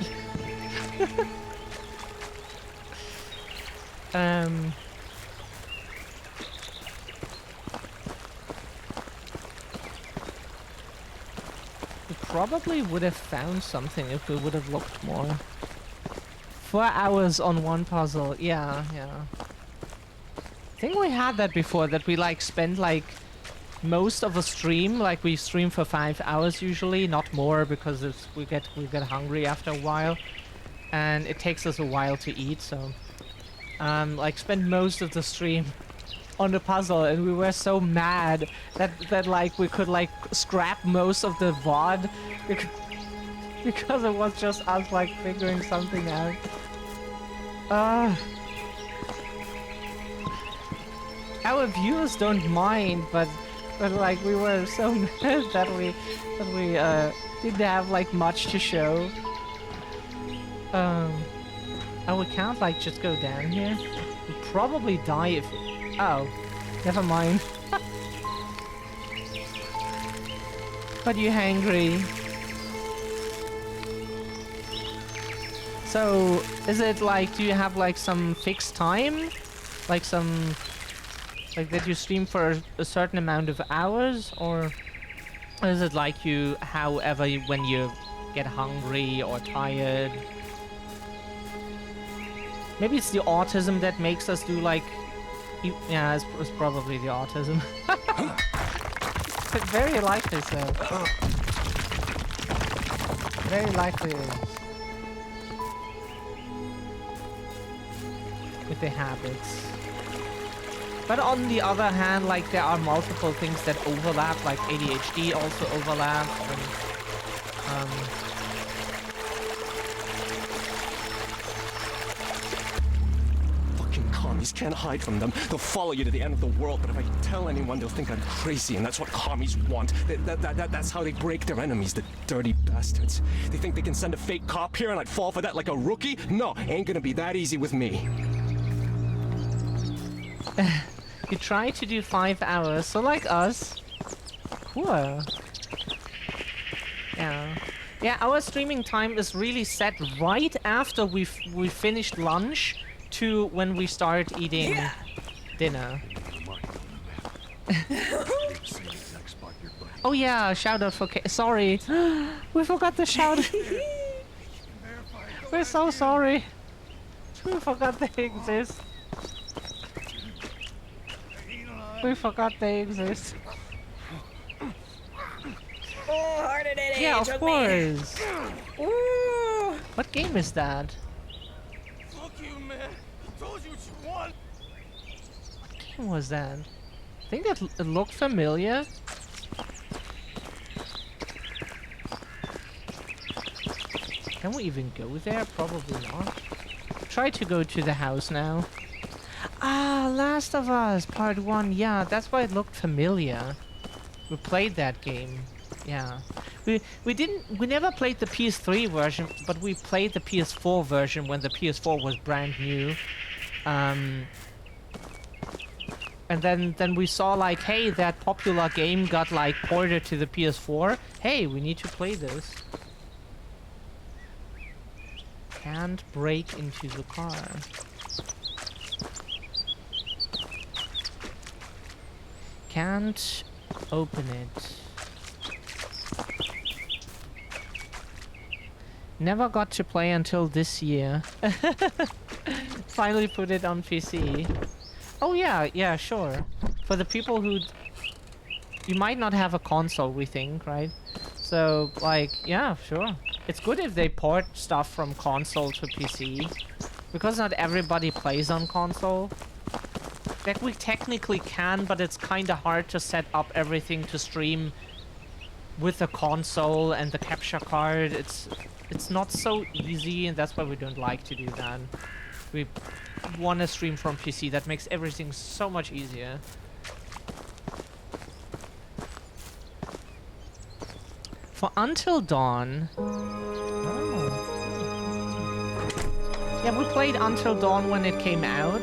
We probably would have found something if we would have looked more. 4 hours on one puzzle. Yeah. I think we had that before, that we like spend like most of a stream, like we stream for 5 hours usually, not more, because we get hungry after a while, and it takes us a while to eat. So, like spend most of the stream on the puzzle, and we were so mad that like we could like scrap most of the VOD because it was just us like figuring something out. Our viewers don't mind, but like we were so mad that we didn't have like much to show. Oh, we can't like just go down here. We'd probably die if. Oh, never mind. But you hangry. So, is it like, do you have like some fixed time? Like some, like that you stream for a certain amount of hours? Or is it like you, however, when you get hungry or tired? Maybe it's the autism that makes us do like, yeah, it's probably the autism. Very likely so. Very likely it is. With the habits. But on the other hand, like there are multiple things that overlap, like ADHD also overlaps, and Fucking commies, can't hide from them. They'll follow you to the end of the world, but if I tell anyone, they'll think I'm crazy, and that's what commies want. That's how they break their enemies, the dirty bastards. They think they can send a fake cop here and I'd fall for that like a rookie? No, ain't gonna be that easy with me. you try to do 5 hours, so like us. Whoa. Yeah. Yeah, our streaming time is really set right after we finished lunch to when we start eating dinner. Oh yeah, shout out for sorry. We forgot the shout. We're so sorry. We forgot they exist. We forgot they exist. Oh, harder than it. Yeah, of course. Ooh. What game is that? Fuck you, man. I told you what you want. What game was that? I think that it looked familiar. Can we even go there? Probably not. Try to go to the house now. Ah, Last of Us Part 1. Yeah, that's why it looked familiar. We played that game. Yeah. We never played the PS3 version, but we played the PS4 version when the PS4 was brand new. And then we saw like, hey, that popular game got like ported to the PS4. Hey, we need to play this. Can't break into the car. Can't open it. Never got to play until this year. Finally put it on PC. Oh yeah, yeah, sure. For the people who... You might not have a console, we think, right? So, like, yeah, sure. It's good if they port stuff from console to PC. Because not everybody plays on console. Like, we technically can, but it's kinda hard to set up everything to stream with the console and the capture card. It's not so easy, and that's why we don't like to do that. We want to stream from PC. That makes everything so much easier. For Until Dawn... Oh. Yeah, we played Until Dawn when it came out.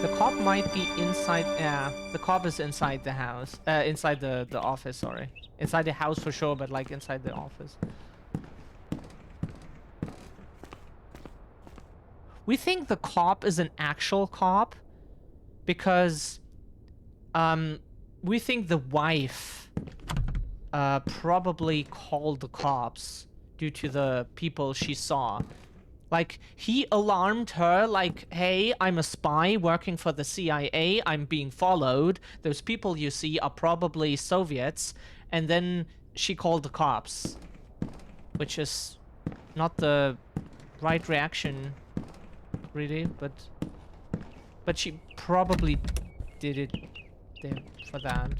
The cop might be inside... Yeah, the cop is inside the house. Inside the office, sorry. Inside the house for sure, but like inside the office. We think the cop is an actual cop because we think the wife probably called the cops due to the people she saw. Like, he alarmed her, like, hey, I'm a spy working for the CIA, I'm being followed, those people you see are probably Soviets, and then she called the cops. Which is not the right reaction, really, but she probably did it there for that.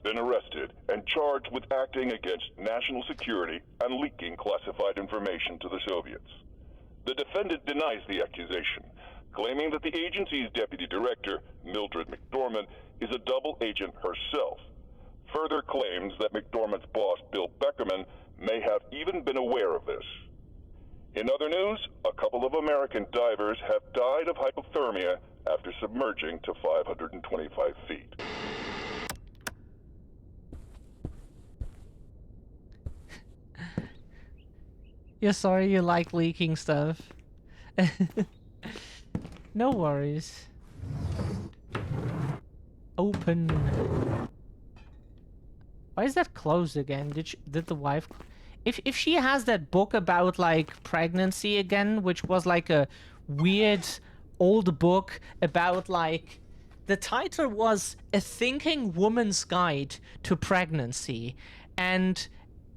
been arrested and charged with acting against national security and leaking classified information to the Soviets. The defendant denies the accusation, claiming that the agency's deputy director, Mildred McDormand, is a double agent herself. Further claims that McDormand's boss, Bill Beckerman, may have even been aware of this. In other news, a couple of American divers have died of hypothermia after submerging to 525 feet. You're sorry you like leaking stuff. No worries. Open. Why is that closed again? Did the wife... If she has that book about, like, pregnancy again, which was, like, a weird old book about, like... The title was A Thinking Woman's Guide to Pregnancy. And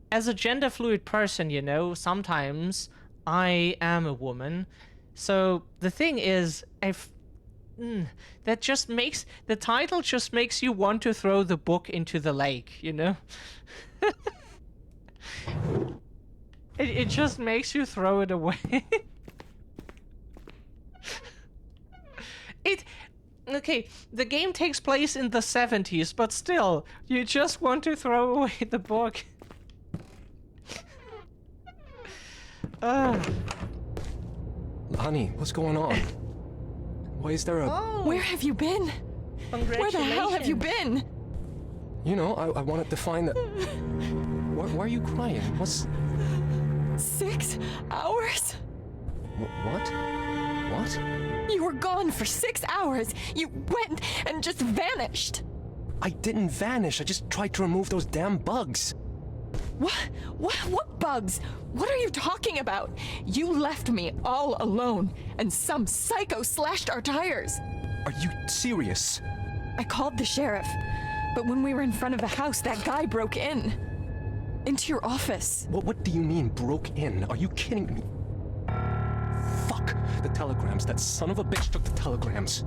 as a gender-fluid person, you know, sometimes I am a woman. So the thing is, that just makes... The title just makes you want to throw the book into the lake, you know? It just makes you throw it away. Okay, the game takes place in the 70s, but still, you just want to throw away the book. Honey, what's going on? Why is there a... Oh. Where have you been? Where the hell have you been? You know, I wanted to find the... Why are you crying? What's... 6 hours? What? What? You were gone for 6 hours. You went and just vanished. I didn't vanish. I just tried to remove those damn bugs. What bugs? What are you talking about? You left me all alone, and some psycho slashed our tires. Are you serious? I called the sheriff, but when we were in front of the house, that guy broke in. Into your office. What do you mean, broke in? Are you kidding me? Fuck! The telegrams. That son of a bitch took the telegrams.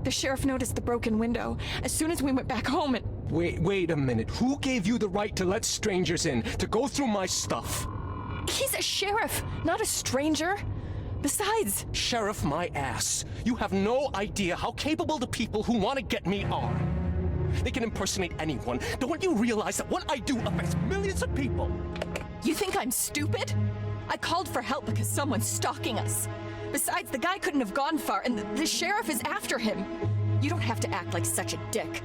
The sheriff noticed the broken window as soon as we went back home and... Wait a minute. Who gave you the right to let strangers in, to go through my stuff? He's a sheriff, not a stranger. Besides... Sheriff my ass. You have no idea how capable the people who want to get me are. They can impersonate anyone. Don't you realize that what I do affects millions of people? You think I'm stupid? I called for help because someone's stalking us. Besides, the guy couldn't have gone far, and the sheriff is after him. You don't have to act like such a dick.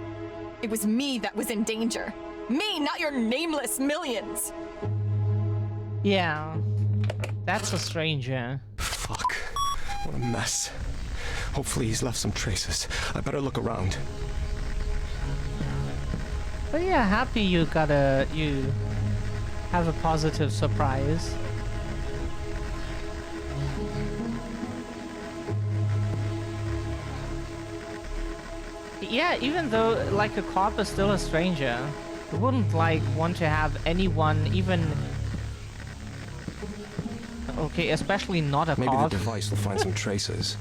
It was me that was in danger. Me, not your nameless millions. Yeah, that's a stranger. Fuck. What a mess. Hopefully he's left some traces. I better look around. But yeah, happy you have a positive surprise. Yeah, even though like a cop is still a stranger, you wouldn't like want to have anyone even... Okay, especially not a cop. Maybe the device will find some traces.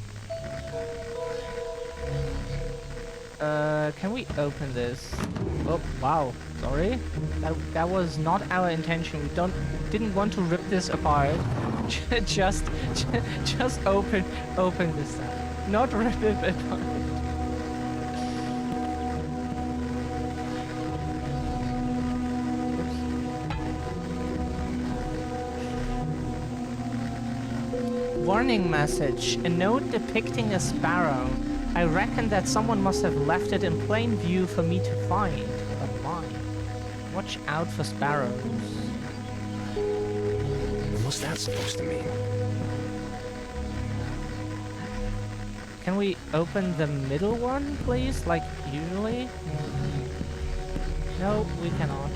Can we open this? Oh, wow. Sorry. That was not our intention. We didn't want to rip this apart. just open this stuff. Not rip it apart. Warning message. A note depicting a sparrow. I reckon that someone must have left it in plain view for me to find. But why? Watch out for sparrows. What's that supposed to mean? Can we open the middle one, please? Like usually? No, we cannot.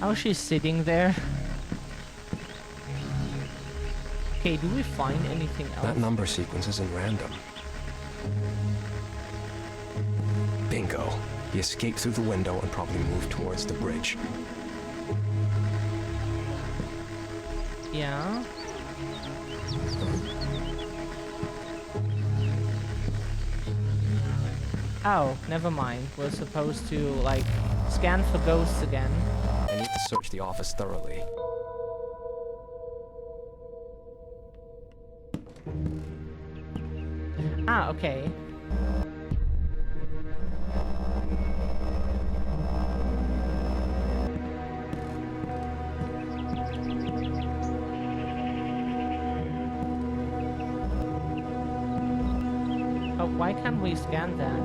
How she's sitting there. Okay, do we find anything else? That number sequence isn't random. Bingo. He escaped through the window and probably moved towards the bridge. Yeah. Oh, never mind. We're supposed to, like, scan for ghosts again. I need to search the office thoroughly. Ah, okay. Oh, why can't we scan that?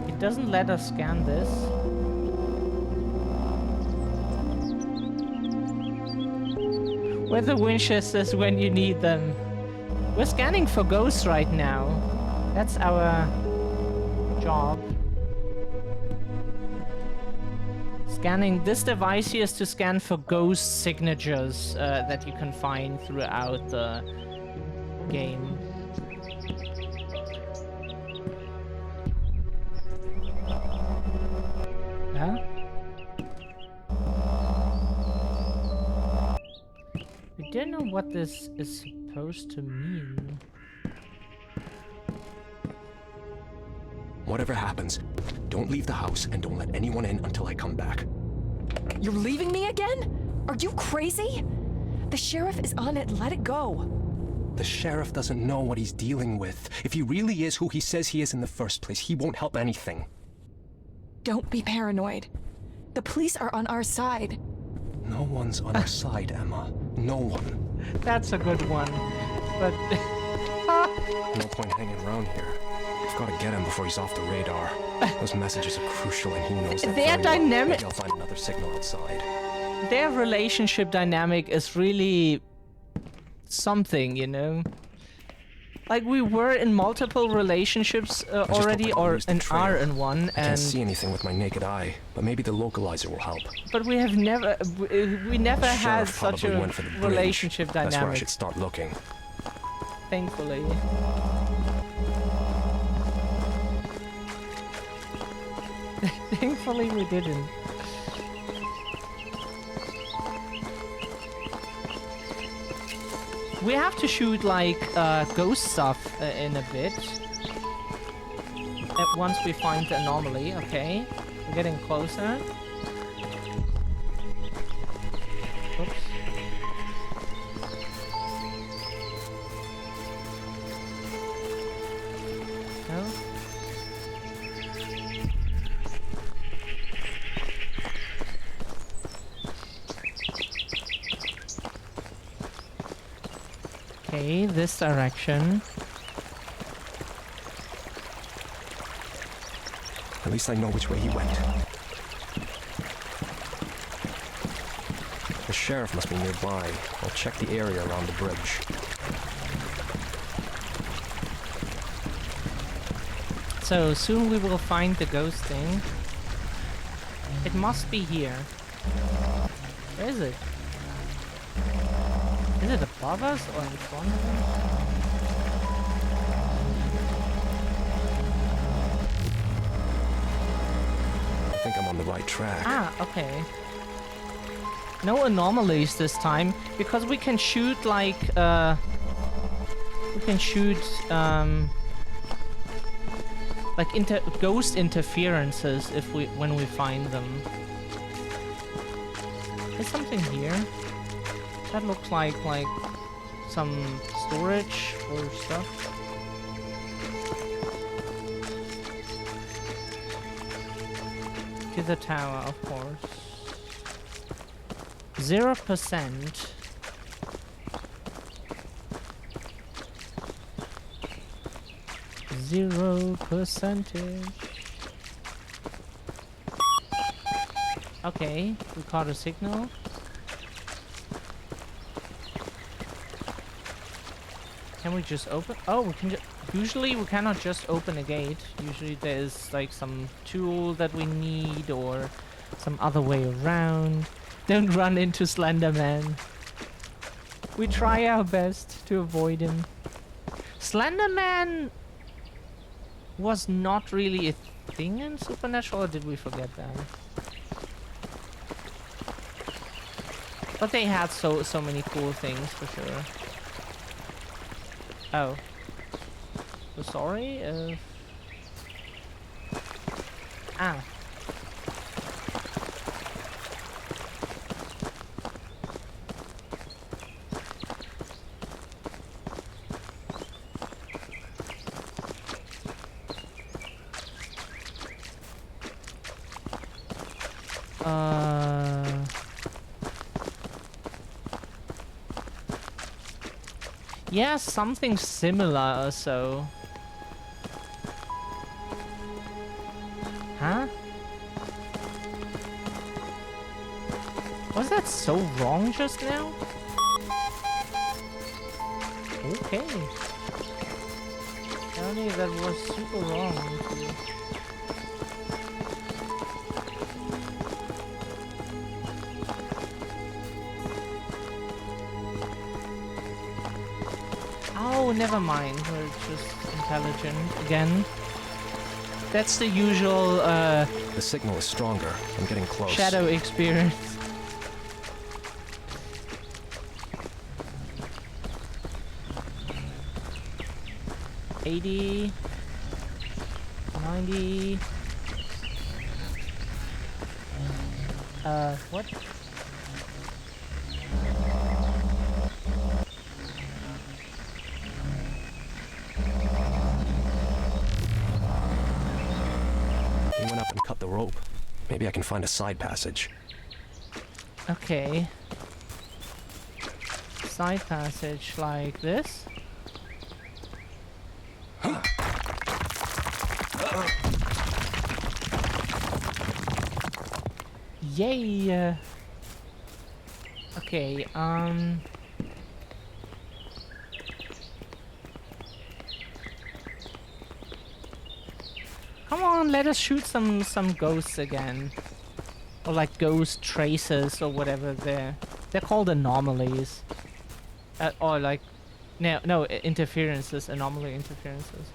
It doesn't let us scan this. Where the Winchesters when you need them. We're scanning for ghosts right now. That's our job. Scanning this device here is to scan for ghost signatures that you can find throughout the game. Huh? We don't know what this is supposed to mean. Whatever happens, don't leave the house and don't let anyone in until I come back. You're leaving me again? Are you crazy? The sheriff is on it. Let it go. The sheriff doesn't know what he's dealing with. If he really is who he says he is in the first place, he won't help anything. Don't be paranoid. The police are on our side. No one's on our side, Emma. No one. That's a good one. But no point hanging around here. I've got to get him before he's off the radar. Those messages are crucial and he knows that their very dynamic. Well. Maybe I'll find another signal outside. Their relationship dynamic is really something, you know? Like, we were in multiple relationships already, or are in one, I and... can't see anything with my naked eye, but maybe the localizer will help. But we have never... we never had such a relationship dynamic. That's where I should start looking. Thankfully. Thankfully we didn't. We have to shoot like ghost stuff in a bit. Once we find the anomaly, okay. We're getting closer. Oops. No? Okay, this direction. At least I know which way he went. The sheriff must be nearby. I'll check the area around the bridge. So soon we will find the ghost thing. It must be here. Where is it? Is it above us or in front of us? I think I'm on the right track. Ah, okay. No anomalies this time, because we can shoot like we can shoot like ghost interferences if when we find them. There's something here. That looks like some storage or stuff. To the tower, of course. 0%. Zero percentage. Okay, we caught a signal. Can we just open? Oh, we can. Usually we cannot just open a gate. Usually there's like some tool that we need or some other way around. Don't run into Slender Man. We try our best to avoid him. Slender Man was not really a thing in Supernatural, or did we forget that? But they had so many cool things for sure. Oh. So sorry. Ah. Yeah, something similar or so. Huh? Was that so wrong just now? Okay. Apparently that was super wrong. Oh, never mind. We're just intelligent again. That's the usual, The signal is stronger. I'm getting close. shadow experience. $80, $90. What? He went up and cut the rope. Maybe I can find a side passage. Okay. Side passage like this. Yay! Okay, come on, let us shoot some ghosts again. Or like ghost traces or whatever they're called anomalies. Or like no interferences, anomaly interferences.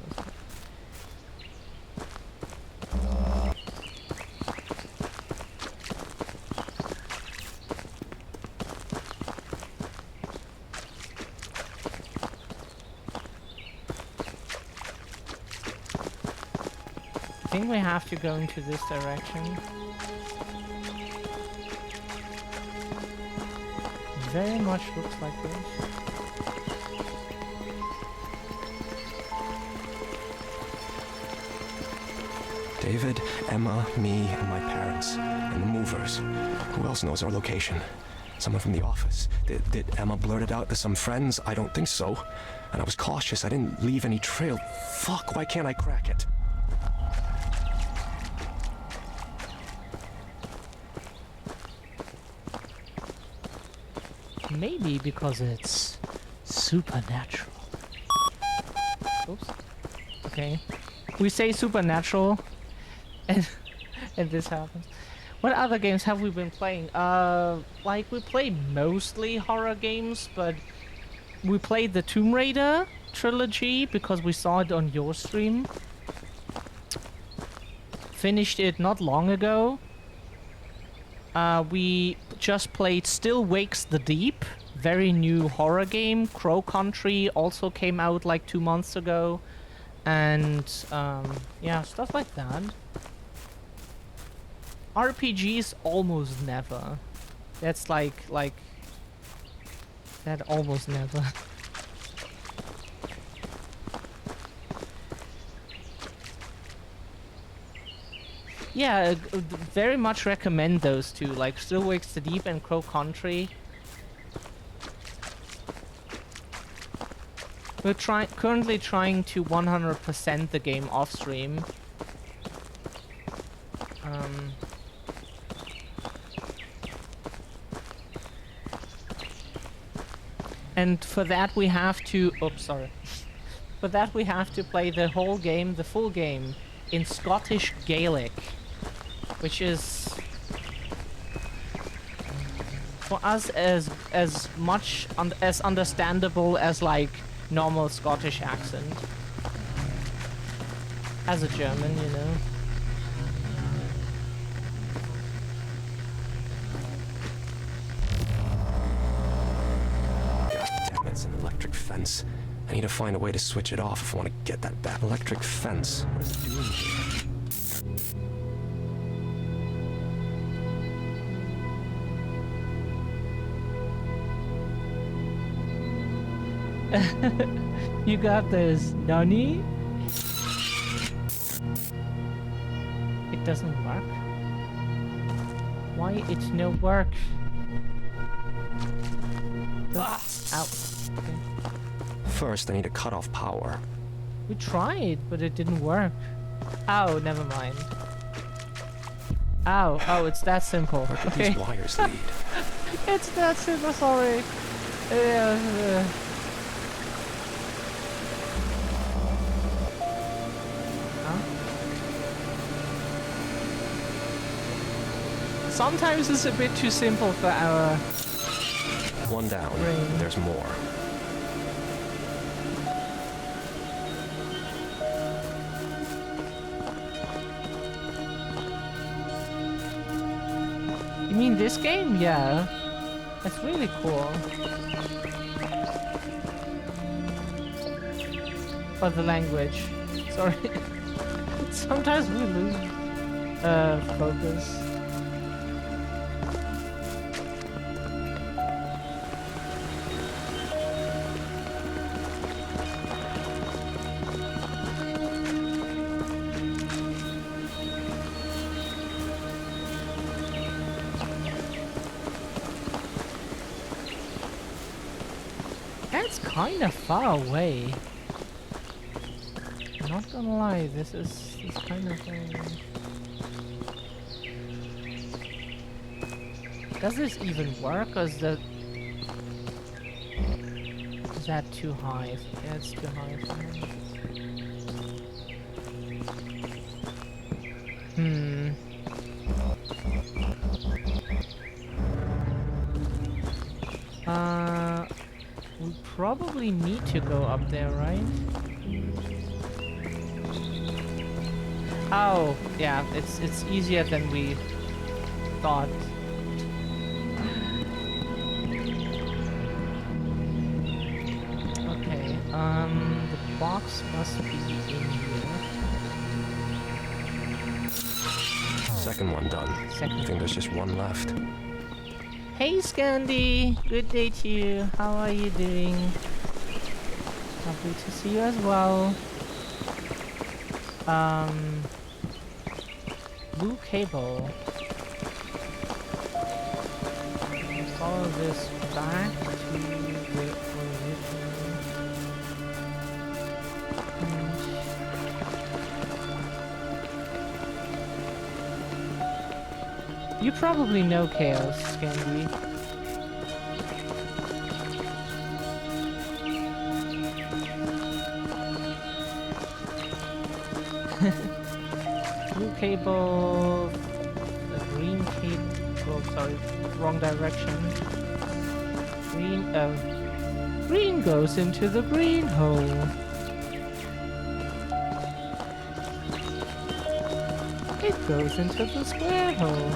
I think we have to go into this direction. Very much looks like this. David, Emma, me, and my parents, and the movers. Who else knows our location? Someone from the office. Did Emma blurt it out to some friends? I don't think so. And I was cautious. I didn't leave any trail. Fuck, why can't I crack it? Maybe because it's supernatural. Oops. Okay. We say supernatural and this happens. What other games have we been playing? Like we played mostly horror games, but we played the Tomb Raider trilogy because we saw it on your stream. Finished it not long ago. We just played Still Wakes the Deep, very new horror game. Crow Country also came out like 2 months ago. And yeah, stuff like that. RPGs almost never. That's like that almost never. Yeah, very much recommend those two, like Still Wakes the Deep and Crow Country. We're currently trying to 100% the game off stream. And for that we have to... Oops, sorry. For that we have to play the whole game, the full game, in Scottish Gaelic. Which is... for us as much as understandable as like normal Scottish accent. As a German, you know. I need to find a way to switch it off if I want to get that back. Electric fence. What is it doing here? You got this, Nani? It doesn't work. Why it no work? Ow. Okay. First, I need to cut off power. We tried, but it didn't work. Ow, never mind. Ow, oh, it's that simple. Where could Okay. these wires lead? It's that simple, sorry. Huh? Sometimes it's a bit too simple for our... One down. Brain. There's more. You mean this game? Yeah. That's really cool. For the language. Sorry. Sometimes we lose focus. That's kind of far away. Not gonna lie, this is kind of. Does this even work, or is that too high? Yeah, it's too high for him. We probably need to go up there, right? Oh, yeah, it's easier than we thought. Okay, the box must be in here. Second one done. I think there's just one left. Hey Scandi, good day to you. How are you doing? Lovely to see you as well. Blue cable. Follow this back to the original. You probably know Chaos, Scandi. Blue cable, the green cable. Oh, sorry, wrong direction. Green goes into the green hole. It goes into the square hole.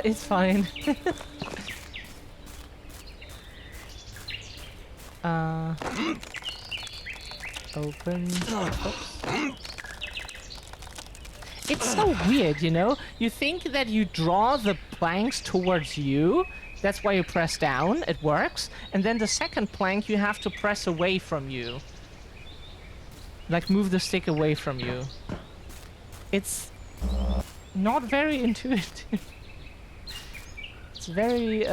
It's fine. Open. Oops. It's so weird, you know? You think that you draw the planks towards you, that's why you press down, it works, and then the second plank you have to press away from you. Like move the stick away from you. It's not very intuitive. It's very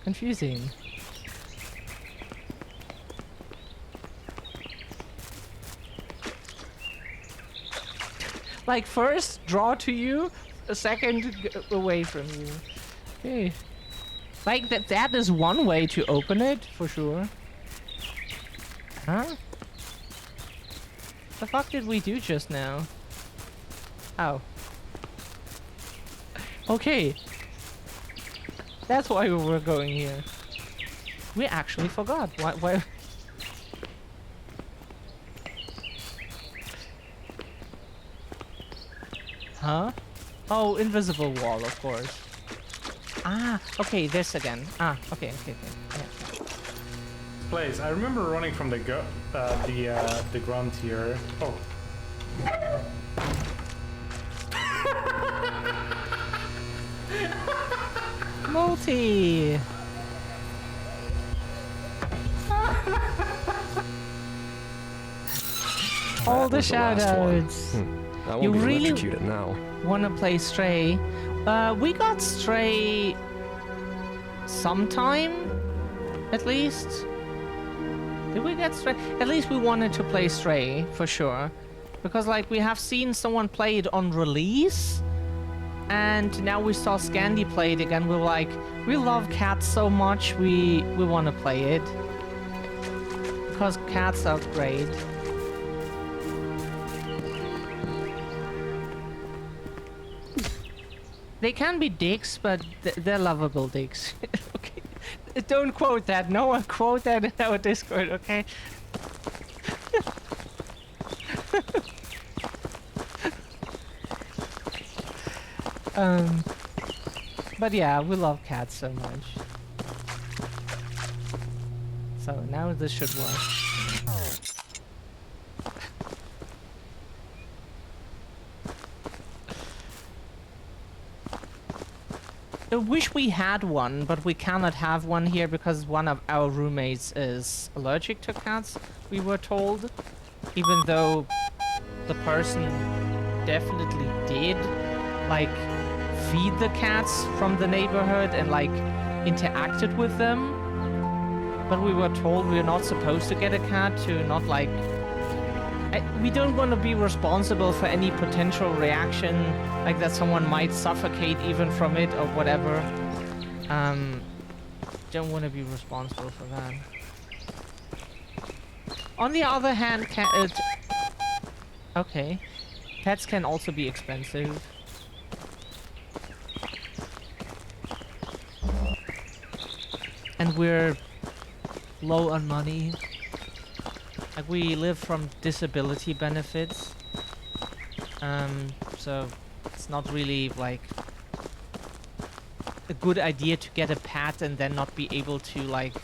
confusing. Like first draw to you, a second away from you. Okay. Like that is one way to open it for sure. Huh? The fuck did we do just now? Ow. Okay. That's why we were going here. We actually forgot. Why? Huh? Oh, invisible wall, of course. Ah, okay, this again. Ah, okay. Yeah. Place. I remember running from the ground here. Oh. Multi. All the shoutouts. I won't You be really electrocuted now. wanna play Stray? We got Stray sometime, at least. Did we get Stray? At least we wanted to play Stray for sure, because like we have seen someone play it on release, and now we saw Scandi play it again. We're like, we love cats so much, we want to play it because cats are great. They can be dicks, but they're lovable dicks. Okay, don't quote that. No one quote that in our Discord, okay? But yeah, we love cats so much. So now this should work. I wish we had one, but we cannot have one here because one of our roommates is allergic to cats, we were told. Even though the person definitely did, like, feed the cats from the neighborhood and, like, interacted with them. But we were told we're not supposed to get a cat to not, like... we don't want to be responsible for any potential reaction, like that someone might suffocate even from it or whatever. Don't want to be responsible for that. On the other hand, okay, pets can also be expensive. And we're low on money. Like, we live from disability benefits, so it's not really, like, a good idea to get a pet and then not be able to, like,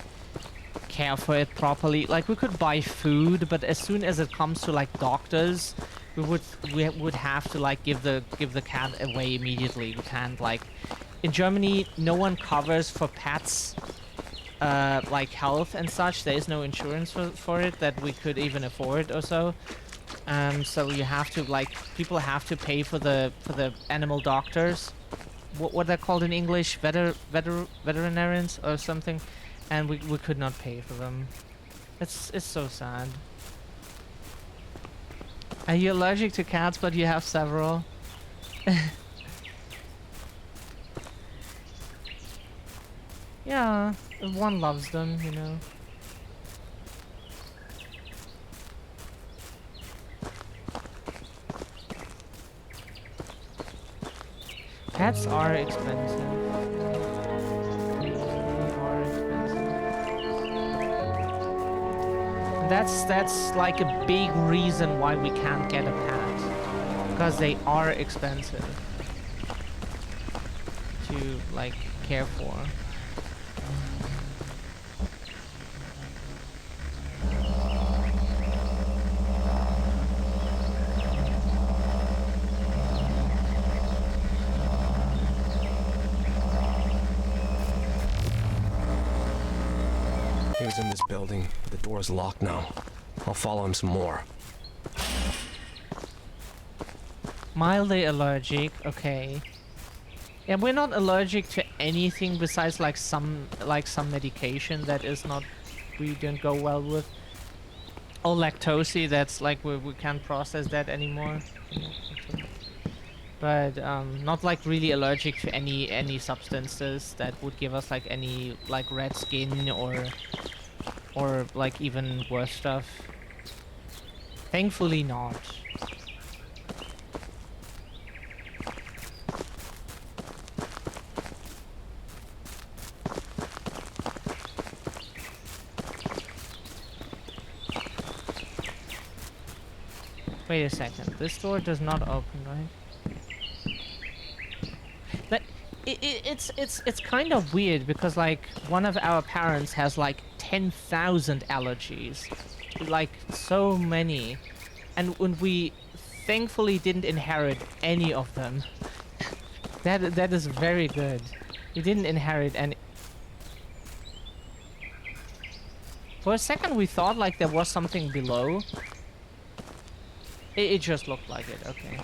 care for it properly. Like, we could buy food, but as soon as it comes to, like, doctors, we would have to, like, give the cat away immediately. We can't, like... In Germany, no one covers for pets, like health and such. There is no insurance for it that we could even afford or so. So you have to, like, people have to pay for the animal doctors. What they're called in English, veterinarians or something, and we could not pay for them. It's so sad. Are you allergic to cats, but you have several? Yeah, one loves them, you know. Pets are expensive. They are expensive. That's like a big reason why we can't get a pet. Because they are expensive to, like, care for. He was in this building, but the door's locked now. I'll follow him some more. Mildly allergic, okay. Yeah, we're not allergic to anything besides like some medication that is not, we don't go well with. Or lactose, that's like we can't process that anymore. But not like really allergic to any substances that would give us like any like red skin or like even worse stuff. Thankfully not. Wait a second, this door does not open, right? It's kind of weird because like one of our parents has like 10,000 allergies, like so many, and when we thankfully didn't inherit any of them. That is very good. We didn't inherit any. For a second we thought like there was something below. It just looked like it. Okay.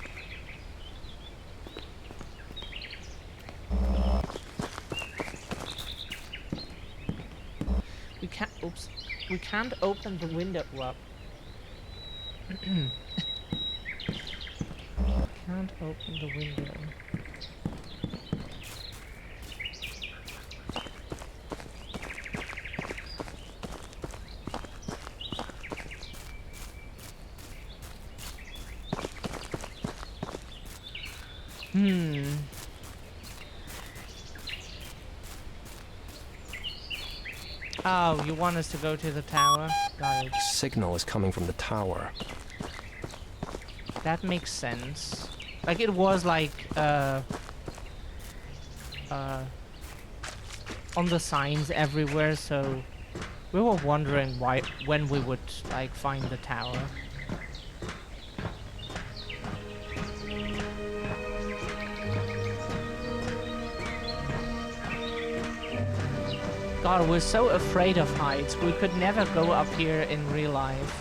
We can't. Oops. We can't open the window. Well. Can't open the window. Oh, you want us to go to the tower? Got it. Signal is coming from the tower. That makes sense. Like it was like on the signs everywhere, so we were wondering when we would like find the tower. God, we're so afraid of heights. We could never go up here in real life.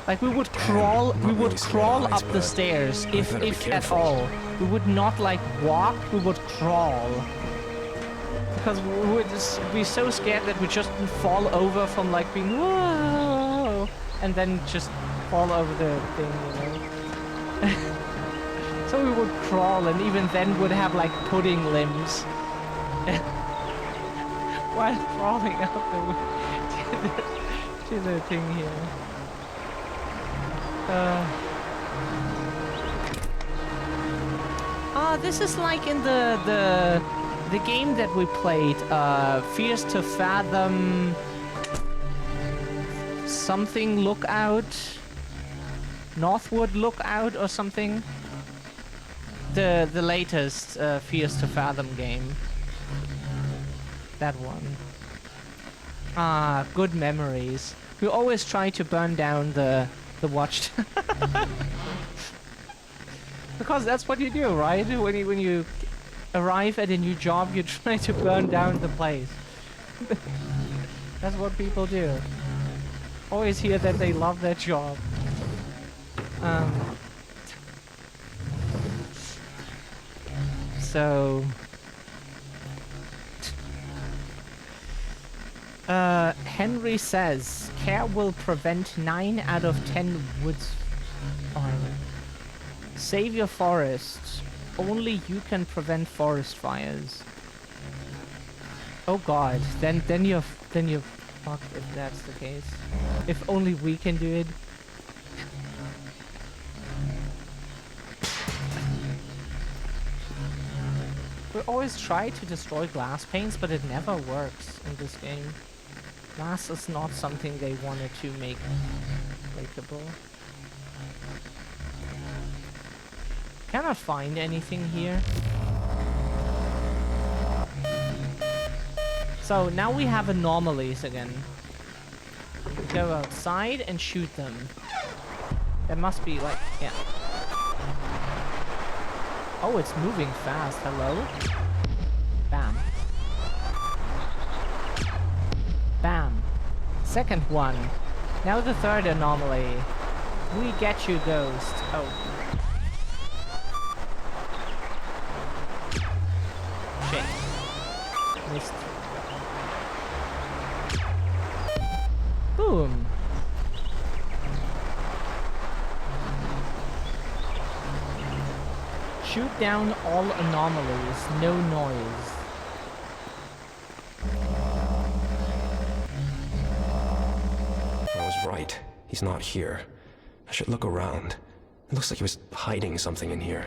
Like we would crawl up the stairs if at all. We would not like walk, we would crawl. Because we would just be so scared that we just fall over from like being whoa and then just fall over the thing, you know. So we would crawl and even then would have like pudding limbs. While crawling up to the thing here. This is like in the game that we played, Fears to Fathom something Lookout, Northwood Lookout or something. The latest Fears to Fathom game. That one. Ah, good memories. We always try to burn down the watch. Because that's what you do, right? When you arrive at a new job, you try to burn down the place. That's what people do. Always hear that they love their job. So Henry says, care will prevent 9 out of 10 woods fire. Save your forests. Only you can prevent forest fires. Oh god, then you're fucked if that's the case. If only we can do it. We always try to destroy glass panes, but it never works in this game. Glass is not something they wanted to make breakable. Cannot find anything here. So now we have anomalies again. We go outside and shoot them. That must be like, yeah. Oh, it's moving fast. Hello? Bam. Bam. Second one. Now the third anomaly. We get you, ghost. Oh. Shit. Missed. Boom. Shoot down all anomalies, no noise. I was right. He's not here. I should look around. It looks like he was hiding something in here.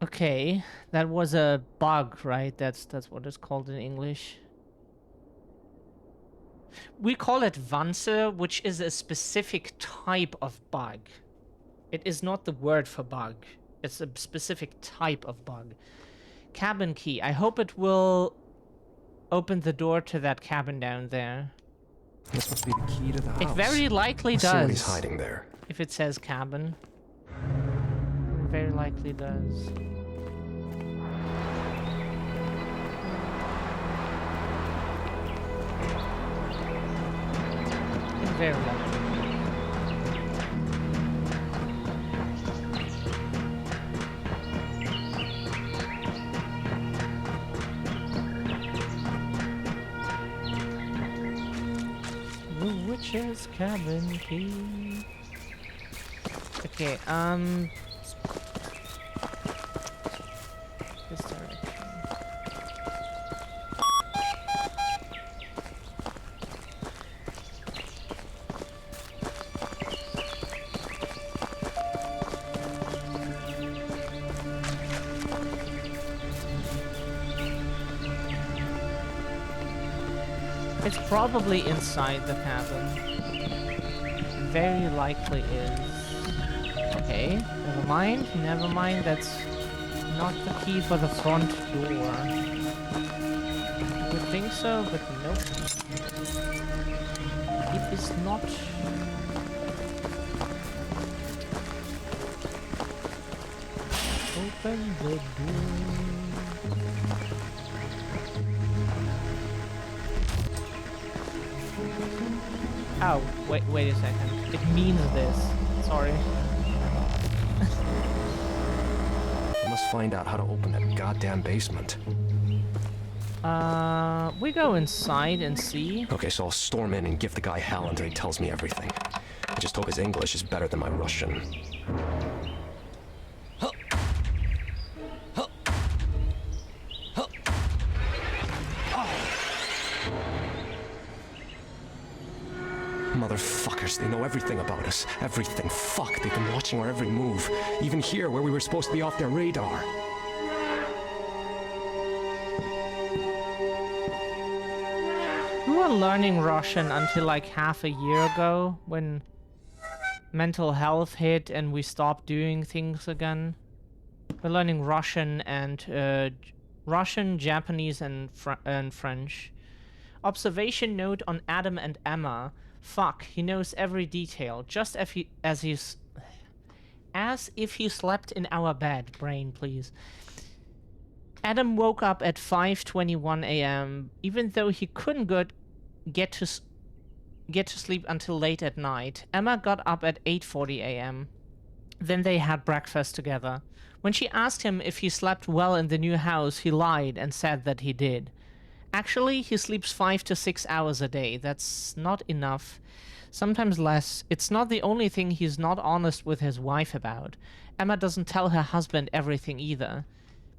Okay, that was a bug, right? That's what it's called in English. We call it Wanze, which is a specific type of bug. It is not the word for bug. It's a specific type of bug. Cabin key. I hope it will open the door to that cabin down there. This must be the key to the house. It very likely Let's does. see what he's hiding there. If it says cabin. It very likely does. It very likely. The witch's cabin key. Okay, this direction. It's probably inside the cabin. Very likely is. Okay, never mind, never mind, that's not the key for the front door. I would think so, but nope. It is not. Open the door. Oh, wait a second. It means this. Sorry. I must find out how to open that goddamn basement. We go inside and see. Okay, so I'll storm in and give the guy hell until he tells me everything. I just hope his English is better than my Russian. Motherfuckers, they know everything about us. Everything. Fuck, they've been watching our every move. Even here, where we were supposed to be off their radar. We were learning Russian until like half a year ago, when mental health hit and we stopped doing things again. We're learning Russian and Russian, Japanese, and French. Observation note on Adam and Emma. Fuck, he knows every detail, just as if he slept in our bed. Brain, please. Adam woke up at 5:21 a.m. even though he couldn't get to sleep until late at night. Emma got up at 8:40 a.m. Then they had breakfast together. When she asked him if he slept well in the new house, he lied and said that he did. Actually, he sleeps 5 to 6 hours a day. That's not enough. Sometimes less. It's not the only thing he's not honest with his wife about. Emma doesn't tell her husband everything either.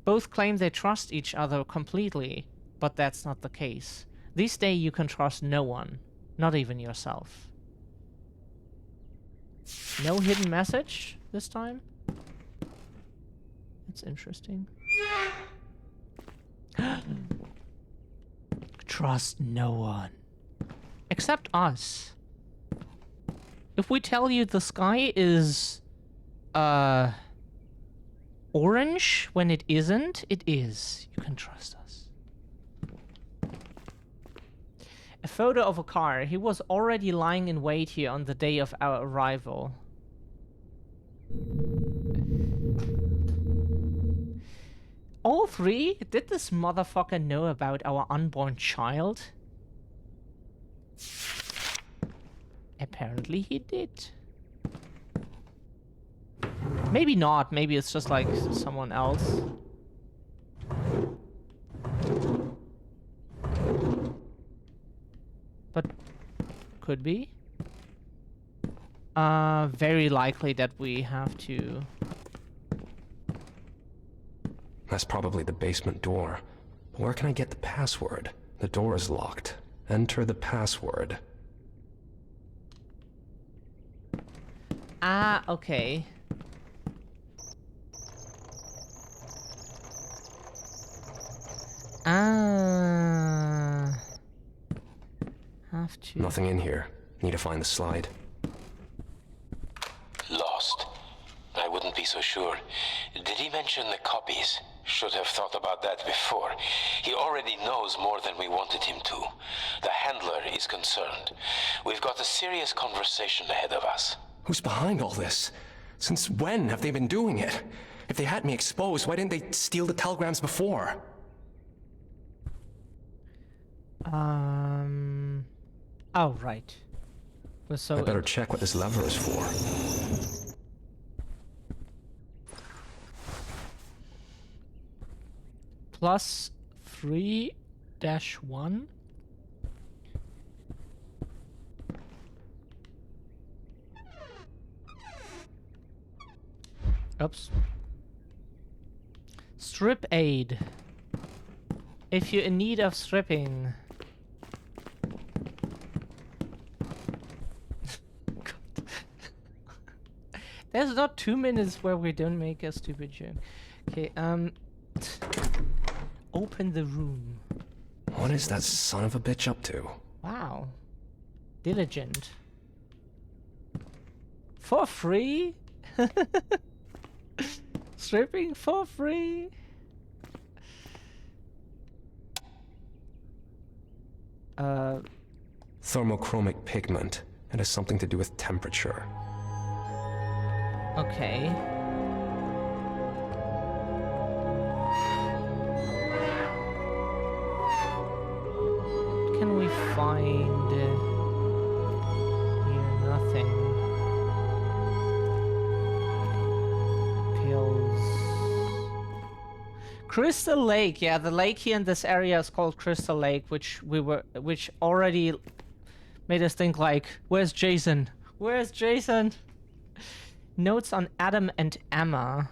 Both claim they trust each other completely, but that's not the case. These days you can trust no one, not even yourself. No hidden message this time? That's interesting. Trust no one. Except us. If we tell you the sky is, orange when it isn't, it is. You can trust us. A photo of a car. He was already lying in wait here on the day of our arrival. All three? Did this motherfucker know about our unborn child? Apparently he did. Maybe not. Maybe it's just like someone else. But could be. Very likely that we have to... That's probably the basement door. Where can I get the password? The door is locked. Enter the password. Ah, okay. Ah. have to... Nothing in here. Need to find the slide. Lost. I wouldn't be so sure. Did he mention the copies? Should have thought about that before. He already knows more than we wanted him to. The handler is concerned. We've got a serious conversation ahead of us. Who's behind all this? Since when have they been doing it? If they had me exposed, why didn't they steal the telegrams before? Oh, right. So I better check what this lever is for. +3-1. Oops. Strip aid. If you're in need of stripping. There's not 2 minutes where we don't make a stupid joke. Okay, open the room. What is that son of a bitch up to? Wow. Diligent. For free? Stripping for free? Thermochromic pigment. It has something to do with temperature. Okay. What can we find here? Nothing. Pills. Crystal Lake. Yeah, the lake here in this area is called Crystal Lake, which already made us think like, where's Jason? Where's Jason? Notes on Adam and Emma.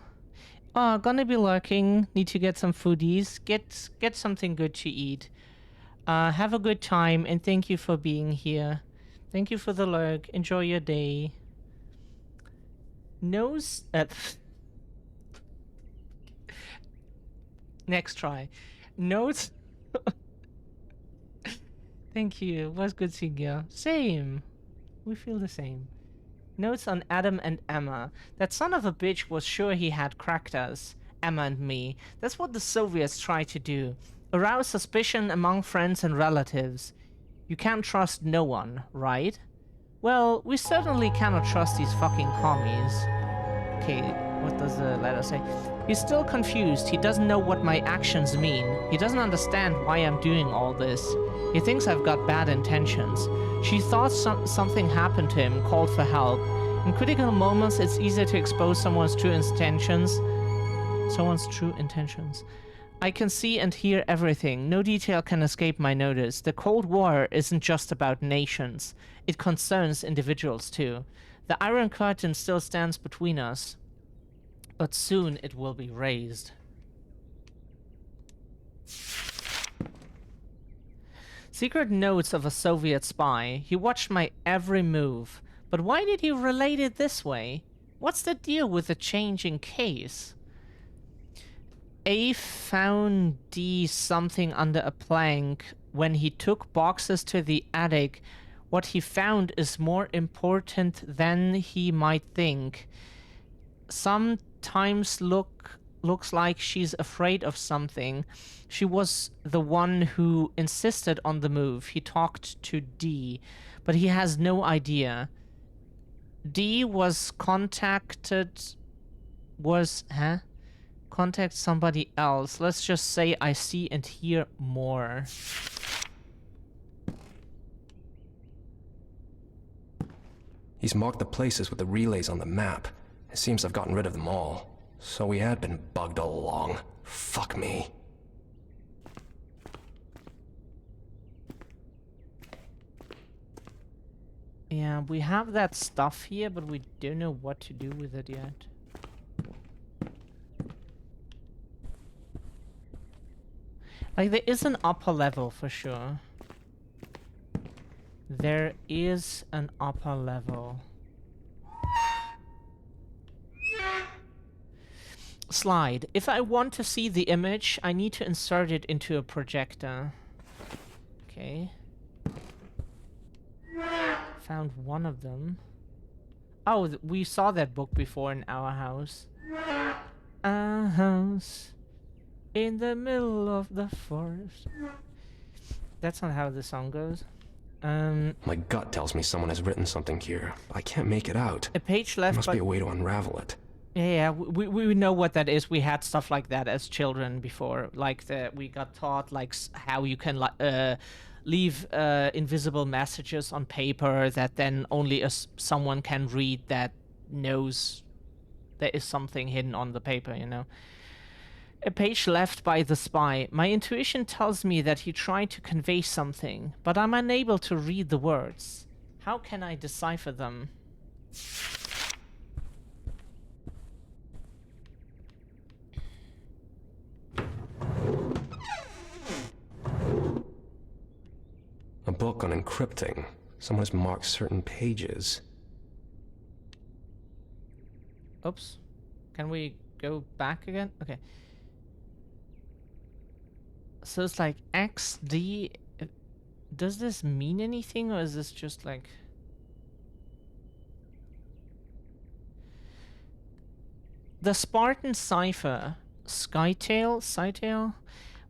Oh, gonna be lurking. Need to get some foodies. Get something good to eat. Have a good time and thank you for being here. Thank you for the lurk. Enjoy your day. Nose. Next try. Notes. Thank you. Was good seeing you. Same. We feel the same. Notes on Adam and Emma. That son of a bitch was sure he had cracked us. Emma and me. That's what the Soviets tried to do. Arouse suspicion among friends and relatives. You can't trust no one, right? Well, we certainly cannot trust these fucking commies. Okay, what does the letter say? He's still confused. He doesn't know what my actions mean. He doesn't understand why I'm doing all this. He thinks I've got bad intentions. She thought something happened to him, called for help. In critical moments, it's easier to expose someone's true intentions. I can see and hear everything. No detail can escape my notice. The Cold War isn't just about nations. It concerns individuals too. The Iron Curtain still stands between us. But soon it will be raised. Secret notes of a Soviet spy. He watched my every move. But why did he relate it this way? What's the deal with the changing case? A found D something under a plank. When he took boxes to the attic, what he found is more important than he might think. Sometimes looks like she's afraid of something. She was the one who insisted on the move. He talked to D, but he has no idea. D was contact somebody else. Let's just say I see and hear more. He's marked the places with the relays on the map. It seems I've gotten rid of them all. So we had been bugged all along. Fuck me. Yeah, we have that stuff here, but we don't know what to do with it yet. Like, there is an upper level for sure. There is an upper level. Slide. If I want to see the image, I need to insert it into a projector. Okay. Found one of them. Oh, we saw that book before in our house. A house in the middle of the forest. That's not how the song goes. My gut tells me someone has written something here. I can't make it out. A page There left, must but be a way to unravel it. yeah, we know what that is. We had stuff like that as children before. Like we got taught like how you can leave invisible messages on paper that then only someone can read that knows there is something hidden on the paper, you know. A page left by the spy. My intuition tells me that he tried to convey something, but I'm unable to read the words. How can I decipher them? A book on encrypting. Someone has marked certain pages. Oops. Can we go back again? Okay. So it's like XD. Does this mean anything, or is this just like... The Spartan cipher, Scytale,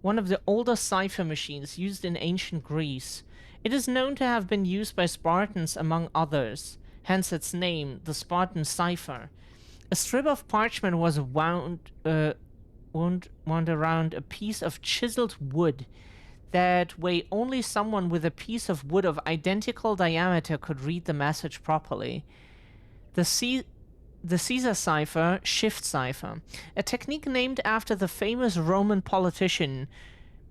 one of the older cipher machines used in ancient Greece. It is known to have been used by Spartans among others, hence its name, the Spartan cipher. A strip of parchment was wound around a piece of chiseled wood. That way only someone with a piece of wood of identical diameter could read the message properly. The Caesar cipher, shift cipher, a technique named after the famous Roman politician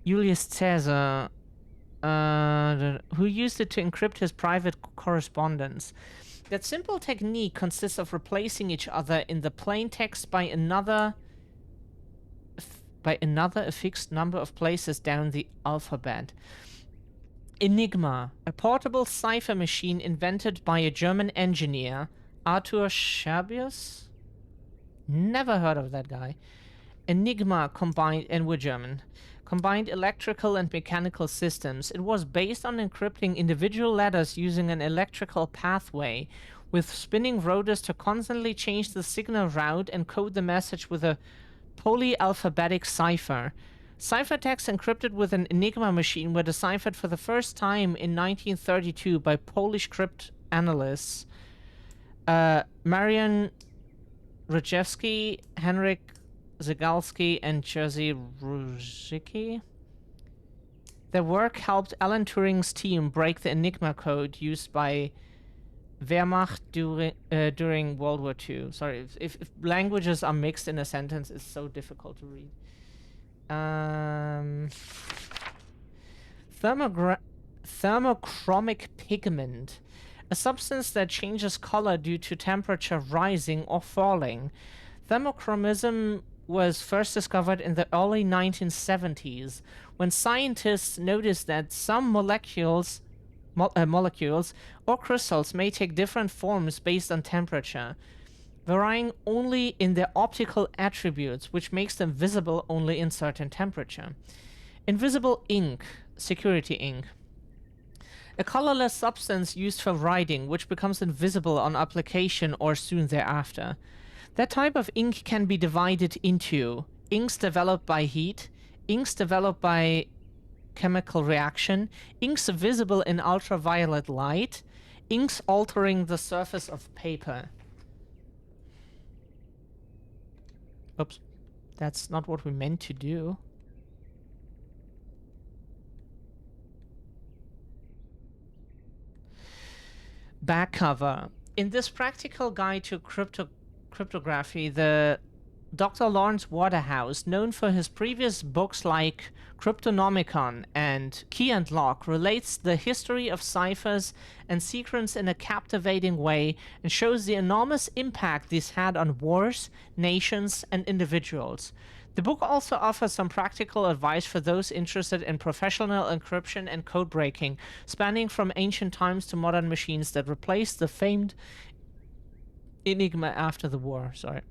Julius Caesar, who used it to encrypt his private correspondence. That simple technique consists of replacing each other in the plain text by another a fixed number of places down the alphabet. Enigma, a portable cipher machine invented by a German engineer, Arthur Schabius? Never heard of that guy. Enigma combined, and we're German, combined electrical and mechanical systems. It was based on encrypting individual letters using an electrical pathway, with spinning rotors to constantly change the signal route and code the message with a polyalphabetic cipher. Ciphertexts encrypted with an Enigma machine were deciphered for the first time in 1932 by Polish cryptanalysts Marian Rejewski, Henryk Zygalski, and Jerzy Ruzicki. Their work helped Alan Turing's team break the Enigma code used by Wehrmacht during World War II. Sorry, if languages are mixed in a sentence, it's so difficult to read. Thermochromic pigment, a substance that changes color due to temperature rising or falling. Thermochromism was first discovered in the early 1970s, when scientists noticed that some molecules or crystals may take different forms based on temperature, varying only in their optical attributes, which makes them visible only in certain temperature. Invisible ink, security ink, a colorless substance used for writing, which becomes invisible on application or soon thereafter. That type of ink can be divided into inks developed by heat, inks developed by chemical reaction, inks visible in ultraviolet light, inks altering the surface of paper. Oops, that's not what we meant to do. Back cover. In this practical guide to cryptography, the Dr. Lawrence Waterhouse, known for his previous books like Cryptonomicon and Key and Lock, relates the history of ciphers and secrets in a captivating way and shows the enormous impact these had on wars, nations, and individuals. The book also offers some practical advice for those interested in professional encryption and code breaking, spanning from ancient times to modern machines that replaced the famed Enigma after the war. Sorry.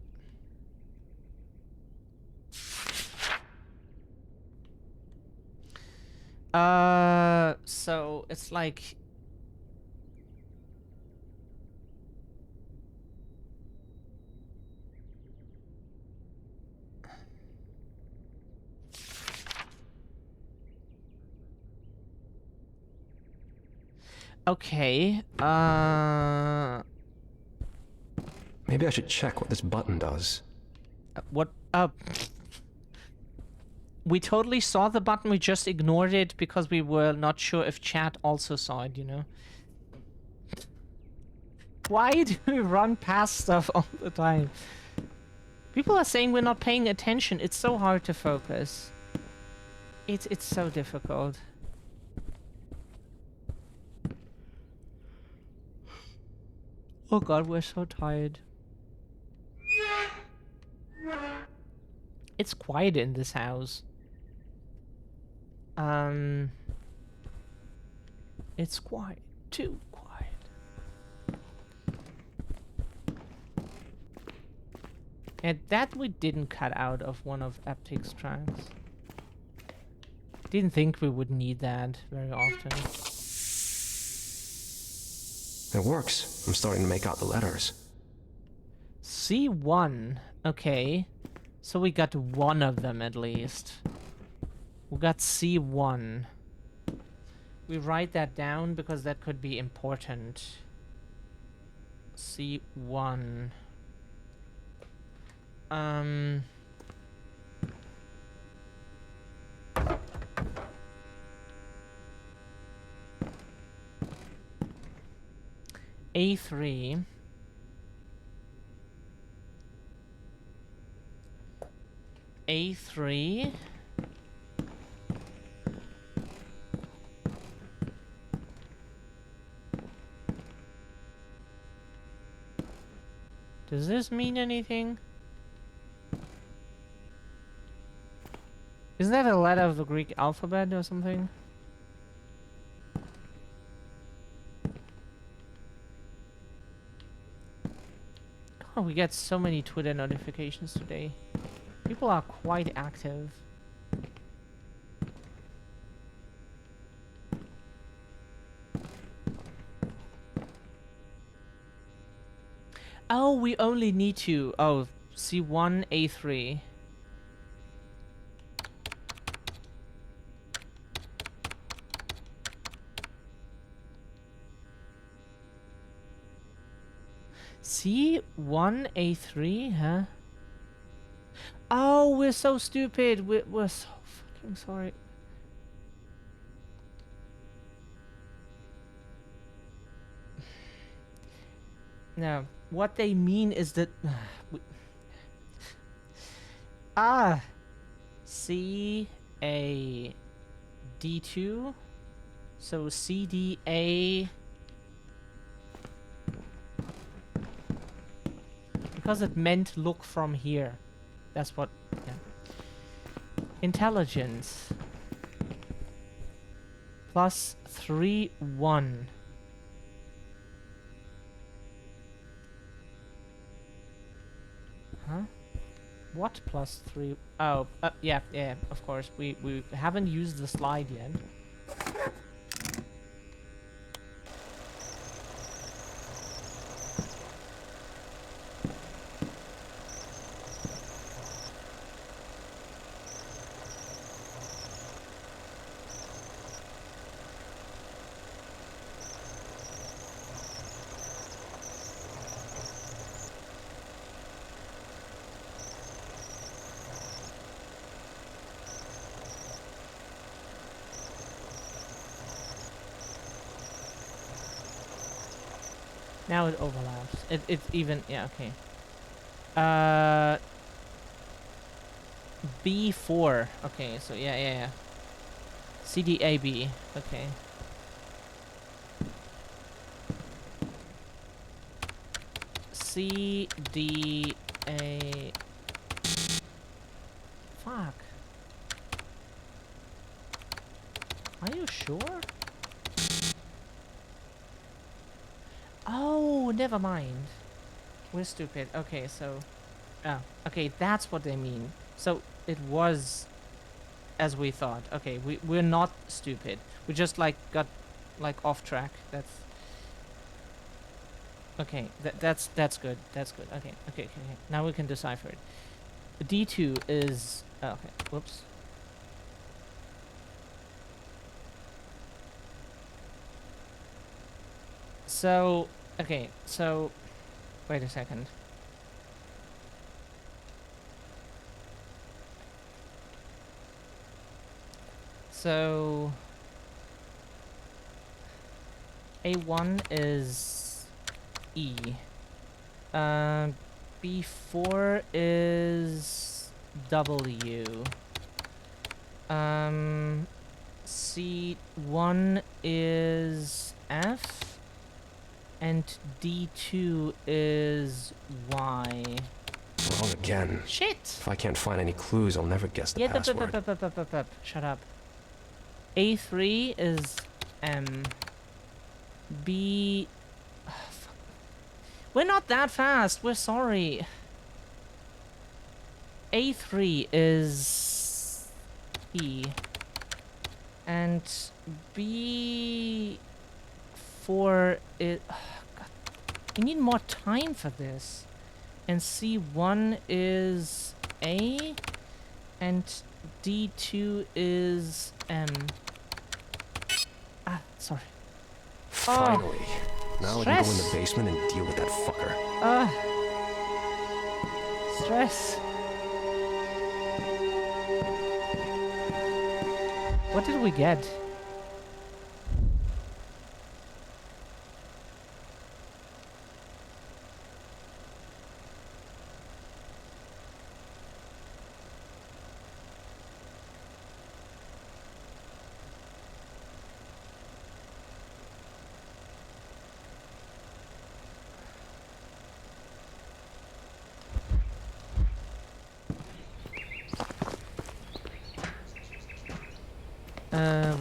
So it's like Okay. Maybe I should check what this button does. What? We totally saw the button, we just ignored it because we were not sure if chat also saw it, you know? Why do we run past stuff all the time? People are saying we're not paying attention. It's so hard to focus. It's so difficult. Oh god, we're so tired. It's quiet in this house. It's quiet. Too quiet. And that we didn't cut out of one of Aptic's tracks. Didn't think we would need that very often. It works. I'm starting to make out the letters. C1. Okay. So we got one of them at least. We got C1. We write that down because that could be important. C1. A3. A3. Does this mean anything? Isn't that a letter of the Greek alphabet or something? God, we get so many Twitter notifications today. People are quite active. Oh, we only need to. Oh, C1, A3. C1, A3, huh? Oh, we're so stupid. We're so fucking sorry. No, what they mean is that C A D2, so CDA, because it meant look from here. That's what. Yeah. Intelligence plus 3 1. Huh? What plus 3? Oh, yeah, of course. We haven't used the slide yet. Now it overlaps. It's even, yeah, okay. B4. Okay, so yeah. CDAB. Okay. CDA. Fuck. Are you sure? Oh, never mind. We're stupid. Okay, so... Oh, okay, that's what they mean. So, it was as we thought. Okay, we're not stupid. We just, like, got, like, off track. That's... Okay, that's good. That's good. Okay. Now we can decipher it. D2 is... Oh, okay, whoops. So, okay, so, wait a second. So, A1 is E. B4 is W. C1 is F. And D2 is Y. Wrong again. Shit! If I can't find any clues, I'll never guess the password. Shut up. A3 is M. B... fuck. We're not that fast. We're sorry. A3 is E. And B4 is... God. We need more time for this. And C1 is A. And D2 is M. Ah, sorry. Finally. Now I can go in the Stress. basement and deal with that fucker. Stress. What did we get?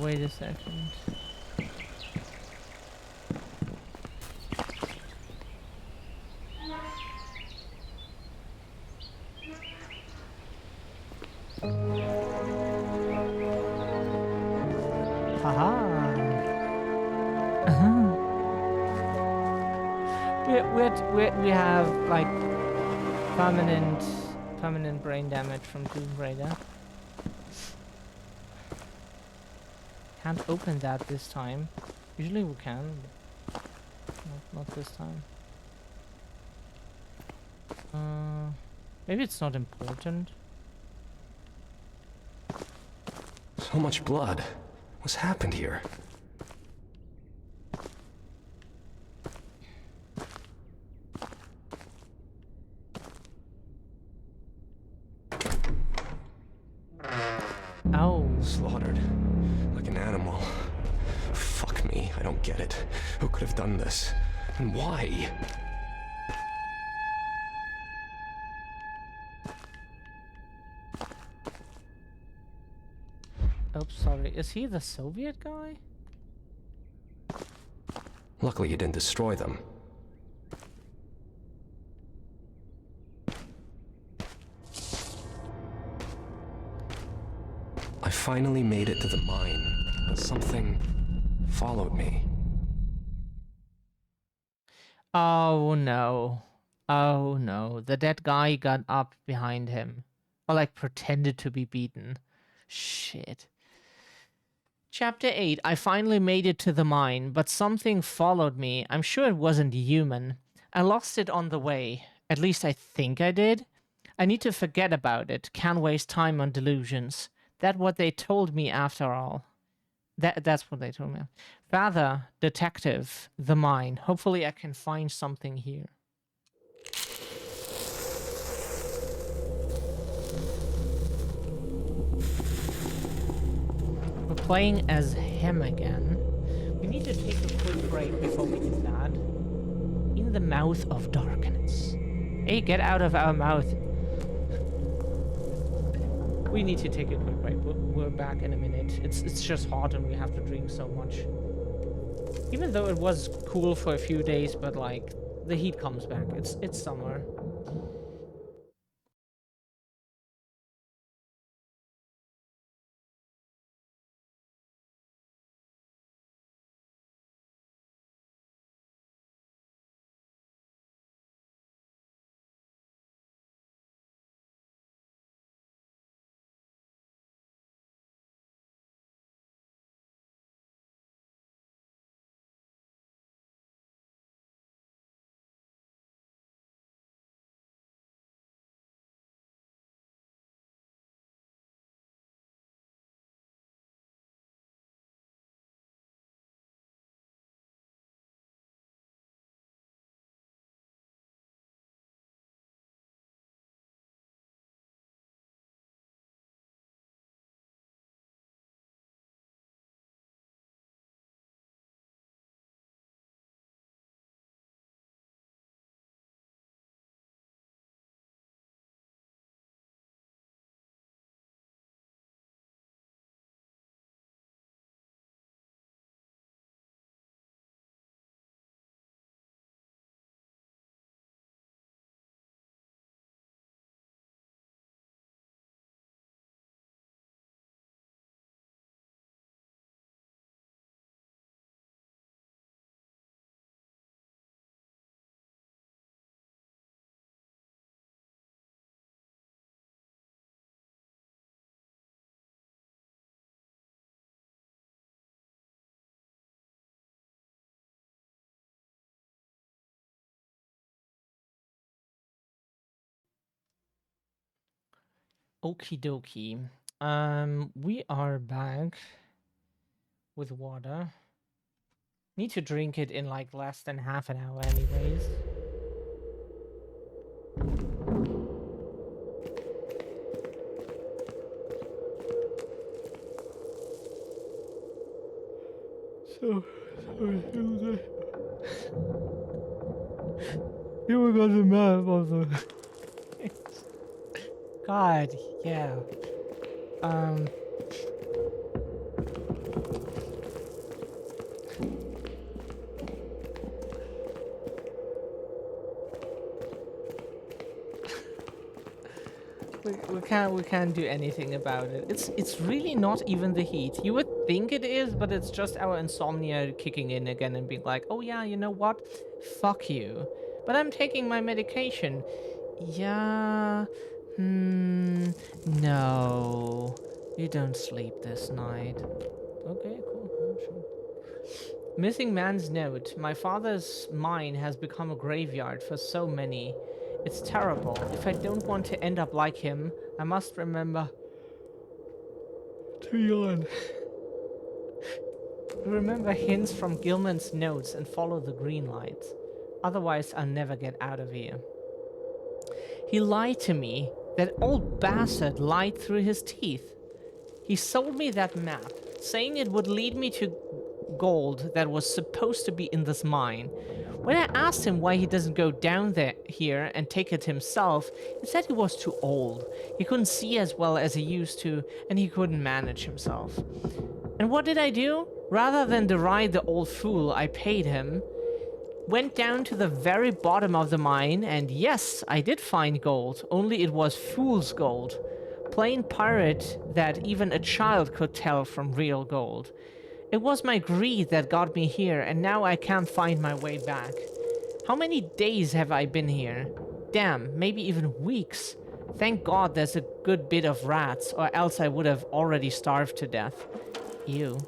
Wait a second. Haha. We have like permanent brain damage from Tomb Raider. Can't open that this time. Usually we can, but not this time. Maybe it's not important. So much blood. What's happened here? Ow. Slaughtered. Like an animal. Fuck me, I don't get it. Who could have done this? And why? Oops, sorry. Is he the Soviet guy? Luckily you didn't destroy them. I finally made it to the mine, but something followed me. Oh no. Oh no. The dead guy got up behind him. Or like pretended to be beaten. Shit. Chapter 8. I finally made it to the mine, but something followed me. I'm sure it wasn't human. I lost it on the way. At least I think I did. I need to forget about it. Can't waste time on delusions. That's what they told me after all. That's what they told me. Father, detective, the mine. Hopefully I can find something here. We're playing as him again. We need to take a quick break before we do that. In the mouth of darkness. Hey, get out of our mouth. We need to take a quick break. We're back in a minute. It's just hot and we have to drink so much. Even though it was cool for a few days, but like the heat comes back. It's summer. Okie dokie. We are back with water. Need to drink it in like less than half an hour anyways. So here we got the map of the God, yeah. We can't do anything about it. It's really not even the heat. You would think it is, but it's just our insomnia kicking in again and being like, oh yeah, you know what? Fuck you. But I'm taking my medication. Yeah. No. You don't sleep this night. Okay, cool. Sure. Missing man's note. My father's mine has become a graveyard for so many. It's terrible. If I don't want to end up like him, I must remember to yawn. Remember hints from Gilman's notes and follow the green lights. Otherwise, I'll never get out of here. He lied to me. That old bastard lied through his teeth. He sold me that map, saying it would lead me to gold that was supposed to be in this mine. When I asked him why he doesn't go down there here and take it himself, he said he was too old. He couldn't see as well as he used to, and he couldn't manage himself. And what did I do? Rather than deride the old fool, I paid him. Went down to the very bottom of the mine, and yes, I did find gold, only it was fool's gold. Plain pirate that even a child could tell from real gold. It was my greed that got me here, and now I can't find my way back. How many days have I been here? Damn, maybe even weeks. Thank God there's a good bit of rats, or else I would have already starved to death. Ew.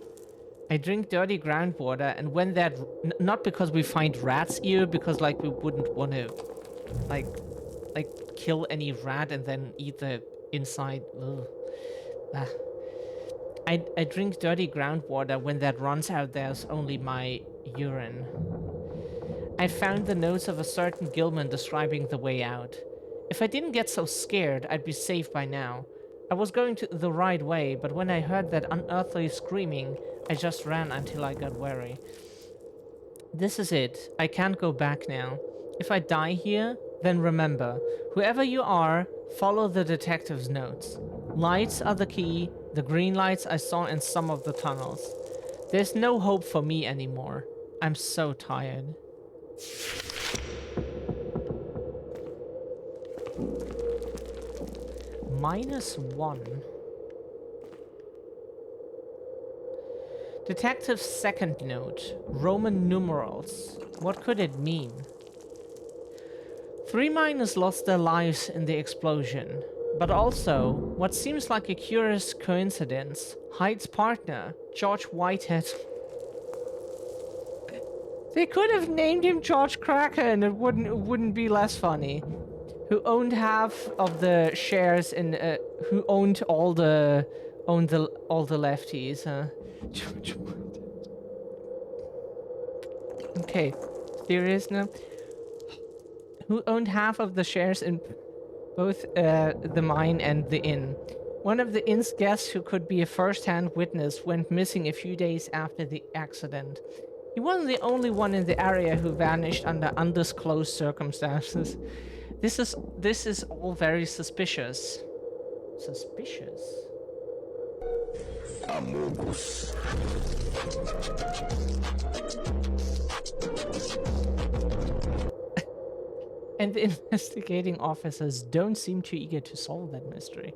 I drink dirty groundwater, and when that... not because we find rats ew, because, like, we wouldn't want to, like, kill any rat and then eat the inside. Ugh. Ah. I drink dirty groundwater. When that runs out, there's only my urine. I found the notes of a certain Gilman describing the way out. If I didn't get so scared, I'd be safe by now. I was going to the right way, but when I heard that unearthly screaming, I just ran until I got wary. This is it. I can't go back now. If I die here, then remember, whoever you are, follow the detective's notes. Lights are the key, the green lights I saw in some of the tunnels. There's no hope for me anymore. I'm so tired. -1. Detective's second note. Roman numerals. What could it mean? 3 miners lost their lives in the explosion. But also, what seems like a curious coincidence, Hyde's partner, George Whitehead. They could have named him George Cracker and it wouldn't be less funny. Who owned half of the shares in who owned all the lefties, huh? Okay, serious now. Who owned half of the shares in both the mine and the inn. One of the inn's guests, who could be a first-hand witness, went missing a few days after the accident. He wasn't the only one in the area who vanished under undisclosed circumstances. This is all very suspicious. Suspicious? Amogus. And the investigating officers don't seem too eager to solve that mystery.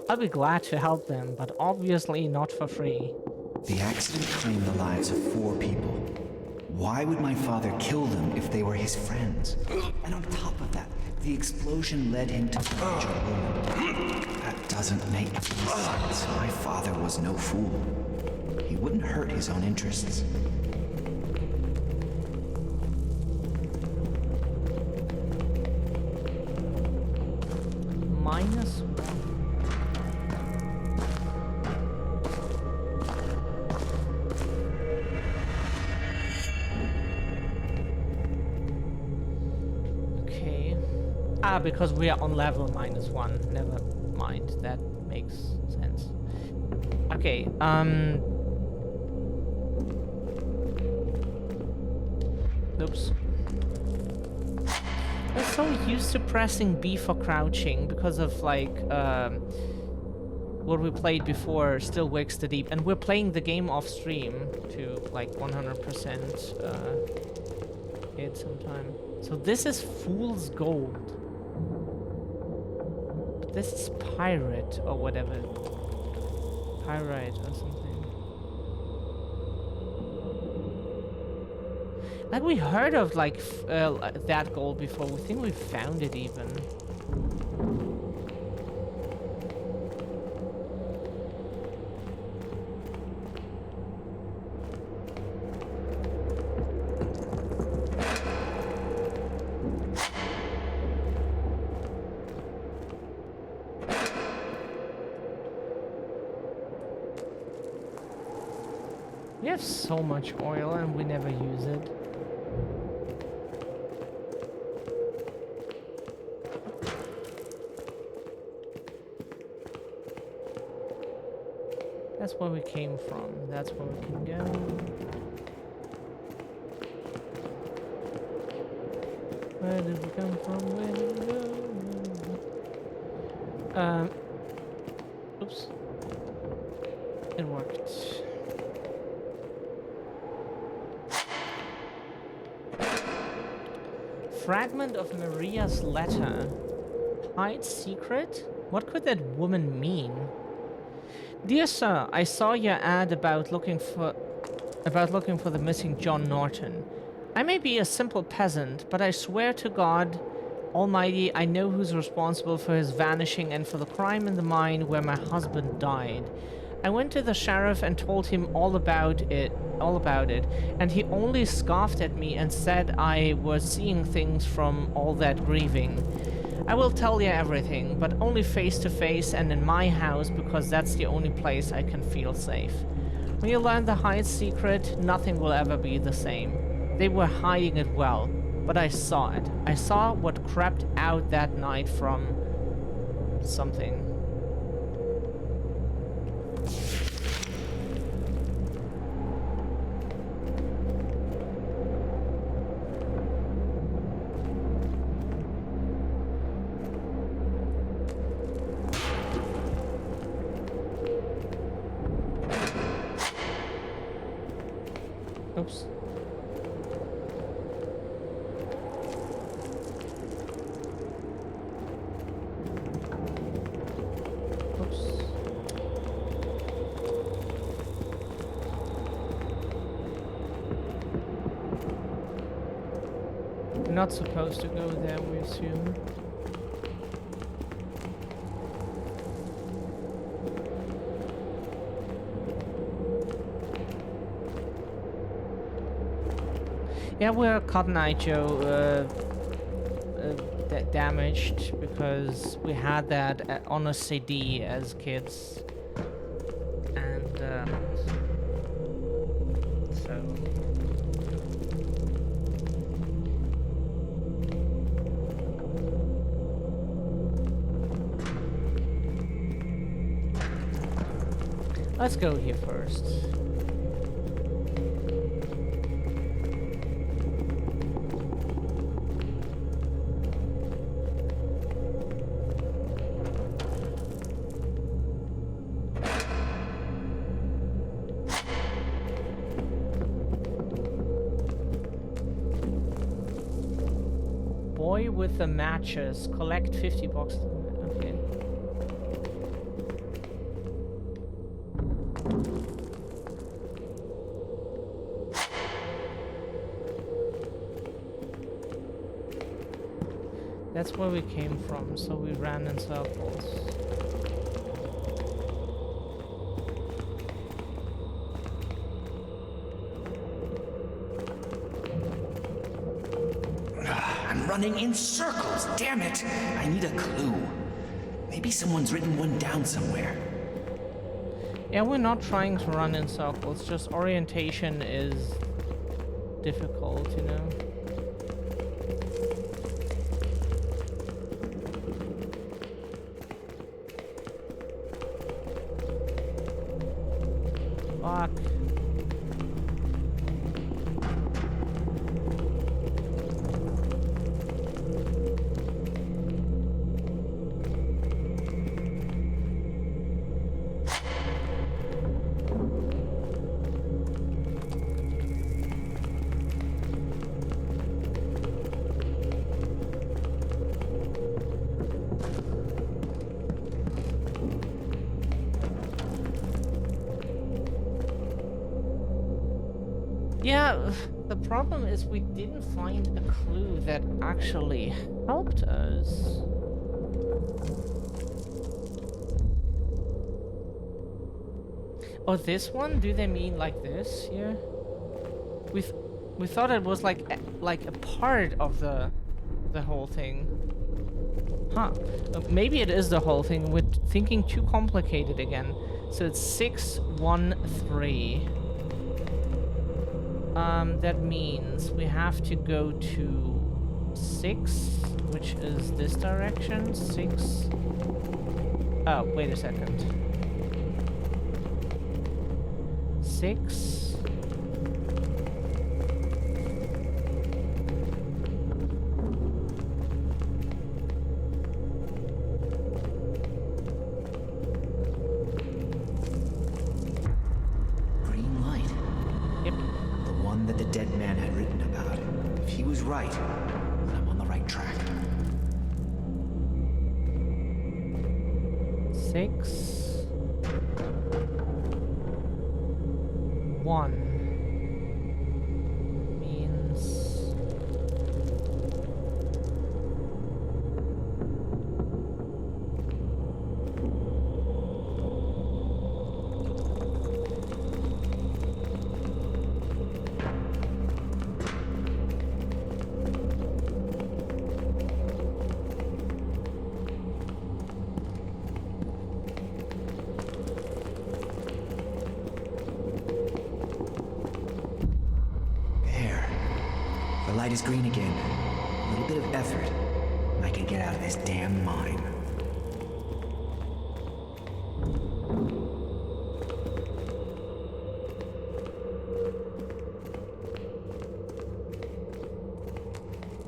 I'll be glad to help them, but obviously not for free. The accident claimed the lives of 4 people. Why would my father kill them if they were his friends? And on top of that, the explosion led him to torture a woman. That doesn't make sense. My father was no fool. He wouldn't hurt his own interests. -1. Ah, because we are on level -1. Never mind. That makes sense. Okay, oops. I'm so used to pressing B for crouching because of, like, what we played before, Still Wakes the Deep. And we're playing the game off stream to, like, 100% hit sometime. So this is Fool's Gold. But this is Pirate or whatever. Pyrite or something. Like, we heard of, like, that gold before. We think we found it even. We have so much oil and we never use it. That's where we came from. That's where we can go. Where did we come from? Where did we go? Oops. It worked. Fragment of Maria's letter. Hyde's secret? What could that woman mean? Dear sir, I saw your ad about looking for the missing John Norton. I may be a simple peasant, but I swear to God Almighty, I know who's responsible for his vanishing and for the crime in the mine where my husband died. I went to the sheriff and told him all about it, and he only scoffed at me and said I was seeing things from all that grieving. I will tell you everything, but only face to face and in my house, because that's the only place I can feel safe. When you learn the Hyde's secret, nothing will ever be the same. They were hiding it well, but I saw it. I saw what crept out that night from something. Oops. We're not supposed to go there, we assume. Yeah, we're Cotton Eye Joe damaged because we had that on a CD as kids, and so. Let's go here first. Boy with the matches. Collect 50 boxes. Okay. That's where we came from, so we ran in circles. I'm running in circles, damn it! I need a clue. Maybe someone's written one down somewhere. Yeah, we're not trying to run in circles, just orientation is difficult, you know? Fuck. Yeah, the problem is we didn't find a clue that actually helped us. Oh, this one? Do they mean like this here? We thought it was like a part of the whole thing. Huh. Maybe it is the whole thing. We're thinking too complicated again. So it's 613. That means we have to go to 6, which is this direction. 6. Oh, wait a second. 6. Green light. Yep. The one that the dead man had written about. If he was right, then I'm on the right track. 6. 1 means The light is green again. A little bit of effort, and I can get out of this damn mine.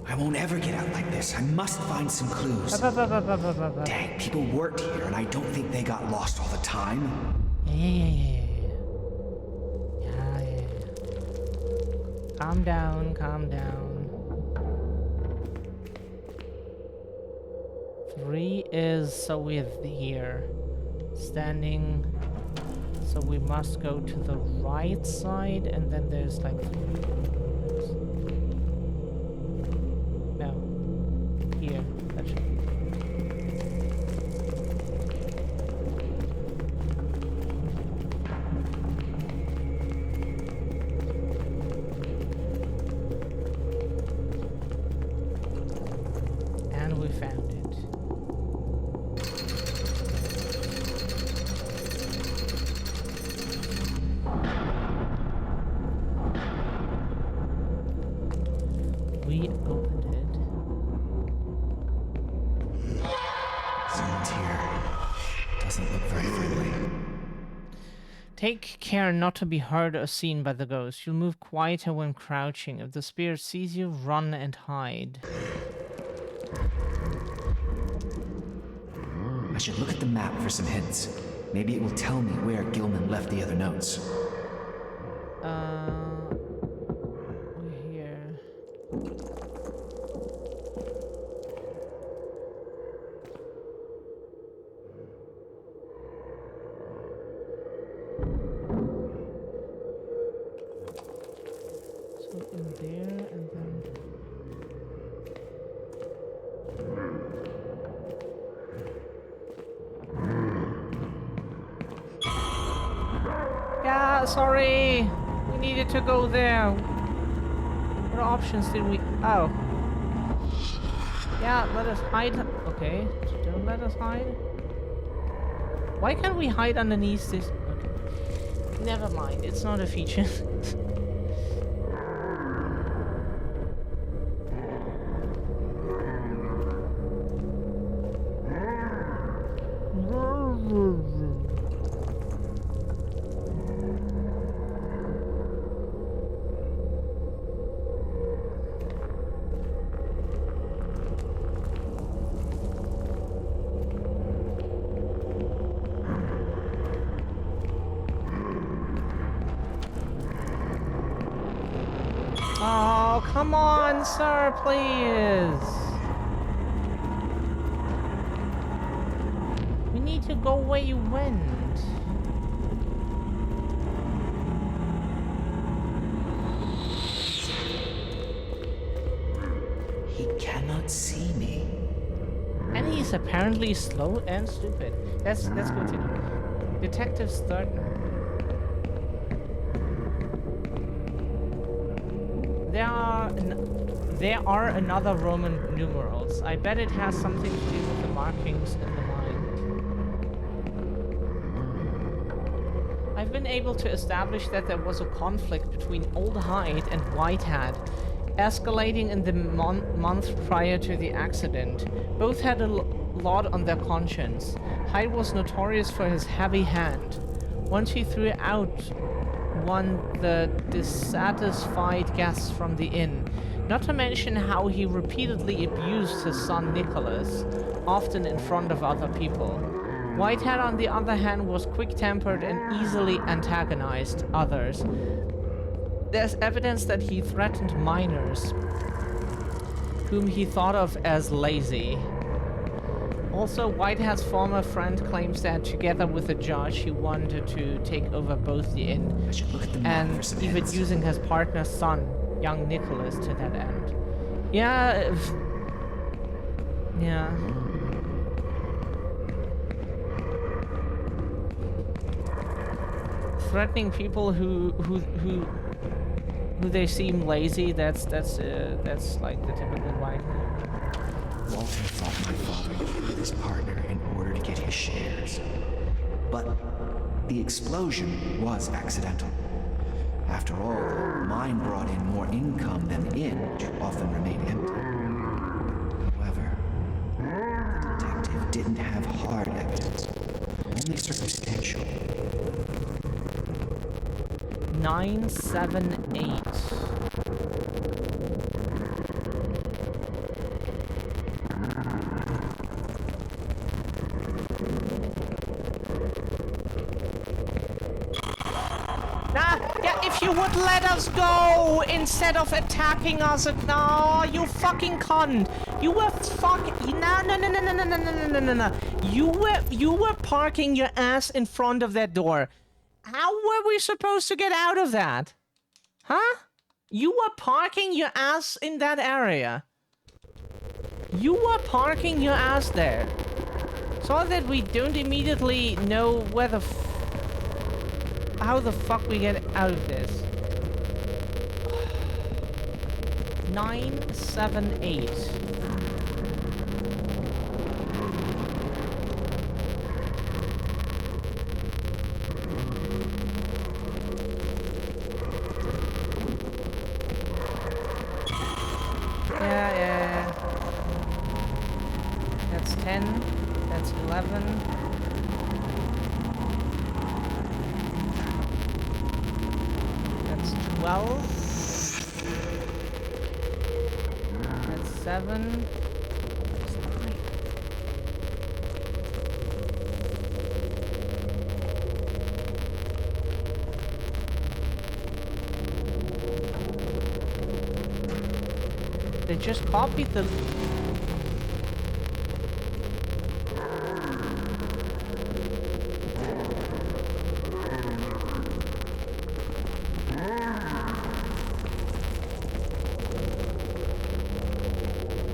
I won't ever get out like this. I must find some clues. Dang, people worked here, and I don't think they got lost all the time. Yeah. Calm down, calm down. 3 is so we're here. Standing. So we must go to the right side, and then there's like... No. Here. That should be... And we found it. We opened it. Someone's here. Doesn't look very friendly. Take care not to be heard or seen by the ghost. You'll move quieter when crouching. If the spirit sees you, run and hide. I should look at the map for some hints. Maybe it will tell me where Gilman left the other notes. We're here. So in there and then... Yeah, sorry. We needed to go there. What options did we... Oh. Yeah, let us hide. Okay, don't let us hide. Why can't we hide underneath this? Okay. Never mind, it's not a feature. Come on, sir, please. We need to go where you went. He cannot see me. And he's apparently slow and stupid. That's continue. Detective Sturton. There are another Roman numerals. I bet it has something to do with the markings in the mind. I've been able to establish that there was a conflict between Old Hyde and Whitehead, escalating in the month prior to the accident. Both had a lot on their conscience. Hyde was notorious for his heavy hand. Once he threw out the dissatisfied guests from the inn, not to mention how he repeatedly abused his son Nicholas, often in front of other people. Whitehead, on the other hand, was quick-tempered and easily antagonized others. There's evidence that he threatened minors, whom he thought of as lazy. Also, Whitehead's former friend claims that together with a judge, he wanted to take over both the inn and even using his partner's son, young Nicholas, to that end. Yeah. Yeah. Threatening people who they seem lazy, that's like the typical Whitehead. Walter thought my father killed his partner in order to get his shares. But the explosion was accidental. After all, the mine brought in more income than the inn, which often remained empty. However, the detective didn't have hard evidence, only circumstantial. 978. If you would let us go instead of attacking us, no, you fucking cunt. You were no. You were parking your ass in front of that door. How were we supposed to get out of that? Huh? You were parking your ass in that area. You were parking your ass there. So that we don't immediately know where the how the fuck we get out of this. 978. Yeah. That's 10. That's 11. That's 12. That's 7. That's 9. They just copied the...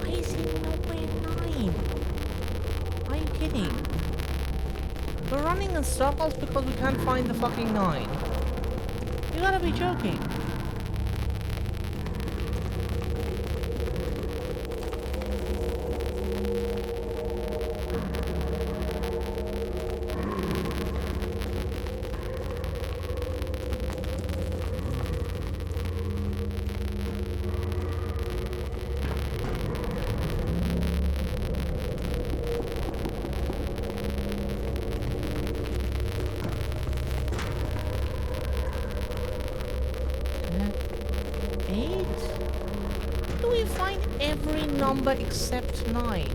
Why is he nowhere 9? Are you kidding? We're running in circles because we can't find the fucking 9. You gotta be joking. Number except 9.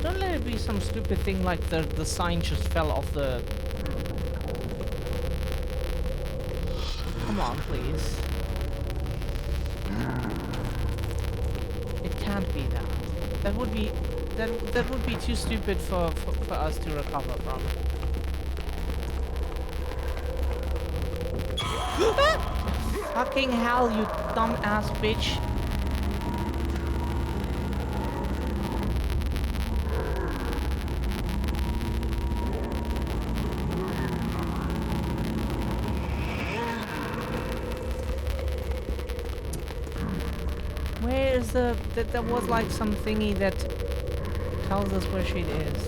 Don't let it be some stupid thing like the sign just fell off the... Come Come on, please. It can't be that. That would be too stupid for us to recover from. Fucking hell, you dumbass bitch. Where is there was like some thingy that tells us where shit is.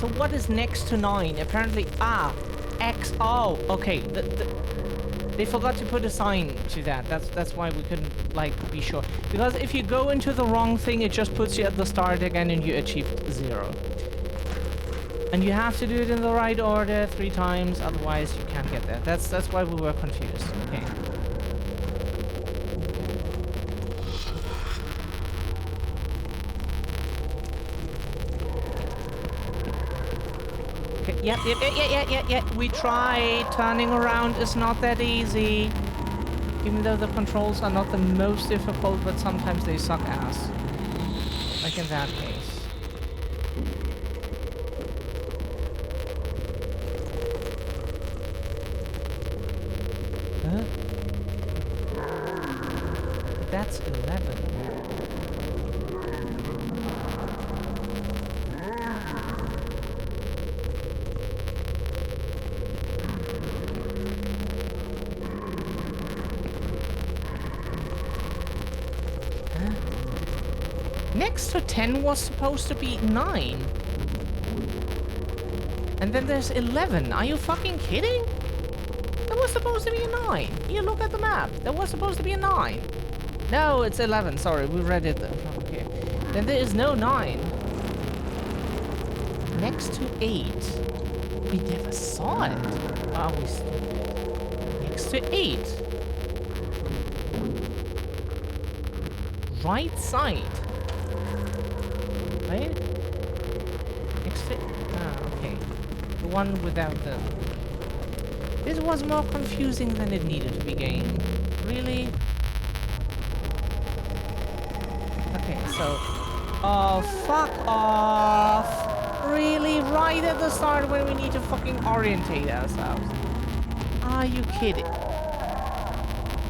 So what is next to 9? Apparently, X. Oh, okay. They forgot to put a sign to that. That's why we couldn't like be sure. Because if you go into the wrong thing, it just puts you at the start again, and you achieved 0. And you have to do it in the right order 3 times, otherwise you can't get there. That's why we were confused. Okay. Yep. We tried. Turning around is not that easy. Even though the controls are not the most difficult, but sometimes they suck ass. Like in that case. Huh? That's 11. Next to 10 was supposed to be 9. And then there's 11. Are you fucking kidding? There was supposed to be a 9. Here, look at the map. There was supposed to be a 9. No, it's 11. Sorry, we read it. Okay. Then there is no 9. Next to 8. We never saw it. Are we stupid? Next to 8. Right side. Right? Okay. The one without the... This was more confusing than it needed to be, game. Really? Okay, so... Oh, fuck off! Really? Right at the start when we need to fucking orientate ourselves. Are you kidding?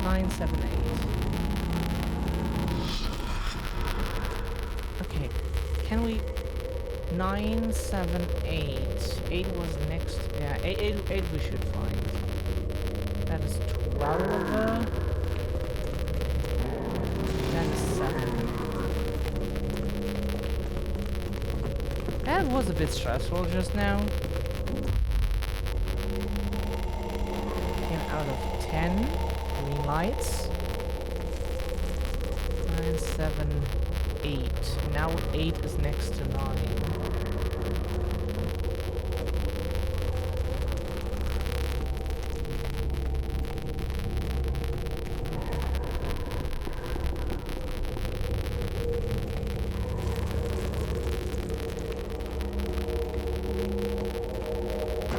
9, 7, 8. Can we... 9, 7, 8. 8 was next... Yeah, 8 we should find. That is 12. That is 7. That was a bit stressful just now. Came out of 10. Green lights. 9, 7... 8. Now 8 is next to 9.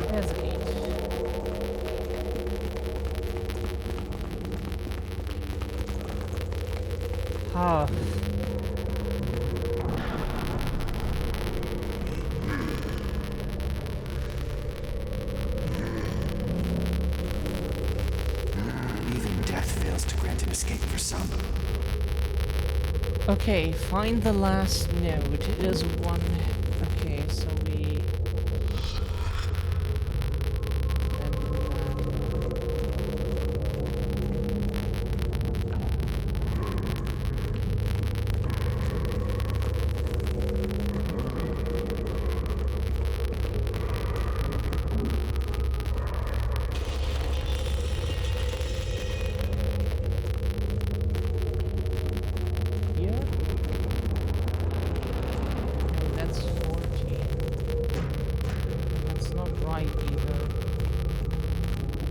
There's 8. Oh. Okay, find the last node. It is 1. Okay, so we...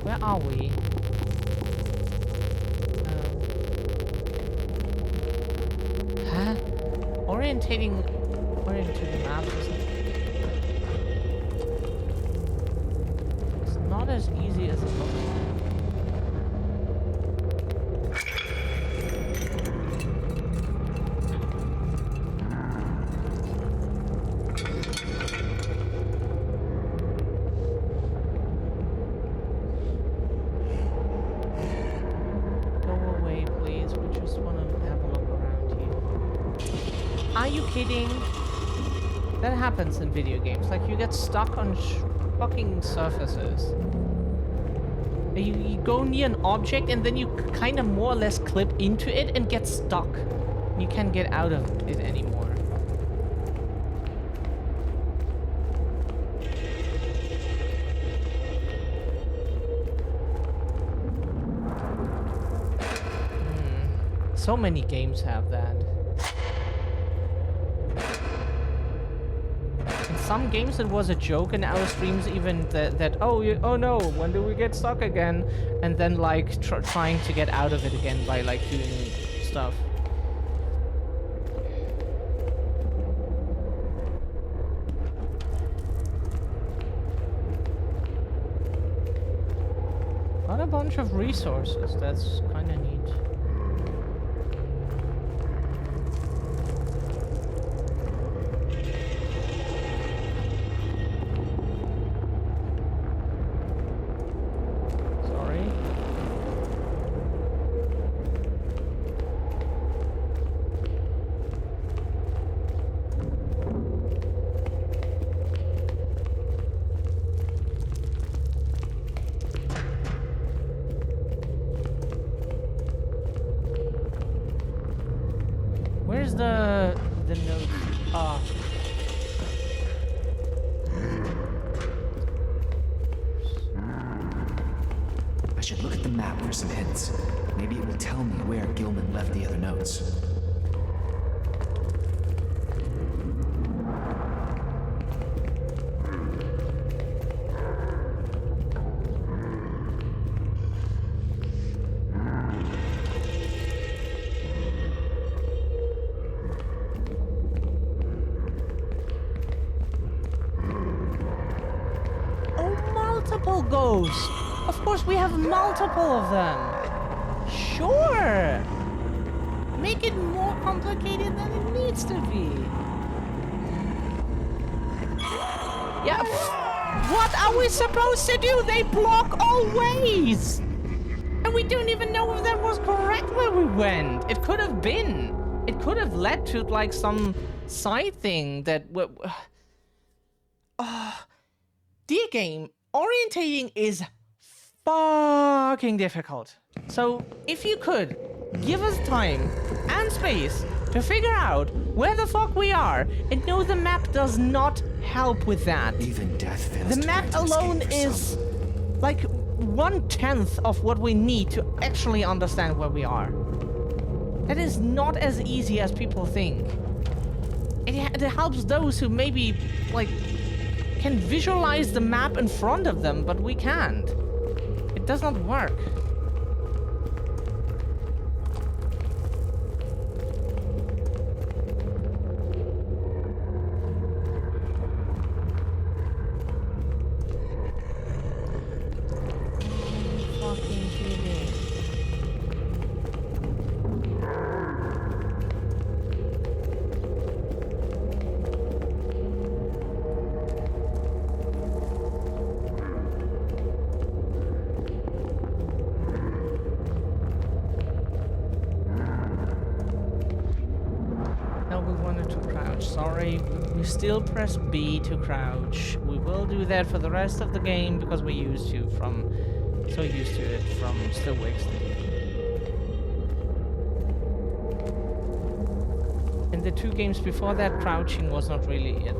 Where are we? Huh? Orientating to the map it's not as easy as it looks. Are you kidding? That happens in video games. Like, you get stuck on fucking surfaces. You go near an object and then you kind of more or less clip into it and get stuck. You can't get out of it anymore. So many games have that. In some games it was a joke in our streams even that oh no, when do we get stuck again? And then like trying to get out of it again by like doing stuff. Got a bunch of resources, that's kinda neat. Where's the note? Ah. I should look at the map for some hints. Maybe it will tell me where Gilman left the other notes. Ghosts. Of course, we have multiple of them. Sure. Make it more complicated than it needs to be. Yeah. What are we supposed to do? They block all ways. And we don't even know if that was correct where we went. It could have been. It could have led to like some side thing that... dear game. Orientating is fucking difficult. So, if you could, give us time and space to figure out where the fuck we are, and no, the map does not help with that. Even death fails. The map alone is like 1/10 of what we need to actually understand where we are. That is not as easy as people think. It helps those who maybe, like, can visualize the map in front of them, but we can't. It does not work. Fucking kidding. Sorry, we still press B to crouch. We will do that for the rest of the game because we're used to it from Still Wakes. In the 2 games before that, crouching was not really it.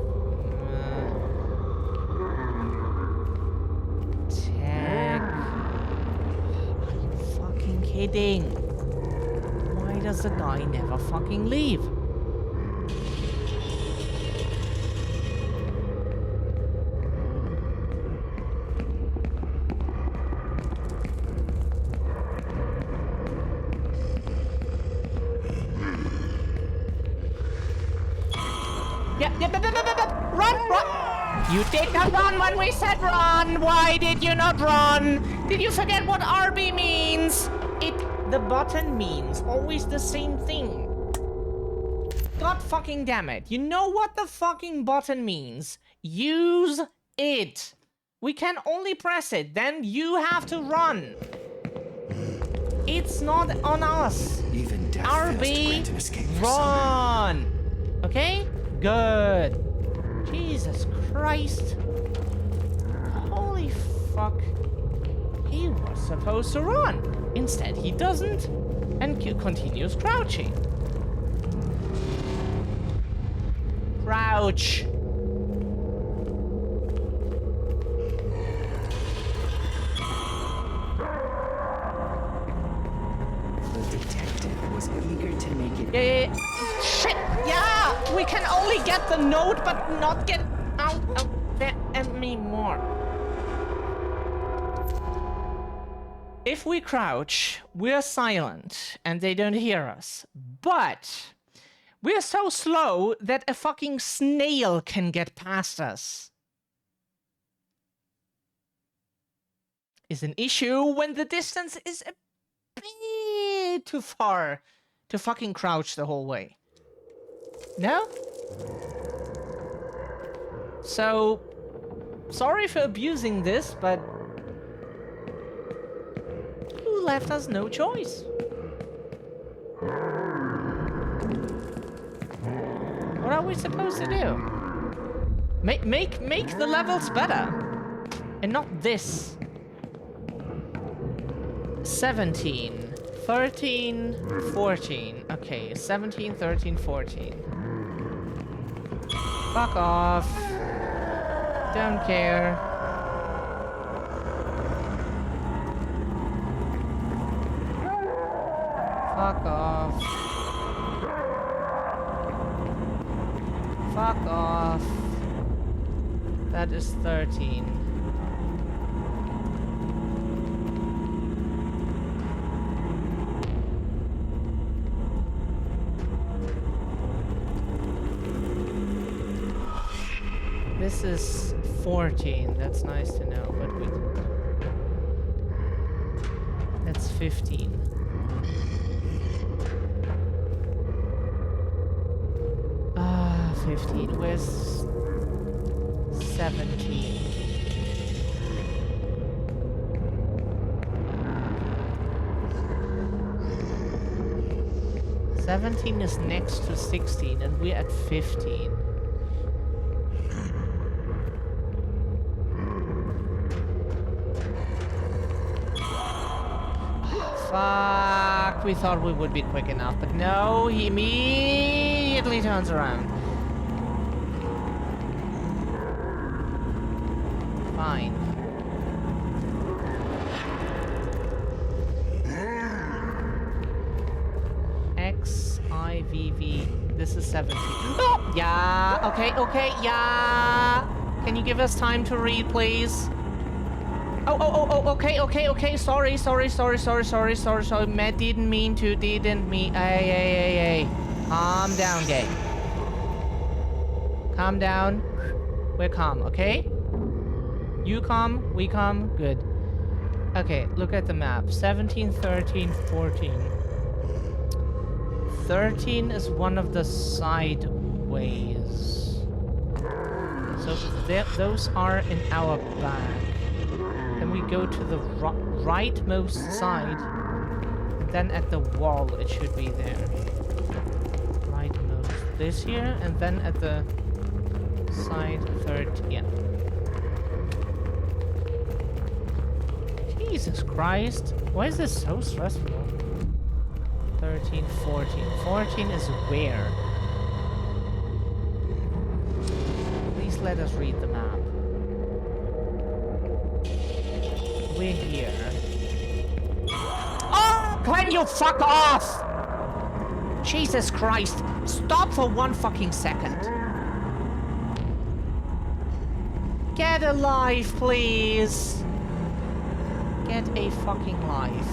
Tech. Are you fucking kidding? Why does the guy never fucking leave? You did not run when we said run! Why did you not run? Did you forget what RB means? The button means always the same thing. God fucking damn it. You know what the fucking button means. Use it. We can only press it, then you have to run. It's not on us. Even death RB, run. Okay? Good. Jesus Christ. Holy fuck. He was supposed to run. Instead, he doesn't. And continues crouching. Crouch. The detective was eager to make it. Yeah. Shit! Yeah! We can only get the note, but not get out of there anymore. If we crouch, we're silent, and they don't hear us. But we're so slow that a fucking snail can get past us. Is an issue when the distance is a bit too far to fucking crouch the whole way. No? So, sorry for abusing this, but you left us no choice. What are we supposed to do? Make the levels better. And not this. 17, 13, 14. Okay, 17, 13, 14. Fuck off. Don't care. Fuck off. Fuck off. That is 13. This is 14. That's nice to know, but we... That's 15. Ah, 15. Where's 17? Seventeen is next to 16, and we're at 15. Fuck, we thought we would be quick enough, but no, he immediately turns around. Fine. XIVV, this is 17. Oh! Yeah, okay, yeah. Can you give us time to read, please? Oh, okay. Sorry. Matt didn't mean. Hey. Calm down, gay. Calm down. We're calm, okay? You calm, we calm, good. Okay, look at the map. 17, 13, 14. 13 is one of the side ways. So those are in our back. Then we go to the rightmost side. Then at the wall it should be there. Rightmost. This here, and then at the side 13. Yeah. Jesus Christ. Why is this so stressful? 13, 14. 14 is where? Please let us read the map. We're here. Oh! Can you fuck off? Jesus Christ. Stop for 1 fucking second. Get a life, please. Get a fucking life.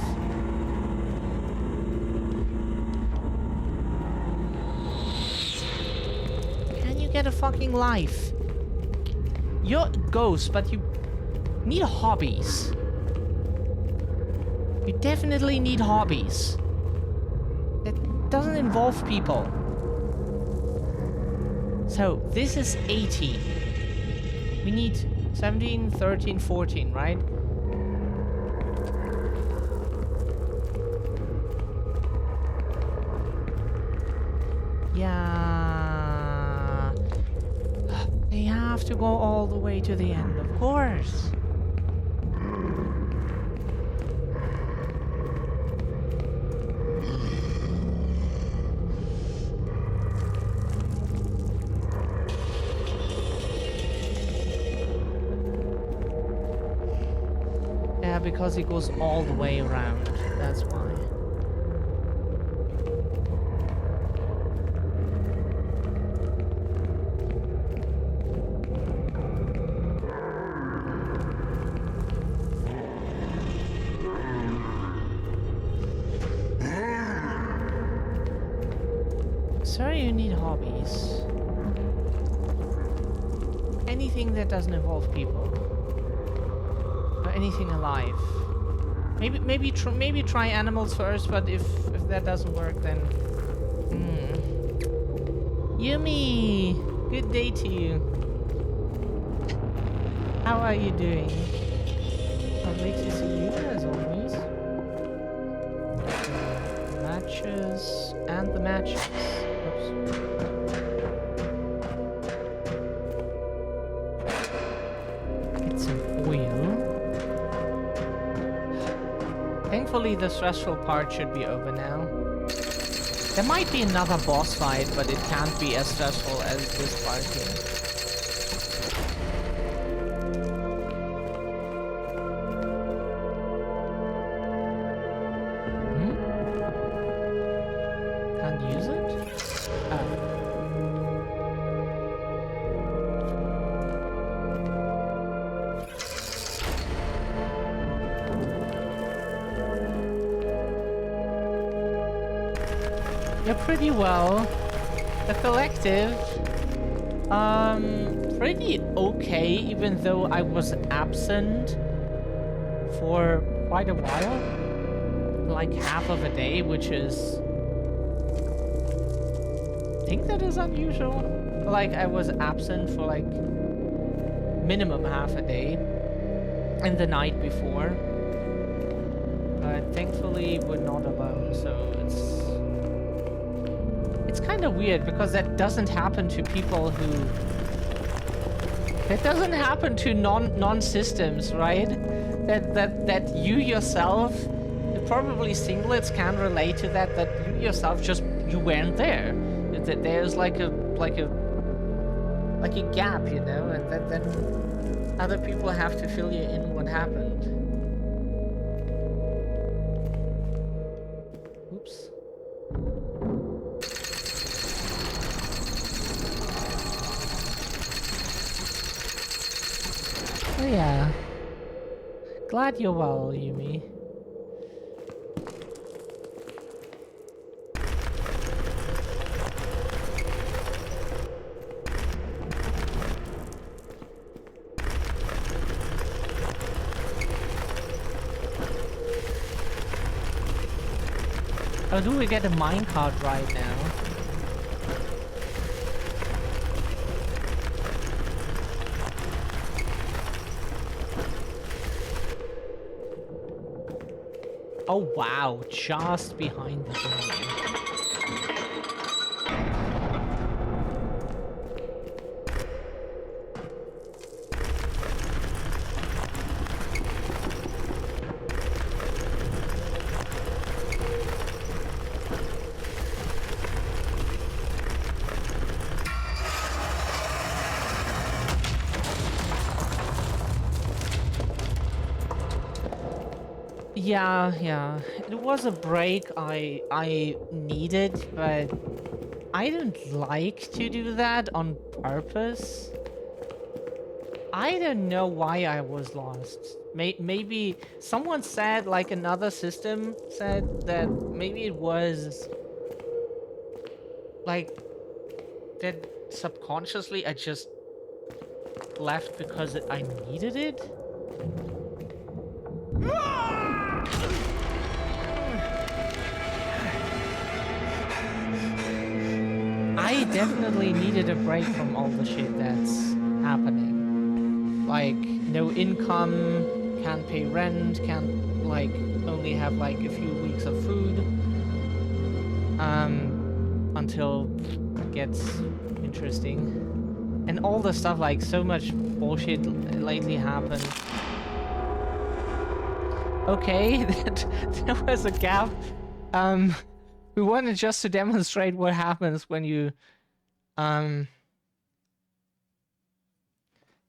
Can you get a fucking life? You're a ghost, but you need hobbies. You definitely need hobbies. It doesn't involve people. So, this is 18. We need 17, 13, 14, right? Yeah. have to go all the way to the end, of course. Yeah, because it goes all the way around. That's why. Sir, you need hobbies. Anything that doesn't involve people. Or anything alive. Maybe try animals first, but if that doesn't work, then Yumi! Good day to you. How are you doing? Lovely to see you as always. Matches and the matches. Oops. Get some oil. Thankfully, the stressful part should be over now. There might be another boss fight, but it can't be as stressful as this part here. Can't use it? You're pretty well. The collective, pretty okay, even though I was absent for quite a while. Like half of a day, which is... I think that is unusual. Like, I was absent for like minimum half a day and the night before. But thankfully we're not alone, so it's kind of weird because that doesn't happen to people who... That doesn't happen to non-systems, right? That you yourself, probably singlets can relate to that you yourself just, you weren't there. That there's like a gap, you know, and then other people have to fill you in what happened. Oops. Oh yeah. Glad you're well, Yumi. Oh, do we get a minecart right now? Oh wow, just behind the building. Yeah. It was a break I needed, but I don't like to do that on purpose. I don't know why I was lost. Maybe someone said, like another system said that maybe it was like that subconsciously I just left because I needed it. I definitely needed a break from all the shit that's happening. Like, no income, can't pay rent, can't, like, only have, like, a few weeks of food. Until it gets interesting. And all the stuff, like, so much bullshit lately happened. Okay, there was a gap. We wanted just to demonstrate what happens when you,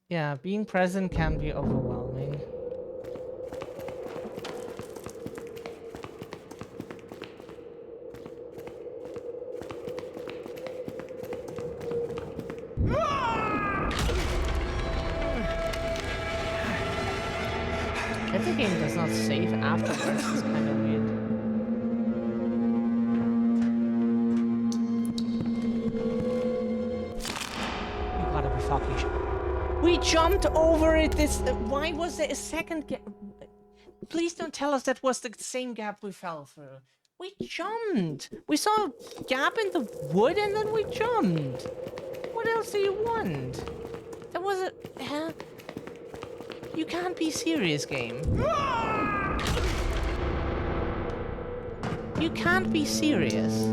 yeah, being present can be overwhelming. That the game does not save afterwards is kind of weird. You gotta be fucking sure. We jumped over it. Why was there a second gap? Please don't tell us that was the same gap we fell through. We jumped. We saw a gap in the wood and then we jumped. What else do you want? That was a... Huh? You can't be serious, game. You can't be serious.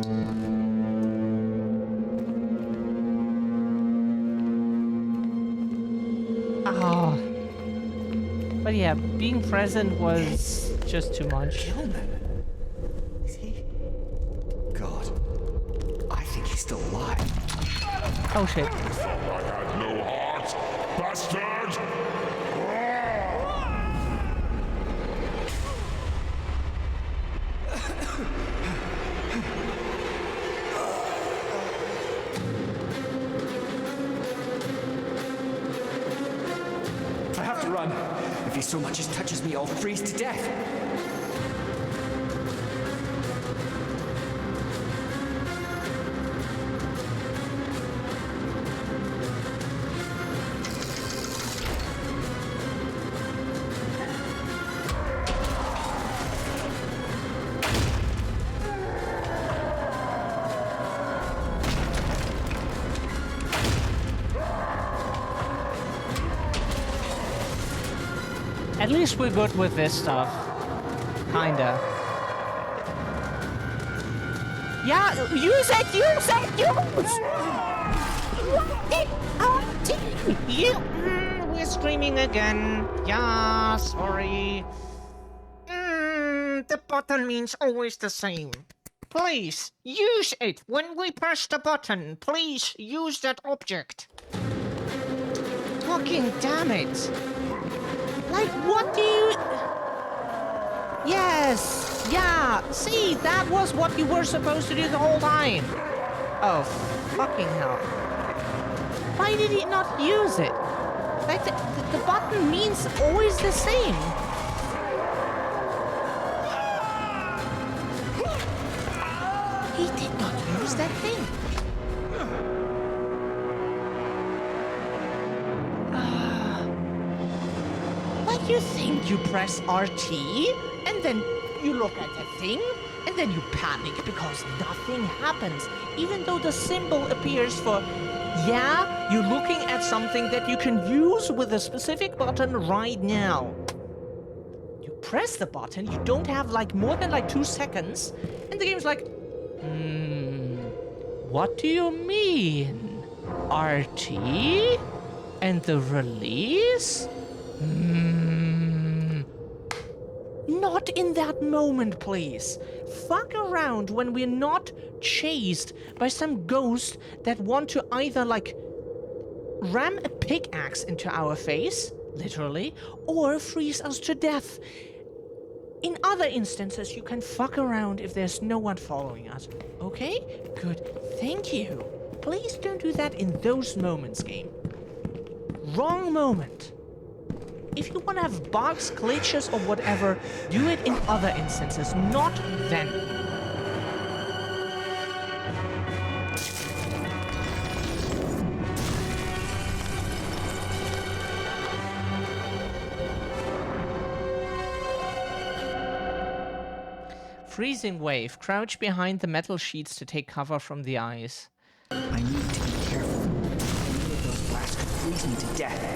Oh. But yeah, being present was just too much. Is he? God. I think he's still alive. Oh shit. I had no heart, bastard! I have to run. If he so much as touches me, I'll freeze to death. At least we're good with this stuff. Kinda. Yeah, use it! Use it! Use! We're streaming again. Yeah, sorry. The button means always the same. Please, use it when we press the button. Please, use that object. Fucking damn it. Like, what do you... Yes! Yeah! See, that was what you were supposed to do the whole time! Oh, fucking hell. Why did he not use it? Like, the button means always the same. He did not use that thing. You think you press RT, and then you look at the thing, and then you panic because nothing happens, even though the symbol appears for, yeah, you're looking at something that you can use with a specific button right now. You press the button, you don't have like more than like 2 seconds, and the game's like, what do you mean? RT? And the release? Not in that moment, please. Fuck around when we're not chased by some ghost that want to either, like, ram a pickaxe into our face, literally, or freeze us to death. In other instances, you can fuck around if there's no one following us. Okay? Good. Thank you. Please don't do that in those moments, game. Wrong moment. If you want to have bugs, glitches, or whatever, do it in other instances, not then. Freezing wave. Crouch behind the metal sheets to take cover from the ice. I need to be careful. Any of those blasts could freeze me to death.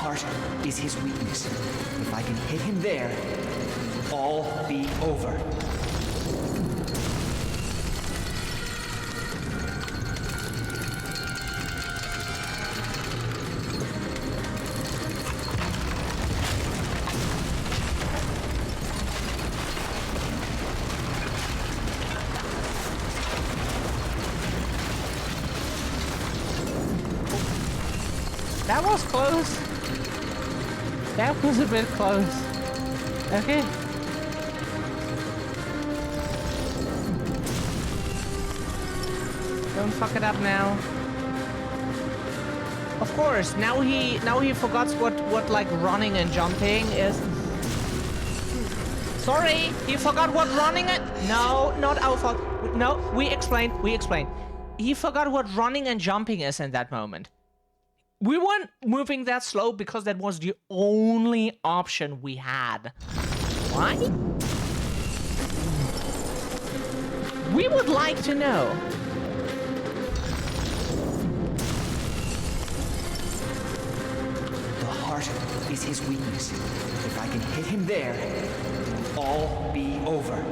heart is his weakness. If I can hit him there, it'll all be over. That was close. That was a bit close. Okay. Don't fuck it up now. Of course, now he forgot what like running and jumping is. Sorry, he forgot what running and no, not our fault. No, we explained. He forgot what running and jumping is in that moment. We weren't moving that slow because that was the only option we had. Why? We would like to know. The heart is his weakness. If I can hit him there, it'll all be over.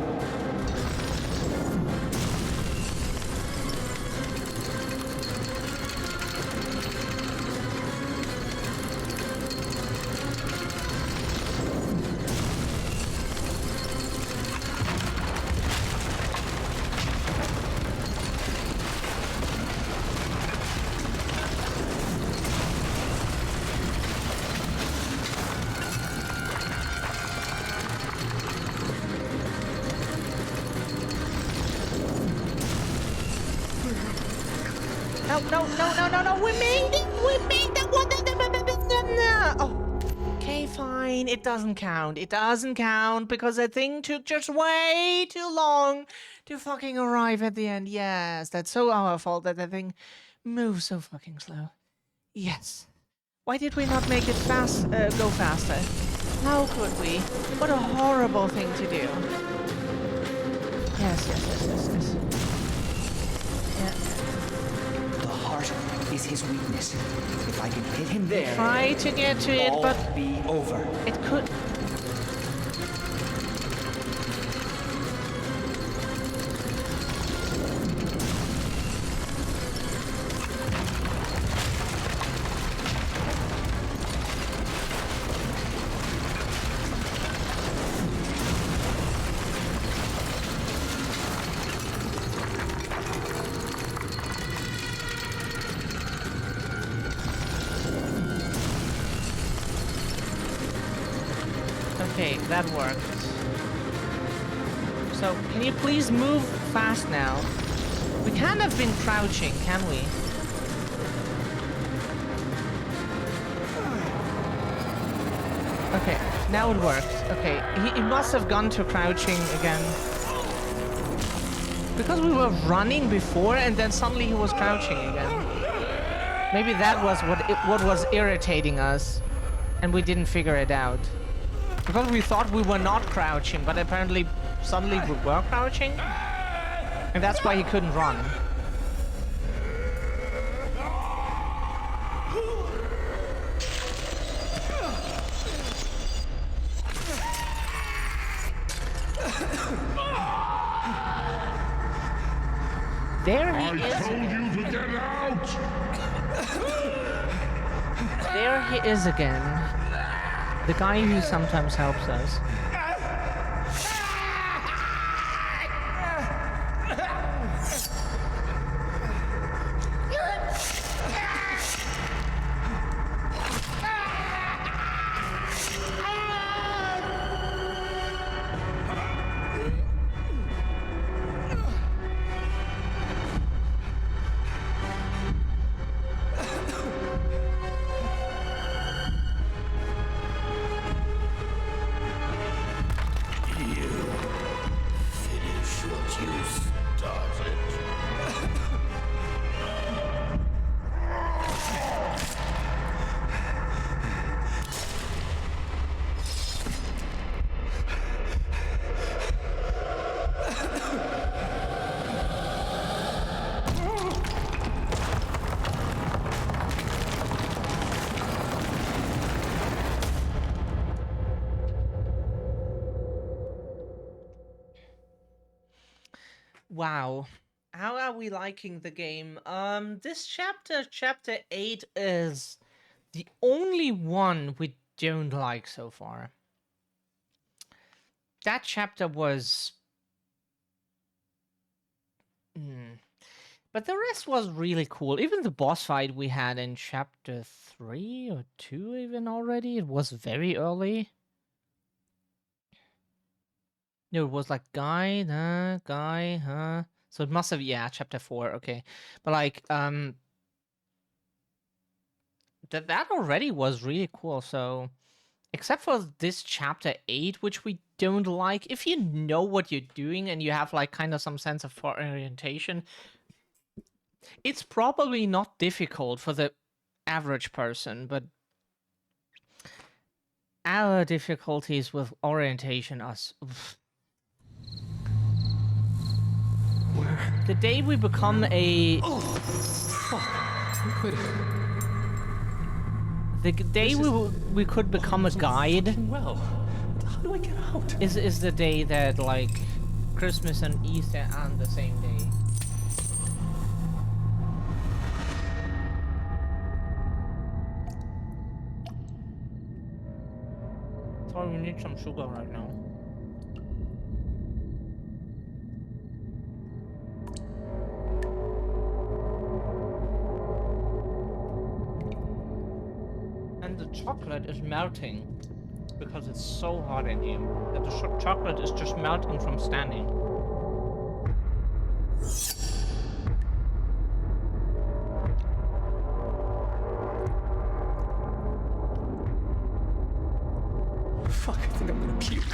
No, we made it! We made that one! Oh, okay, fine, it doesn't count. It doesn't count because that thing took just way too long to fucking arrive at the end. Yes, that's so our fault that thing moves so fucking slow. Yes. Why did we not make it go faster? How could we? What a horrible thing to do. Yes. The heart is his weakness. If I can hit him there, Try to get to it, but be over. It could. Okay, that worked. So, can you please move fast now? We can't have been crouching, can we? Okay, now it worked. Okay, he must have gone to crouching again. Because we were running before and then suddenly he was crouching again. Maybe that was what was irritating us and we didn't figure it out. Because we thought we were not crouching, but apparently suddenly we were crouching. And that's why he couldn't run. There he is. I told you to get out! There he is again. The guy who sometimes helps us. Wow. How are we liking the game? This chapter 8, is the only one we don't like so far. That chapter was... But the rest was really cool. Even the boss fight we had in chapter 3 or 2 even already, it was very early. No, it was like guy, huh? So it must have, yeah, chapter 4, okay. But like, that already was really cool, so... Except for this chapter 8, which we don't like, if you know what you're doing and you have like kind of some sense of orientation, it's probably not difficult for the average person, but our difficulties with orientation are... The day we become a... Oh, fuck. We could... The day we could become a guide. Well, how do I get out? Is the day that like Christmas and Easter are on the same day. Sorry, we need some sugar right now. And the chocolate is melting because it's so hot in here that the chocolate is just melting from standing. Fuck, I think I'm gonna puke.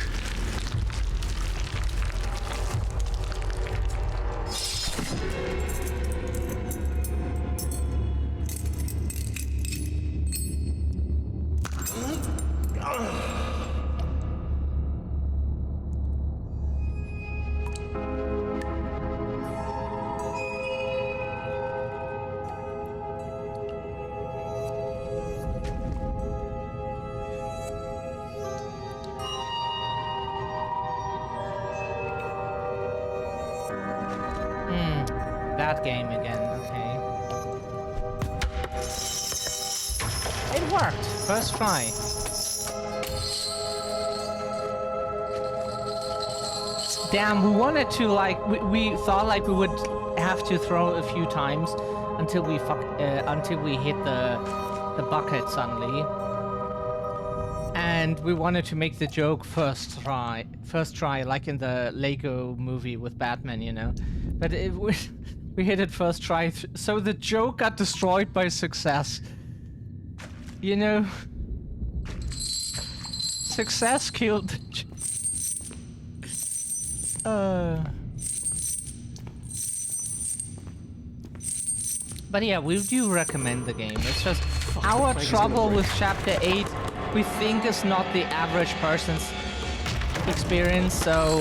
That game again, okay. It worked, first try. Damn, we wanted to like, we thought like we would have to throw a few times until we hit the bucket suddenly. And we wanted to make the joke first try, like in the Lego movie with Batman, you know. But we hit it first try, so the joke got destroyed by success. You know, success killed the joke. But yeah, we do recommend the game. It's just our trouble with chapter 8, we think is not the average person's experience, so...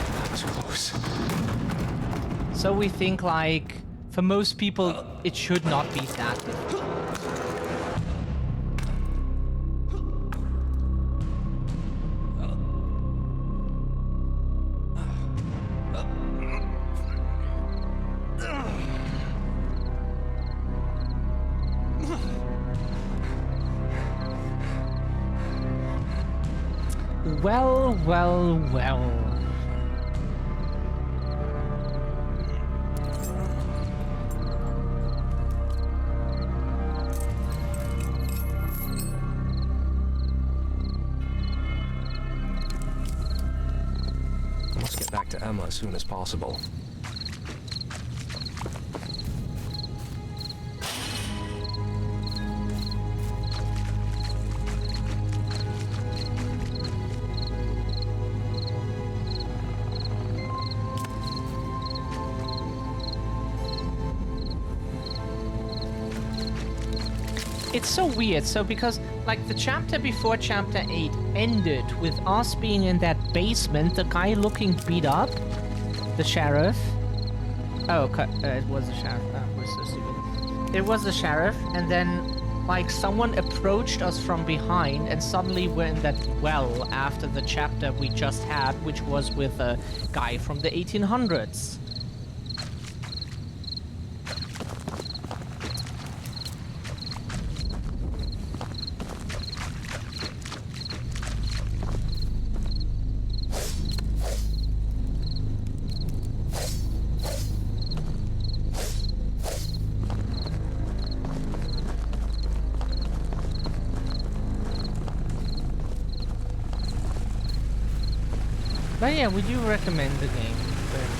That was close. So we think like, for most people, it should not be that difficult. Well, well, well. I must get back to Emma as soon as possible. It's so weird, so because, like, the chapter before chapter 8 ended with us being in that basement, the guy looking beat up, the sheriff. Oh, it was the sheriff. Oh, we're so stupid. It was the sheriff, and then Like someone approached us from behind and suddenly we're in that well after the chapter we just had, which was with a guy from the 1800s. But yeah, we do recommend the game very much.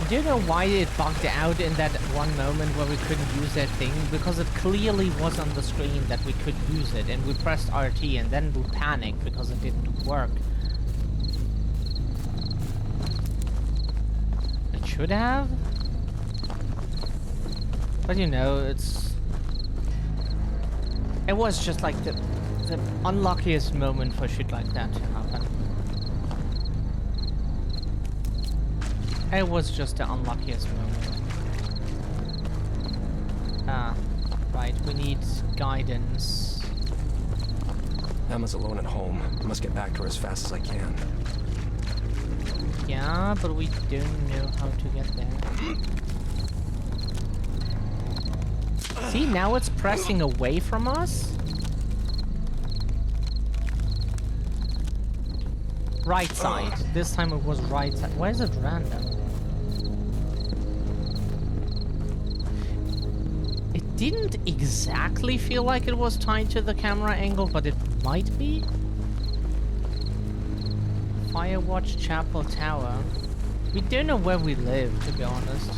Do you know why it bugged out in that one moment where we couldn't use that thing? Because it clearly was on the screen that we could use it, and we pressed RT and then we panicked because it didn't work. It should have? But you know, it was just like the unluckiest moment for shit like that to happen. It was just the unluckiest moment. Ah, right, we need guidance. Emma's alone at home. I must get back to her as fast as I can. Yeah, but we don't know how to get there. See, now it's pressing away from us? Right side. This time it was right side. Why is it random? It didn't exactly feel like it was tied to the camera angle, but it might be. Firewatch Chapel Tower. We don't know where we live, to be honest.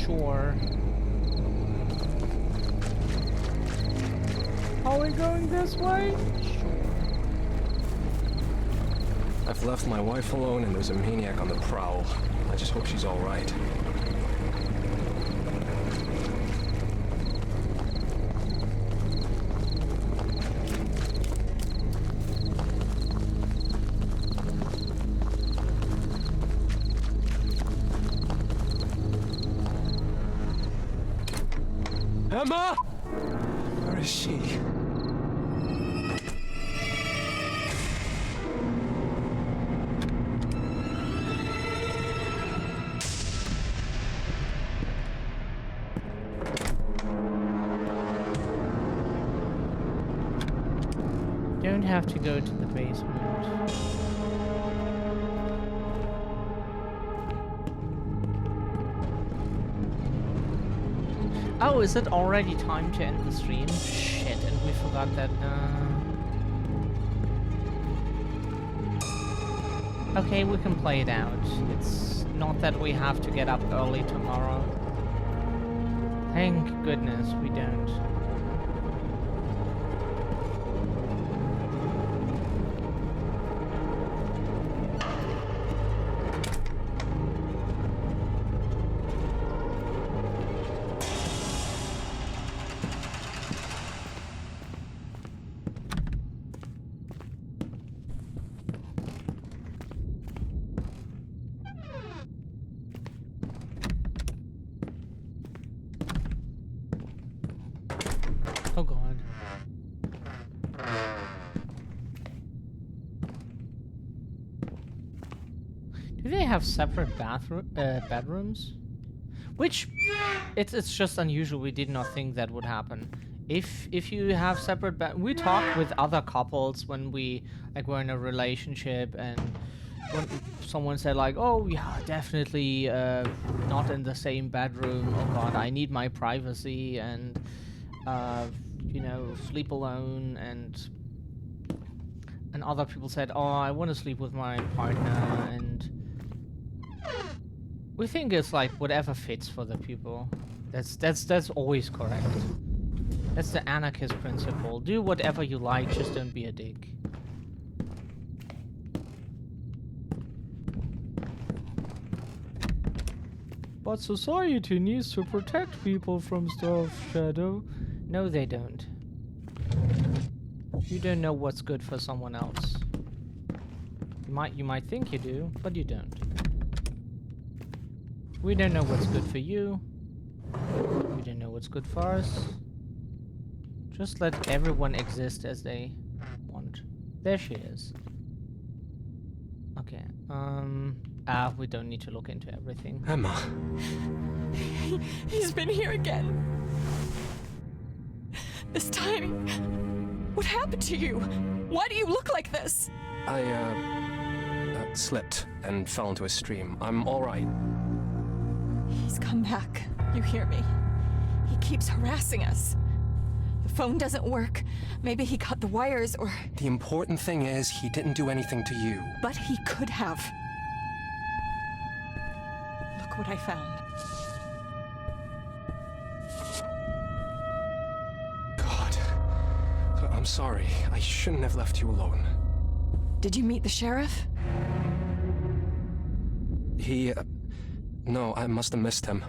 Sure. Are we going this way? I've left my wife alone and there's a maniac on the prowl. I just hope she's all right. Emma! Where is she? Don't have to go to the basement. Oh, is it already time to end the stream? Shit, and we forgot that. Okay, we can play it out. It's not that we have to get up early tomorrow. Thank goodness we don't. Oh god. Do they have separate bedrooms? Which, it's just unusual. We did not think that would happen. If you have separate we talk with other couples when we were in a relationship, and when someone said like, oh yeah, definitely not in the same bedroom. Oh god, I need my privacy, and you know, sleep alone, and other people said, oh, I want to sleep with my partner, and we think it's like whatever fits for the people. That's always correct. That's the anarchist principle. Do whatever you like, just don't be a dick. But society needs to protect people from stuff, Shadow. No, they don't. You don't know what's good for someone else. You might think you do, but you don't. We don't know what's good for you. We don't know what's good for us. Just let everyone exist as they want. There she is. Okay, we don't need to look into everything. Emma. He's been here again. This time, what happened to you? Why do you look like this? I, slipped and fell into a stream. I'm alright. He's come back. You hear me? He keeps harassing us. The phone doesn't work. Maybe he cut the wires or... The important thing is he didn't do anything to you. But he could have. Look what I found. God. I'm sorry. I shouldn't have left you alone. Did you meet the sheriff? He... No, I must have missed him.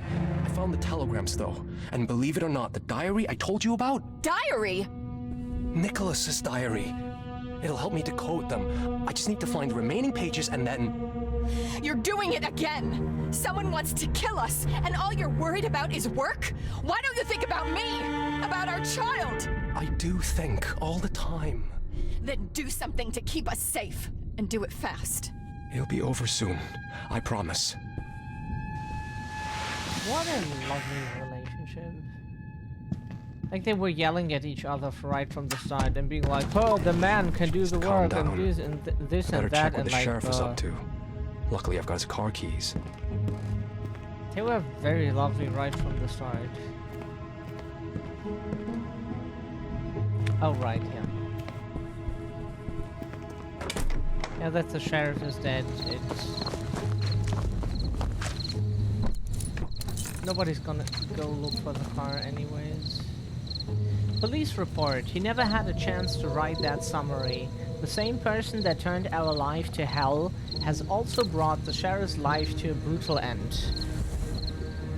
I found the telegrams, though. And believe it or not, the diary I told you about... Diary? Nicholas's diary. It'll help me decode them. I just need to find the remaining pages and then... You're doing it again! Someone wants to kill us, and all you're worried about is work? Why don't you think about me? About our child? I do think all the time. Then do something to keep us safe, and do it fast. It'll be over soon. I promise. What a lovely relationship. Like they were yelling at each other right from the start and being like, "Oh, the man can do the work and this and this Better and that," check what and the like sheriff is up to. Luckily, I've got his car keys. They were very lovely right from the start. Oh right, yeah. Yeah, that the sheriff is dead. It's... Nobody's gonna go look for the car anyways. Police report. He never had a chance to write that summary. The same person that turned our life to hell has also brought the sheriff's life to a brutal end.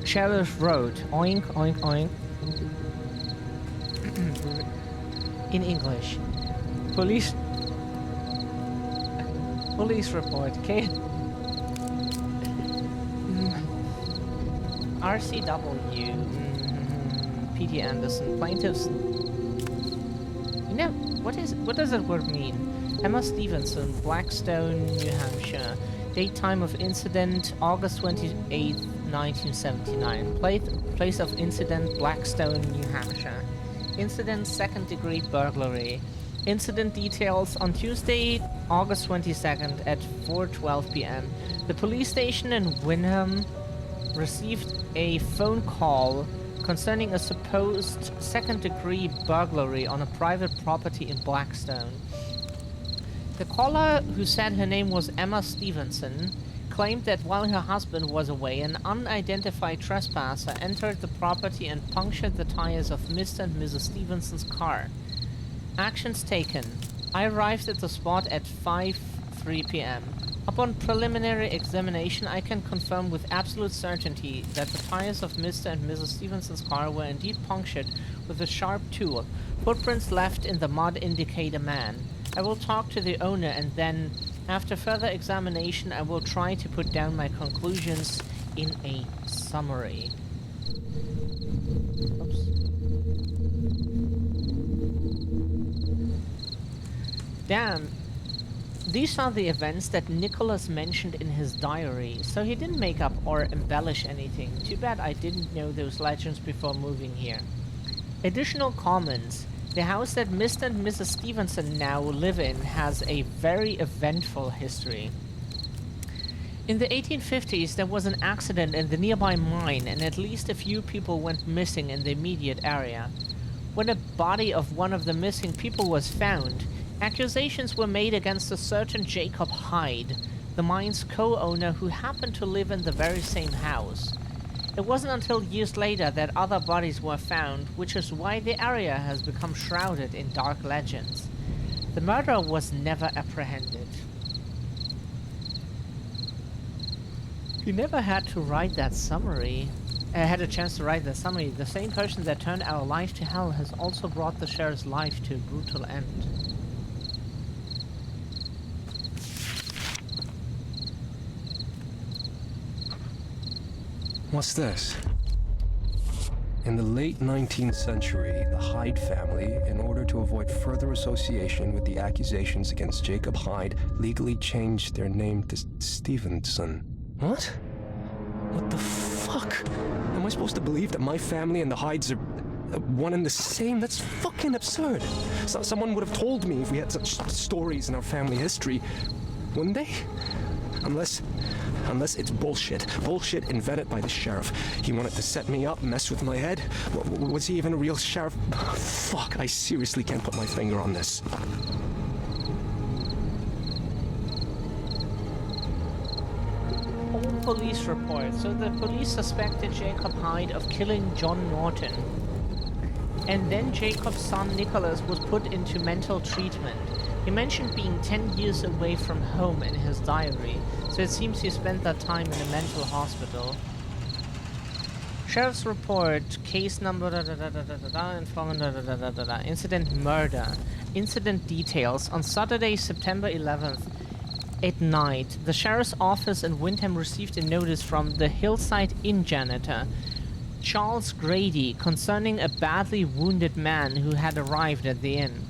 Sheriff wrote, "Oink, oink, oink." In English. Police report. Okay. RCW, P.T. Anderson, plaintiffs. You know, what does that word mean? Emma Stevenson, Blackstone, New Hampshire. Date time of incident, August 28th, 1979. Place of incident, Blackstone, New Hampshire. Incident, second-degree burglary. Incident details on Tuesday, August 22nd at 4:12 p.m. The police station in Wyndham received a phone call concerning a supposed second-degree burglary on a private property in Blackstone. The caller, who said her name was Emma Stevenson, claimed that while her husband was away, an unidentified trespasser entered the property and punctured the tires of Mr. and Mrs. Stevenson's car. Actions taken. I arrived at the spot at 5:03 p.m. Upon preliminary examination, I can confirm with absolute certainty that the tires of Mr. and Mrs. Stevenson's car were indeed punctured with a sharp tool. Footprints left in the mud indicate a man. I will talk to the owner and then, after further examination, I will try to put down my conclusions in a summary. Oops. Damn. These are the events that Nicholas mentioned in his diary, so he didn't make up or embellish anything. Too bad I didn't know those legends before moving here. Additional comments. The house that Mr. and Mrs. Stevenson now live in has a very eventful history. In the 1850s, there was an accident in the nearby mine and at least a few people went missing in the immediate area. When a body of one of the missing people was found, accusations were made against a certain Jacob Hyde, the mine's co-owner who happened to live in the very same house. It wasn't until years later that other bodies were found, which is why the area has become shrouded in dark legends. The murderer was never apprehended. You never had to write that summary. Had a chance to write that summary. The same person that turned our life to hell has also brought the sheriff's life to a brutal end. What's this? In the late 19th century, the Hyde family, in order to avoid further association with the accusations against Jacob Hyde, legally changed their name to Stevenson. What? What the fuck? Am I supposed to believe that my family and the Hydes are one and the same? That's fucking absurd. Someone would have told me if we had such stories in our family history, wouldn't they? Unless it's bullshit. Bullshit invented by the sheriff. He wanted to set me up, mess with my head. Was he even a real sheriff? Fuck, I seriously can't put my finger on this. All police reports. So the police suspected Jacob Hyde of killing John Norton. And then Jacob's son Nicholas was put into mental treatment. He mentioned being 10 years away from home in his diary, so it seems he spent that time in a mental hospital. Sheriff's report, case number informant incident murder. Incident details. On Saturday, September 11th, at night, the sheriff's office in Windham received a notice from the Hillside Inn janitor, Charles Grady, concerning a badly wounded man who had arrived at the inn.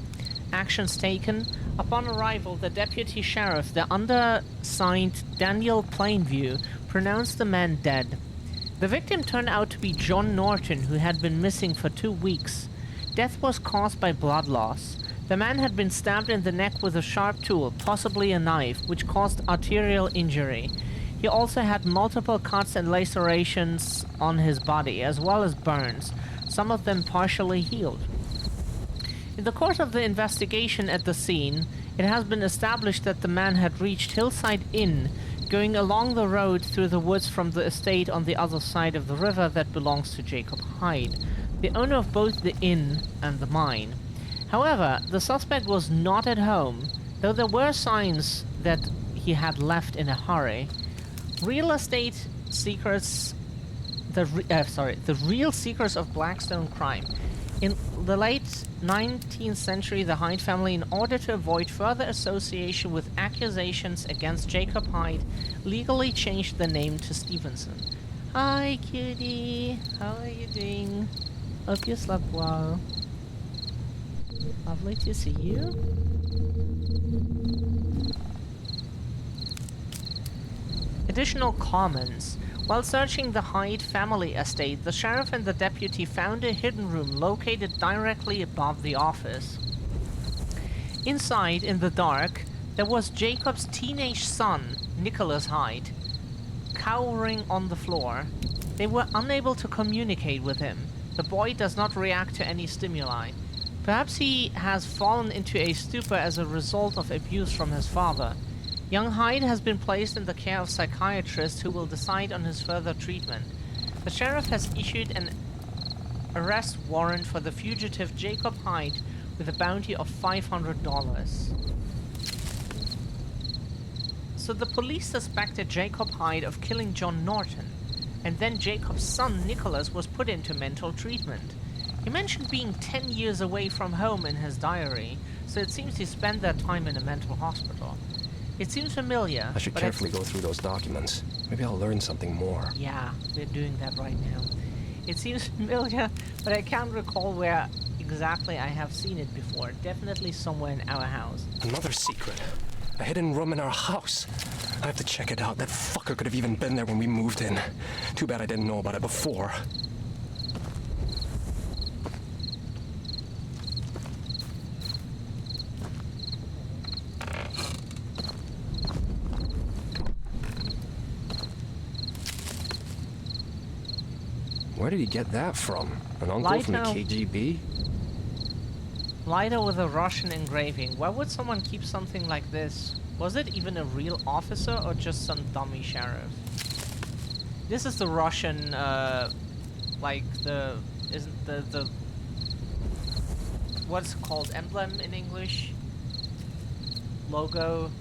Actions taken. Upon arrival, the deputy sheriff, the undersigned Daniel Plainview, pronounced the man dead. The victim turned out to be John Norton, who had been missing for 2 weeks. Death was caused by blood loss. The man had been stabbed in the neck with a sharp tool, possibly a knife, which caused arterial injury. He also had multiple cuts and lacerations on his body, as well as burns, some of them partially healed. In the course of the investigation at the scene, it has been established that the man had reached Hillside Inn, going along the road through the woods from the estate on the other side of the river that belongs to Jacob Hyde, the owner of both the inn and the mine. However, the suspect was not at home, though there were signs that he had left in a hurry. Real estate secrets, the real secrets of Blackstone crime. In the late 19th century, the Hyde family, in order to avoid further association with accusations against Jacob Hyde, legally changed the name to Stevenson. Hi, cutie. How are you doing? Hope you slept well. Lovely to see you. Additional comments. While searching the Hyde family estate, the sheriff and the deputy found a hidden room located directly above the office. Inside, in the dark, there was Jacob's teenage son, Nicholas Hyde, cowering on the floor. They were unable to communicate with him. The boy does not react to any stimuli. Perhaps he has fallen into a stupor as a result of abuse from his father. Young Hyde has been placed in the care of psychiatrists who will decide on his further treatment. The sheriff has issued an arrest warrant for the fugitive Jacob Hyde with a bounty of $500. So the police suspected Jacob Hyde of killing John Norton, and then Jacob's son Nicholas was put into mental treatment. He mentioned being 10 years away from home in his diary, so it seems he spent that time in a mental hospital. It seems familiar. I should carefully go through those documents. Maybe I'll learn something more. Yeah, we're doing that right now. It seems familiar, but I can't recall where exactly I have seen it before. Definitely somewhere in our house. Another secret. A hidden room in our house. I have to check it out. That fucker could have even been there when we moved in. Too bad I didn't know about it before. Where did he get that from? An uncle from the KGB? Lighter with a Russian engraving. Why would someone keep something like this? Was it even a real officer or just some dummy sheriff? This is the Russian, like the isn't the what's it called, emblem in English? Logo.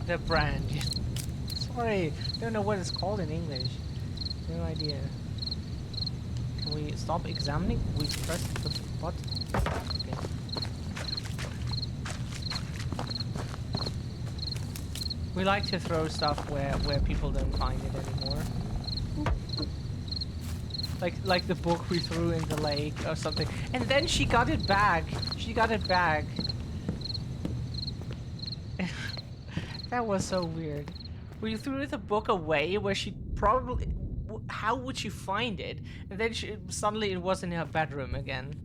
The brand. Sorry, don't know what it's called in English. No idea. Can we stop examining? We pressed the button. Okay. We like to throw stuff where people don't find it anymore. Like the book we threw in the lake or something. And then she got it back. She got it back. That was so weird. We threw the book away where she probably... How would she find it? And then suddenly it was in her bedroom again.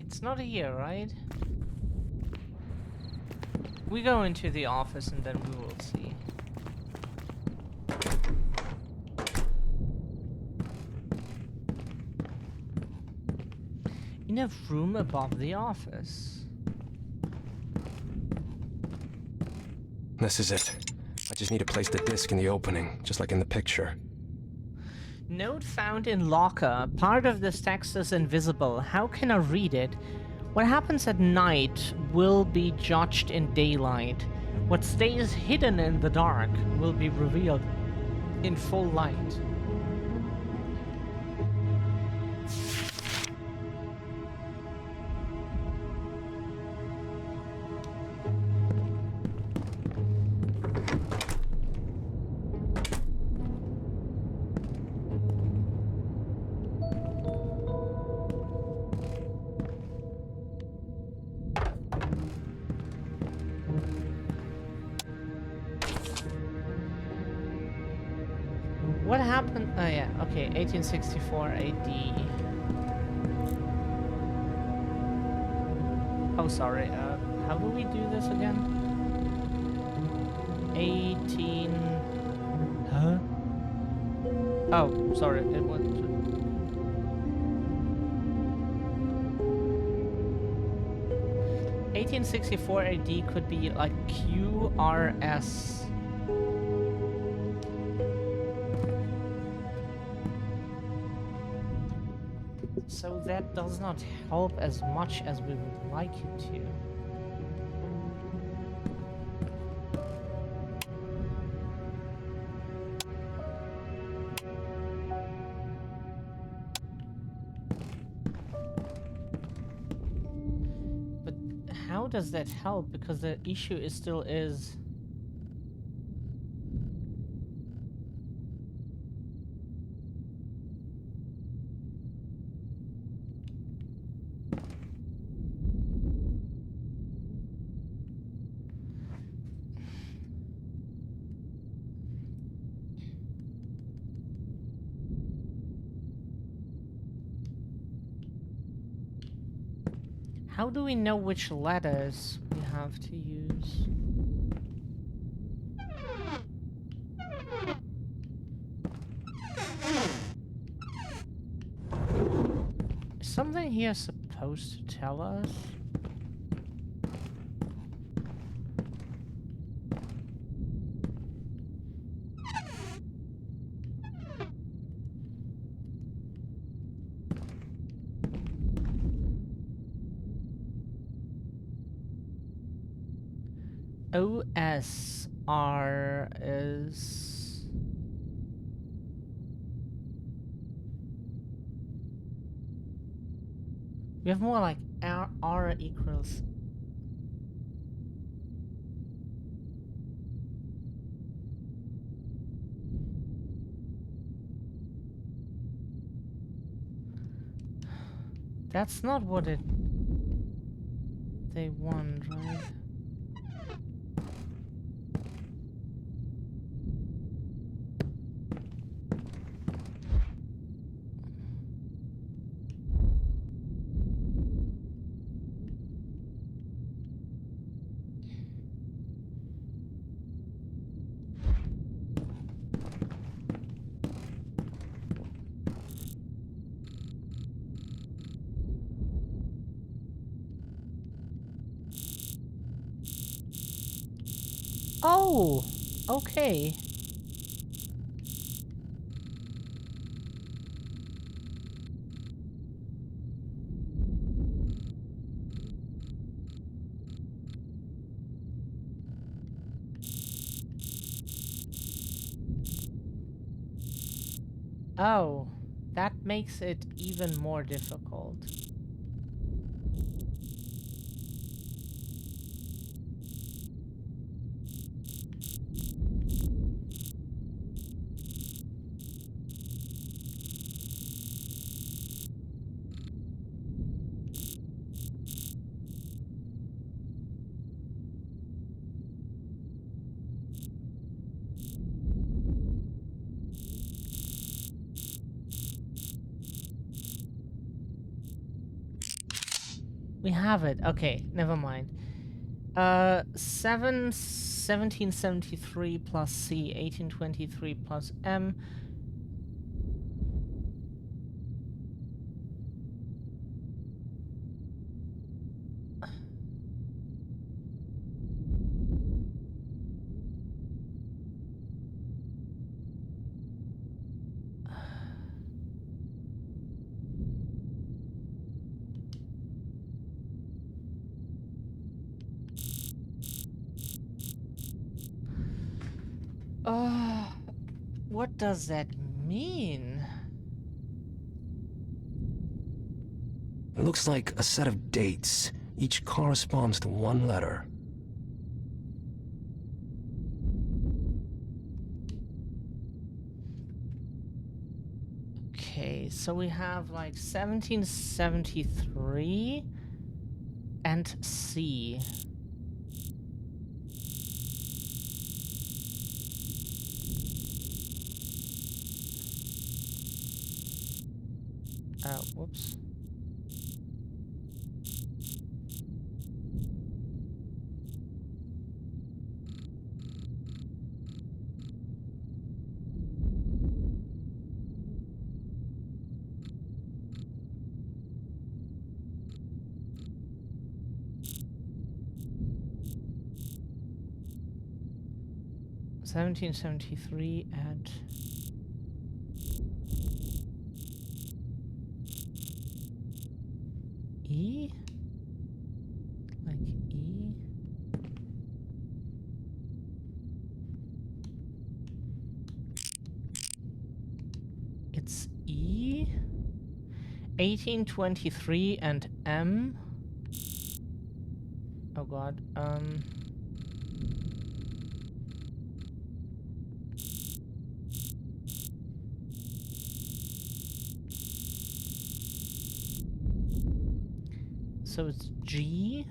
It's not here, right? We go into the office and then we will see. In a room above the office. This is it. I just need to place the disc in the opening, just like in the picture. Note found in locker. Part of this text is invisible. How can I read it? What happens at night will be judged in daylight. What stays hidden in the dark will be revealed in full light. What happened? Oh yeah, okay, 1864 AD. Oh, sorry, how do we do this again? 18... Huh? Oh, sorry, it was... 1864 AD could be like QRS. So that does not help as much as we would like it to. But how does that help? Because the issue still is... How do we know which letters we have to use? Is something here supposed to tell us? OSR is... We have more like R equals... That's not what they want, right? Oh, okay. Oh, that makes it even more difficult. We have it. Okay, never mind. 1773 plus C, 1823 plus M. What does that mean? It looks like a set of dates. Each corresponds to one letter. Okay, so we have like 1773 and C. Whoops. $17.73 at E? Like E? It's E? 1823 and M? Oh god, so it's G?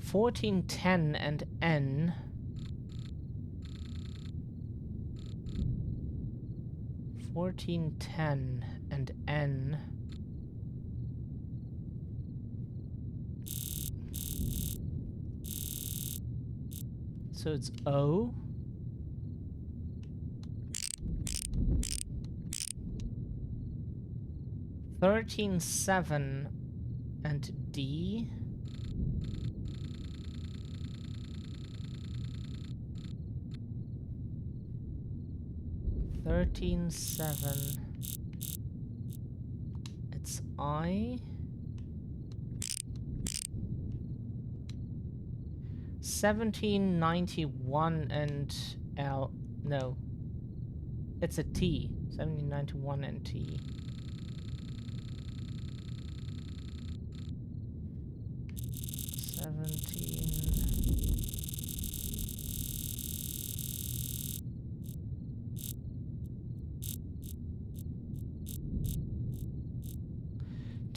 $14.10 and N. $14.10 and N. So it's O. $13.7 and D. $13.7. It's I. 1791 and L. No. It's a T. 1791 and T.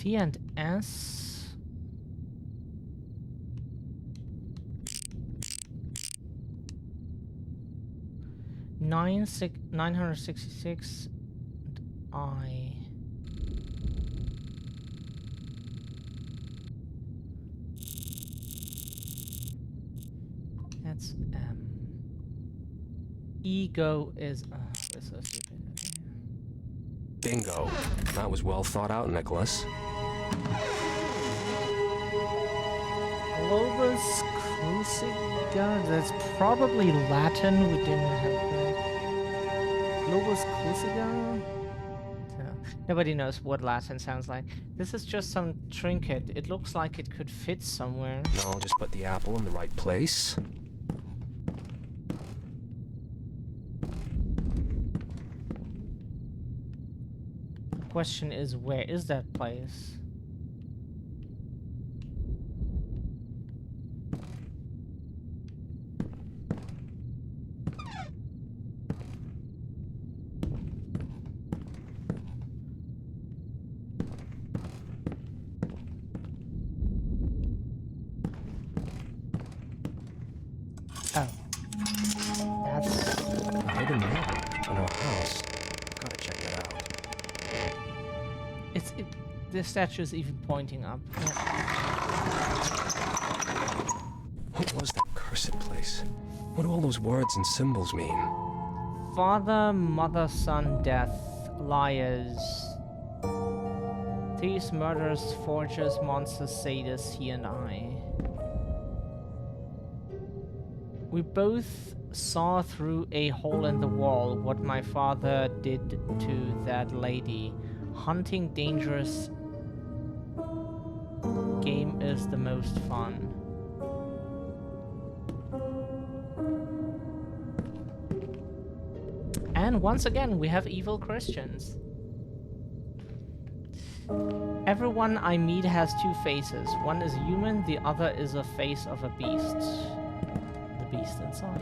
T and S. Nine 966 and I. That's M. Ego is we're so stupid. Bingo. That was well thought out, Nicholas. Globus Cruciga. That's probably Latin. We didn't have that. Globus Cruciga. Nobody knows what Latin sounds like. This is just some trinket. It looks like it could fit somewhere. I'll just put the apple in the right place. The question is, where is that place? Oh. That's... a hidden mirror in our house. Gotta check that out. The statue is even pointing up. What was that cursed place? What do all those words and symbols mean? Father, mother, son, death, liars. Thieves, murderers, forgers, monsters, sadists, he and I. We both saw through a hole in the wall what my father did to that lady. Hunting dangerous game is the most fun. And once again, we have evil Christians. Everyone I meet has two faces. One is human, the other is a face of a beast. The beast inside.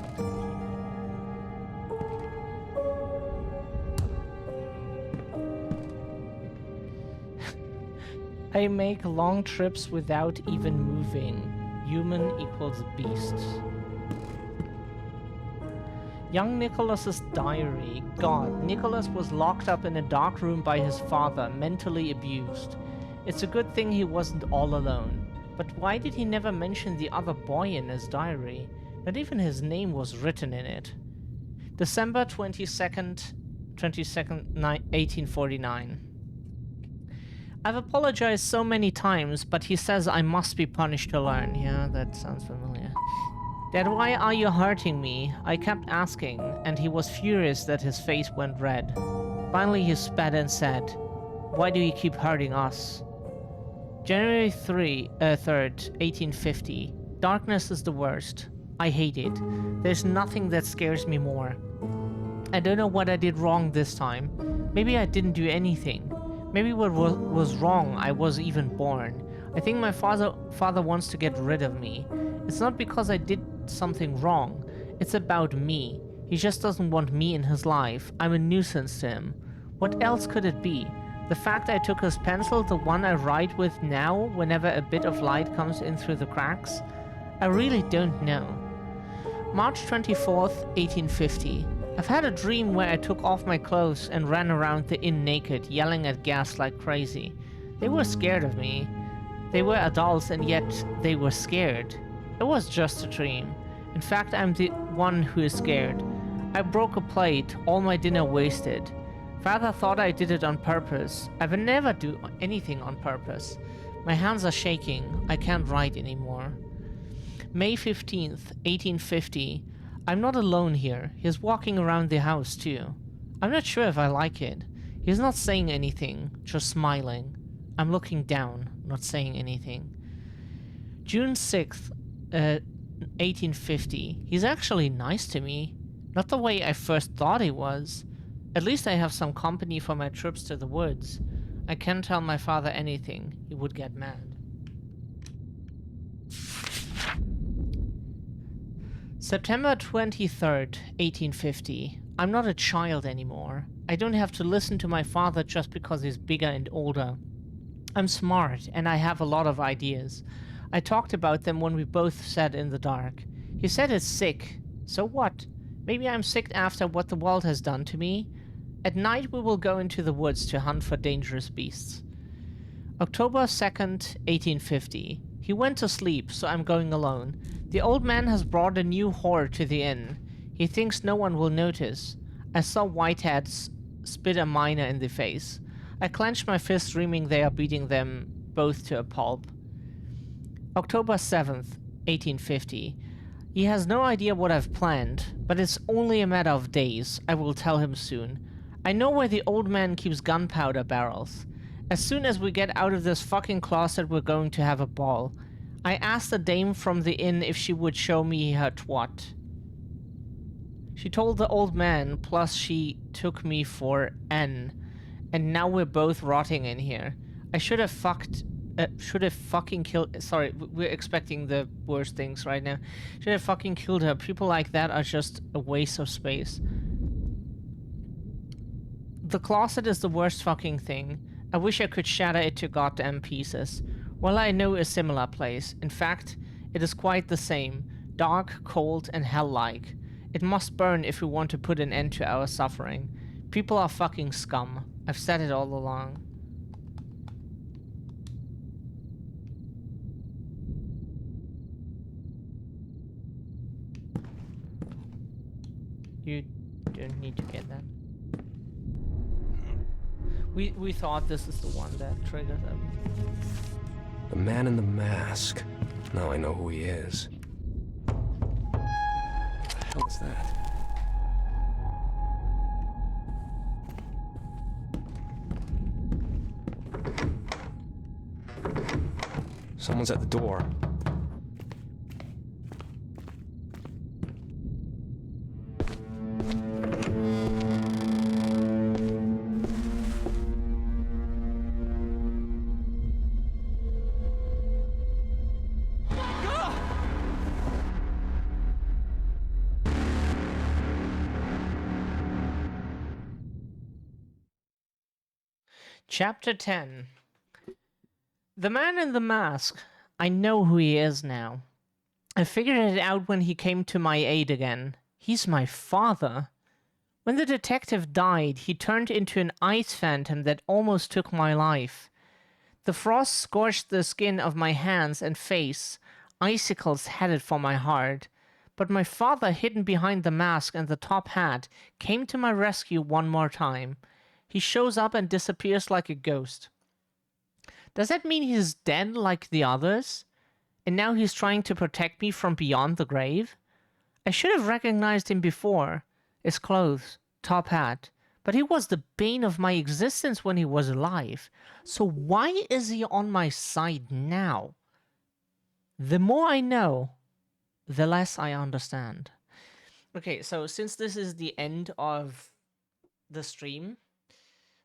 I make long trips without even moving. Human equals beast. Young Nicholas's diary. God, Nicholas was locked up in a dark room by his father, mentally abused. It's a good thing he wasn't all alone. But why did he never mention the other boy in his diary? Not even his name was written in it. December 22nd, 1849. I've apologized so many times, but he says I must be punished to learn. Yeah, that sounds familiar. Dad, why are you hurting me? I kept asking, and he was furious that his face went red. Finally, he spat and said, "Why do you keep hurting us?" January 3rd, 1850. Darkness is the worst. I hate it. There's nothing that scares me more. I don't know what I did wrong this time. Maybe I didn't do anything. Maybe what was wrong, I was even born. I think my father wants to get rid of me. It's not because I did something wrong. It's about me. He just doesn't want me in his life. I'm a nuisance to him. What else could it be? The fact I took his pencil, the one I write with now, whenever a bit of light comes in through the cracks? I really don't know. March 24th, 1850. I've had a dream where I took off my clothes and ran around the inn naked, yelling at guests like crazy. They were scared of me. They were adults and yet they were scared. It was just a dream. In fact, I'm the one who is scared. I broke a plate, all my dinner wasted. Father thought I did it on purpose. I would never do anything on purpose. My hands are shaking. I can't write anymore. May 15th, 1850. I'm not alone here. He's walking around the house too. I'm not sure if I like it. He's not saying anything, just smiling. I'm looking down, not saying anything. June 6th, 1850. He's actually nice to me. Not the way I first thought he was. At least I have some company for my trips to the woods. I can't tell my father anything. He would get mad. September 23rd, 1850. I'm not a child anymore. I don't have to listen to my father just because he's bigger and older. I'm smart and I have a lot of ideas. I talked about them when we both sat in the dark. He said it's sick. So what? Maybe I'm sick after what the world has done to me. At night we will go into the woods to hunt for dangerous beasts. October 2nd, 1850. He went to sleep, so I'm going alone. The old man has brought a new whore to the inn. He thinks no one will notice. I saw whiteheads spit a miner in the face. I clench my fist, dreaming they are beating them both to a pulp. October 7th, 1850. He has no idea what I've planned, but it's only a matter of days. I will tell him soon. I know where the old man keeps gunpowder barrels. As soon as we get out of this fucking closet, we're going to have a ball. I asked the dame from the inn if she would show me her twat. She told the old man, plus she took me for N. And now we're both rotting in here. I should have fucking killed... Sorry, we're expecting the worst things right now. Should have fucking killed her. People like that are just a waste of space. The closet is the worst fucking thing. I wish I could shatter it to goddamn pieces. Well, I know a similar place. In fact, it is quite the same. Dark, cold, and hell-like. It must burn if we want to put an end to our suffering. People are fucking scum. I've said it all along. You don't need to get that. We thought this is the one that triggered everything. The man in the mask. Now I know who he is. What the hell is that? Someone's at the door. Chapter 10. The man in the mask. I know who he is now. I figured it out when he came to my aid again. He's my father. When the detective died, he turned into an ice phantom that almost took my life. The frost scorched the skin of my hands and face. Icicles headed for my heart. But my father, hidden behind the mask and the top hat, came to my rescue one more time. He shows up and disappears like a ghost. Does that mean he's dead like the others? And now he's trying to protect me from beyond the grave? I should have recognized him before. His clothes, top hat. But he was the bane of my existence when he was alive. So why is he on my side now? The more I know, the less I understand. Okay, so since this is the end of the stream,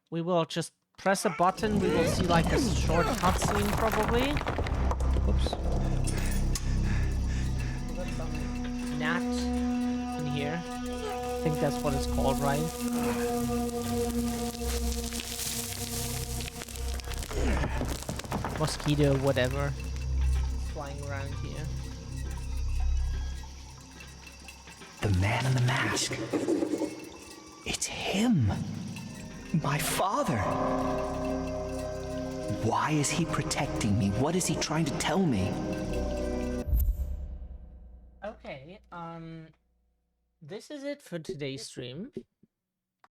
we will just press a button. We will see like a short cutscene probably. Oops. We got some gnat in here. I think that's what it's called, right? Mosquito, whatever. Flying around here. The man in the mask. It's him. My father. Why is he protecting me? What is he trying to tell me? Okay, this is it for today's stream.